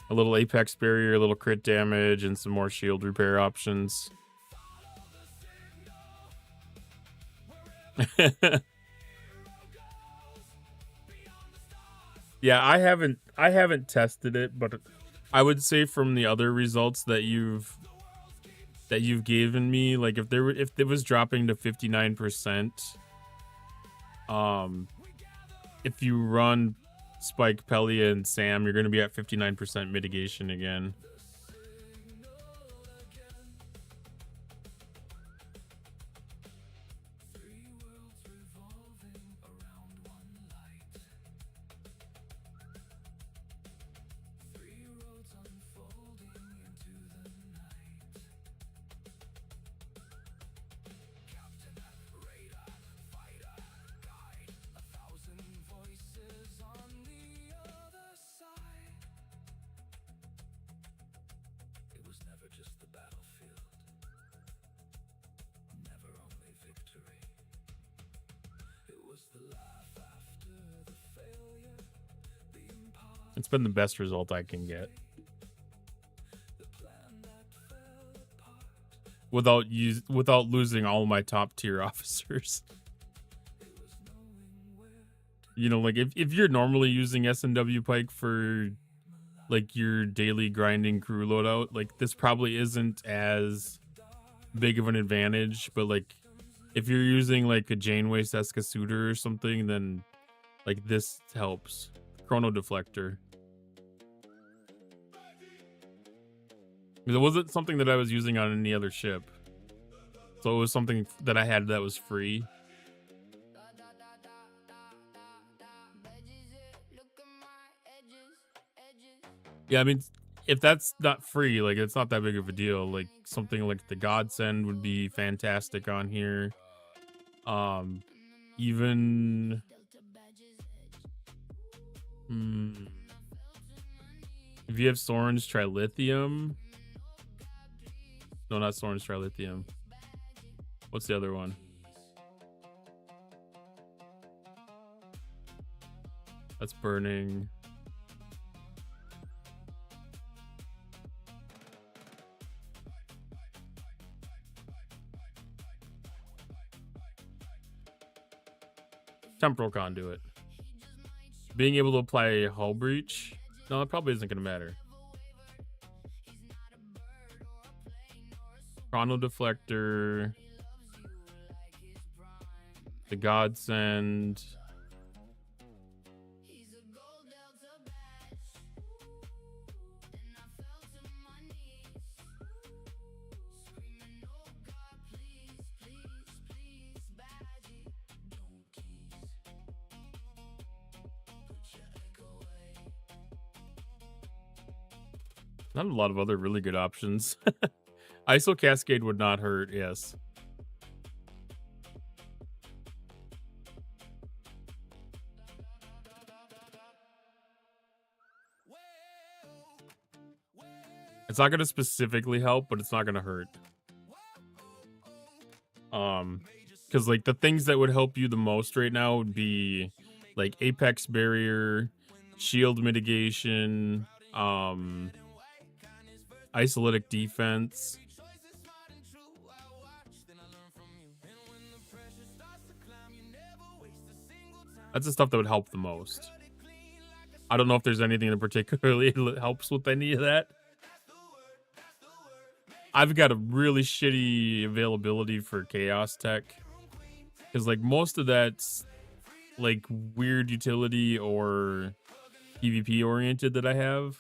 little apex barrier, a little crit damage, and some more shield repair options. Yeah, I haven't tested it, but I would say from the other results that you've given me, like if it was dropping to 59%, if you run Spike, Pelia, and Sam, you're going to be at 59% mitigation again. It's been the best result I can get. Without losing all my top tier officers. You know, like if you're normally using S&W Pike for like your daily grinding crew loadout, like this probably isn't as big of an advantage, but like if you're using like a Janeway Seska Suitor or something, then like this helps. Chrono deflector. It wasn't something that I was using on any other ship. So it was something that I had that was free. Yeah, I mean, if that's not free, like it's not that big of a deal. Like something like the Godsend would be fantastic on here. Even if you have Soren's Trilithium. No, not Soren's Trilithium. What's the other one? That's burning. Temporal Conduit. Being able to apply hull breach? No, it probably isn't going to matter. Chrono deflector. The Godsend. Not a lot of other really good options. ISO Cascade would not hurt, yes. It's not going to specifically help, but it's not going to hurt. Because like the things that would help you the most right now would be like Apex Barrier, Shield Mitigation, Isolytic Defense. That's the stuff that would help the most. I don't know if there's anything that particularly helps with any of that. I've got a really shitty availability for Chaos Tech. Because like most of that's like weird utility or PvP oriented that I have.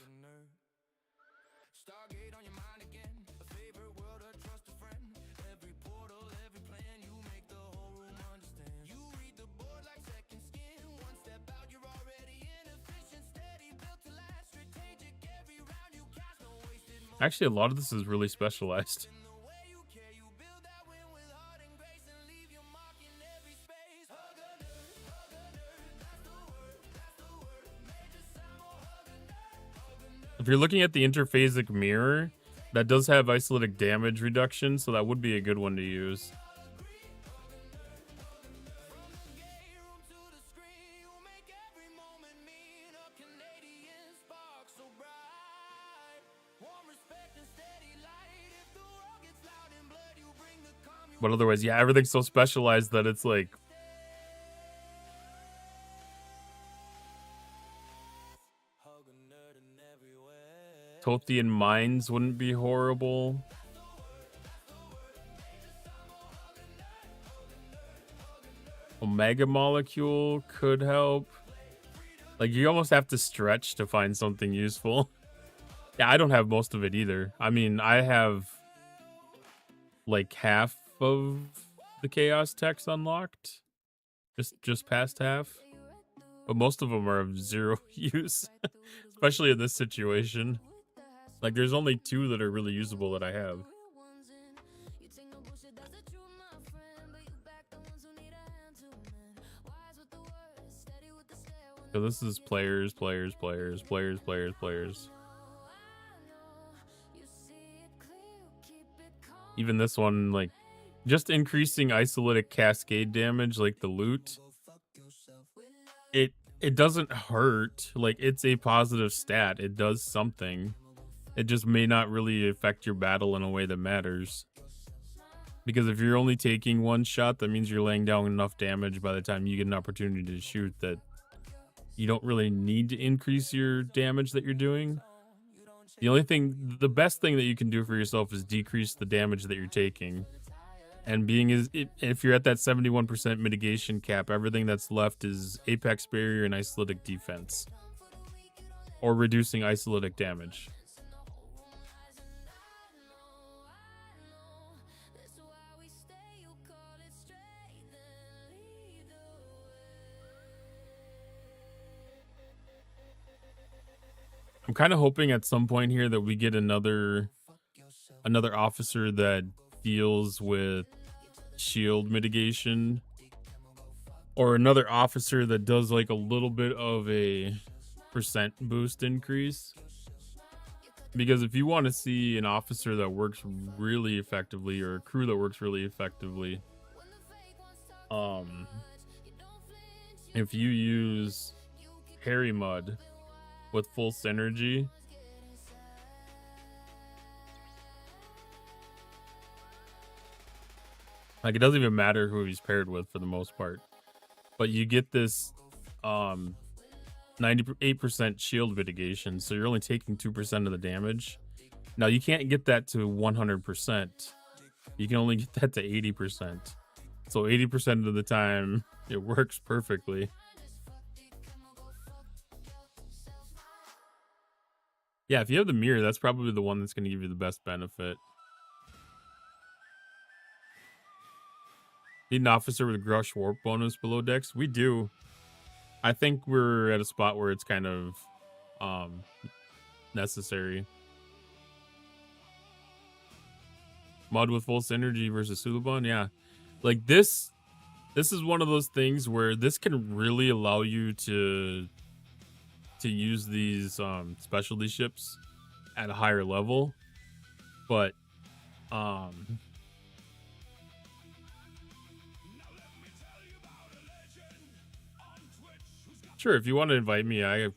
Actually, a lot of this is really specialized. If you're looking at the interphasic mirror, that does have isolatic damage reduction, so that would be a good one to use. But otherwise, yeah, everything's so specialized that it's like... Tothian Mines wouldn't be horrible. Omega Molecule could help. Like, you almost have to stretch to find something useful. Yeah, I don't have most of it either. I mean, I have like half of the Chaos Techs unlocked. Just past half. But most of them are of zero use. Especially in this situation. Like, there's only 2 that are really usable that I have. So this is players. Even this one, like, just increasing isolatic cascade damage, like the loot. It doesn't hurt. Like, it's a positive stat. It does something. It just may not really affect your battle in a way that matters. Because if you're only taking 1 shot, that means you're laying down enough damage by the time you get an opportunity to shoot that you don't really need to increase your damage that you're doing. The best thing that you can do for yourself is decrease the damage that you're taking. And if you're at that 71% mitigation cap, everything that's left is Apex Barrier and Isolatic Defense. Or reducing Isolatic damage. I'm kind of hoping at some point here that we get another officer that deals with shield mitigation, or another officer that does like a little bit of a percent boost increase. Because if you want to see an officer that works really effectively, or a crew that works really effectively, if you use Harry Mud with full synergy, like, it doesn't even matter who he's paired with for the most part, but you get this 98% shield mitigation, so you're only taking 2% of the damage. Now, you can't get that to 100%. You can only get that to 80%. So 80% of the time, it works perfectly. Yeah, if you have the mirror, that's probably the one that's going to give you the best benefit. Need an officer with a Grush Warp bonus below decks? We do. I think we're at a spot where it's kind of necessary. Mud with full synergy versus Suliban? Yeah. Like, this is one of those things where this can really allow you to use these specialty ships at a higher level, but sure, if you want to invite me, I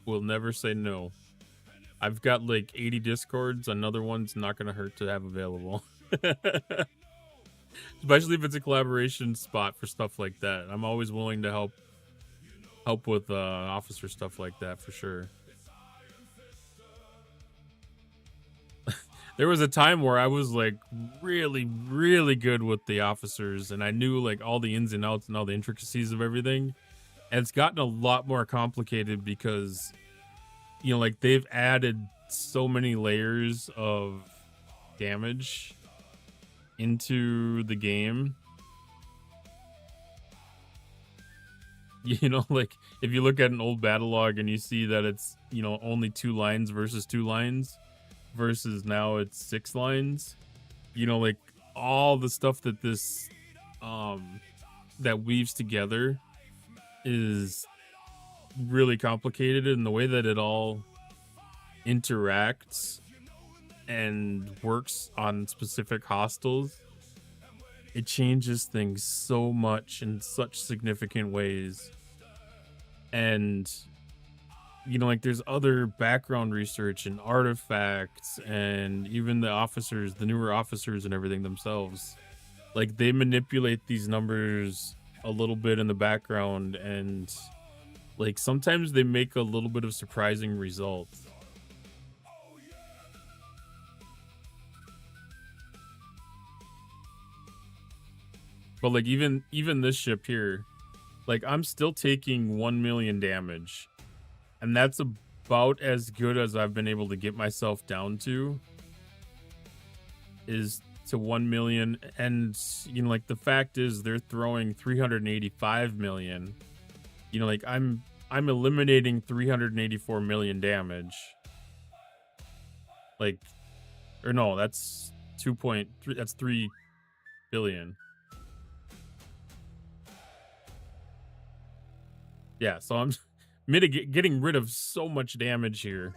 will never say no. I've got like 80 discords. Another one's not going to hurt to have available. Especially if it's a collaboration spot for stuff like that. I'm always willing to help with officer stuff like that for sure. There was a time where I was like really, really good with the officers, and I knew like all the ins and outs and all the intricacies of everything. And it's gotten a lot more complicated because, you know, like, they've added so many layers of damage into the game. You know, like, if you look at an old battle log and you see that it's, you know, only 2 lines versus 2 lines, versus now it's 6 lines. You know, like all the stuff that this that weaves together is really complicated, and the way that it all interacts and works on specific hostiles, it changes things so much in such significant ways. And you know, like there's other background research and artifacts, and even the officers, the newer officers and everything themselves, like they manipulate these numbers a little bit in the background, and like sometimes they make a little bit of surprising results. But like even this ship here, like I'm still taking 1 million damage, and that's about as good as I've been able to get myself down to, is to 1 million. And you know, like the fact is they're throwing 385 million. You know, like I'm eliminating 384 million damage. Like, or no, that's 2.3, that's 3 billion. Yeah, so I'm getting rid of so much damage here,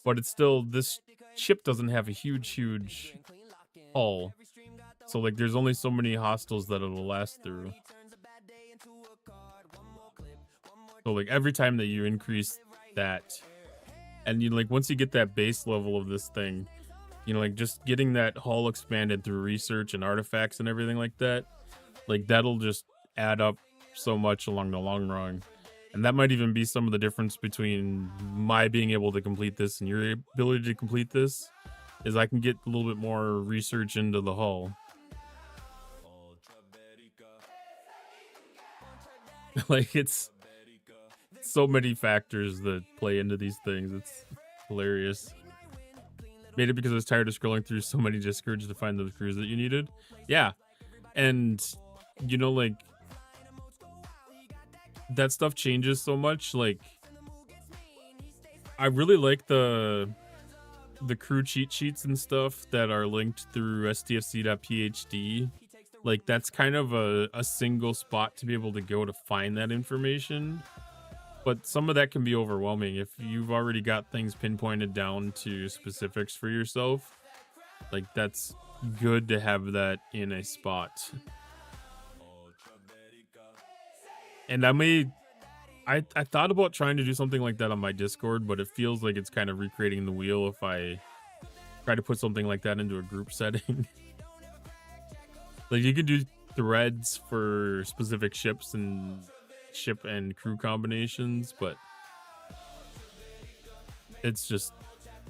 but it's still, this ship doesn't have a huge hull, so like there's only so many hostiles that it'll last through. So like every time that you increase that, and you like once you get that base level of this thing, you know, like just getting that hull expanded through research and artifacts and everything like that, like that'll just add up so much along the long run. And that might even be some of the difference between my being able to complete this and your ability to complete this, is I can get a little bit more research into the hull. Like it's so many factors that play into these things. It's hilarious. Made it because I was tired of scrolling through so many Discords to find those crews that you needed. Yeah. And you know, like that stuff changes so much. Like I really like the crew cheat sheets and stuff that are linked through stfc.phd. Like that's kind of a single spot to be able to go to find that information, but some of that can be overwhelming if you've already got things pinpointed down to specifics for yourself. Like that's good to have that in a spot. And I thought about trying to do something like that on my Discord, but it feels like it's kind of recreating the wheel if I try to put something like that into a group setting. Like you can do threads for specific ships and ship and crew combinations, but it's just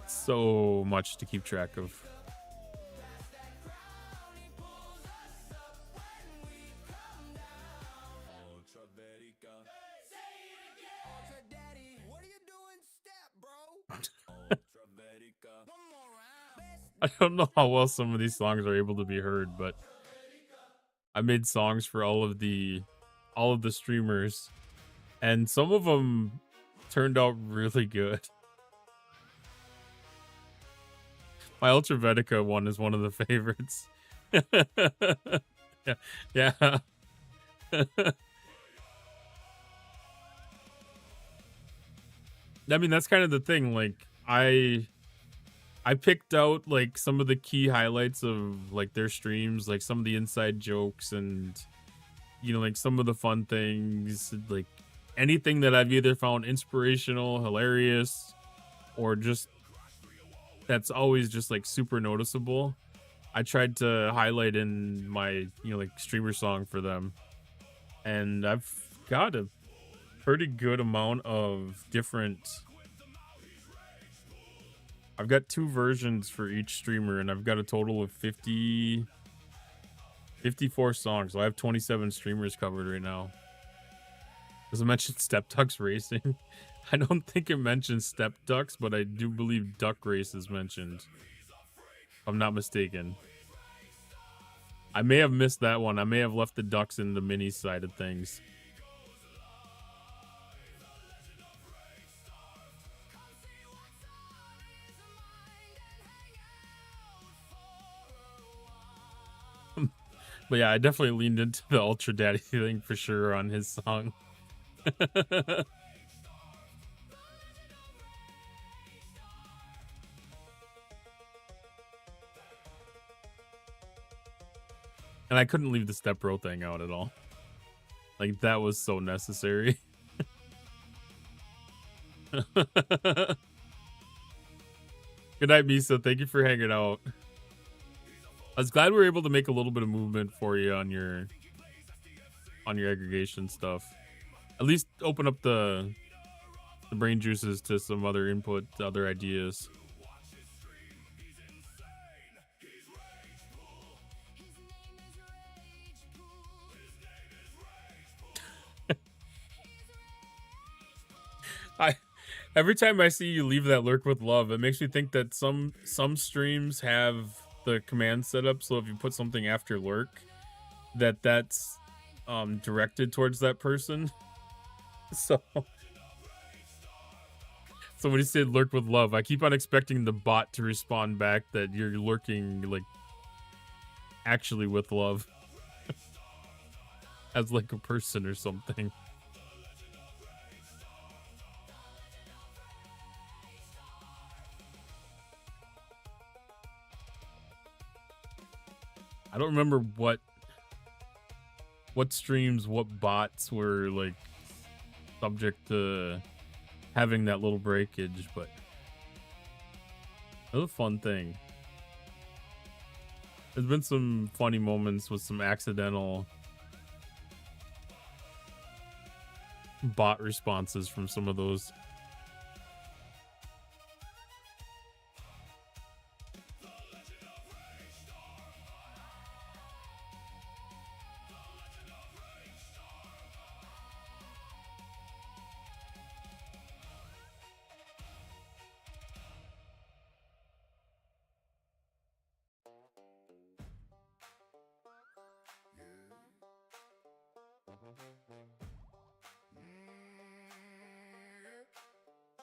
so much to keep track of. I don't know how well some of these songs are able to be heard, but I made songs for all of the streamers, and some of them turned out really good. My Ultravetica one is one of the favorites. Yeah. I mean, that's kind of the thing. Like, I picked out like some of the key highlights of like their streams, like some of the inside jokes and, you know, like some of the fun things, like anything that I've either found inspirational, hilarious, or just that's always just like super noticeable. I tried to highlight in my, you know, like streamer song for them. And I've got a pretty good amount of different, I've got 2 versions for each streamer, and I've got a total of 54 songs. So I have 27 streamers covered right now. Does it mention Step Ducks Racing? I don't think it mentions Step Ducks, but I do believe Duck Race is mentioned, if I'm not mistaken. I may have missed that one. I may have left the ducks in the mini side of things. But yeah, I definitely leaned into the Ultra Daddy thing for sure on his song. And I couldn't leave the step bro thing out at all. Like, that was so necessary. Good night, Misa. Thank you for hanging out. I was glad we were able to make a little bit of movement for you on your aggregation stuff. At least open up the brain juices to some other input, other ideas. Every time I see you leave that lurk with love, it makes me think that some streams have the command set up so if you put something after lurk, that's directed towards that person. So when you say lurk with love, I keep on expecting the bot to respond back that you're lurking like actually with love. As like a person or something. I don't remember what streams, what bots were like subject to having that little breakage, but it was a fun thing. There's been some funny moments with some accidental bot responses from some of those.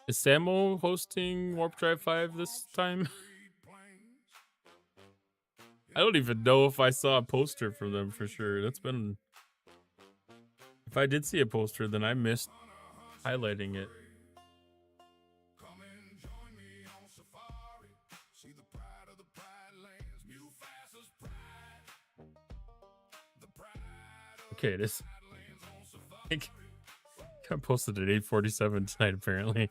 Is Samo hosting Warp Drive 5 this time? I don't even know if I saw a poster from them for sure. That's been... If I did see a poster, then I missed highlighting it. Okay, it is. I posted at 8:47 tonight, apparently.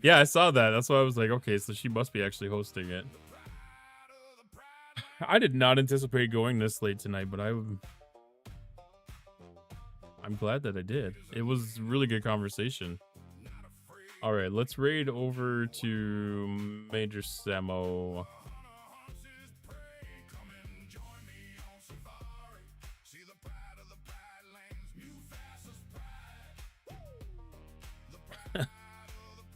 Yeah, I saw that. That's why I was like, okay, so she must be actually hosting it. I did not anticipate going this late tonight, but I'm glad that I did. It was a really good conversation. All right, let's raid over to Major Samo.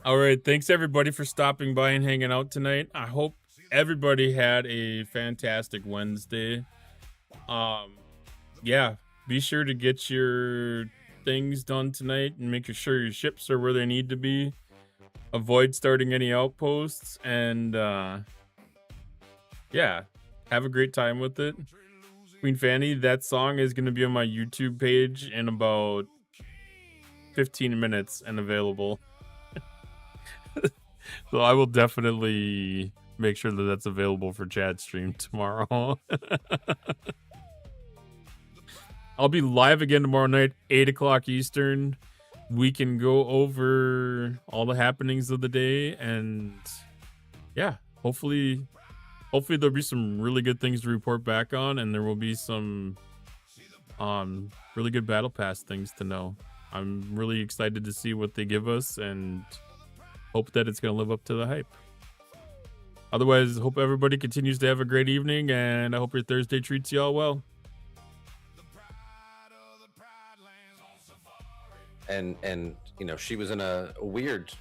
All right, thanks everybody for stopping by and hanging out tonight. I hope everybody had a fantastic Wednesday. Yeah, be sure to get your things done tonight and make sure your ships are where they need to be. Avoid starting any outposts and yeah, have a great time with it. Queen Fanny, that song is going to be on my YouTube page in about 15 minutes and available. So I will definitely make sure that that's available for chat stream tomorrow. I'll be live again tomorrow night, 8 o'clock Eastern. We can go over all the happenings of the day, and yeah, hopefully there'll be some really good things to report back on, and there will be some really good battle pass things to know. I'm really excited to see what they give us and hope that it's going to live up to the hype. Otherwise, hope everybody continues to have a great evening, and I hope your Thursday treats you all well. And you know, she was in a weird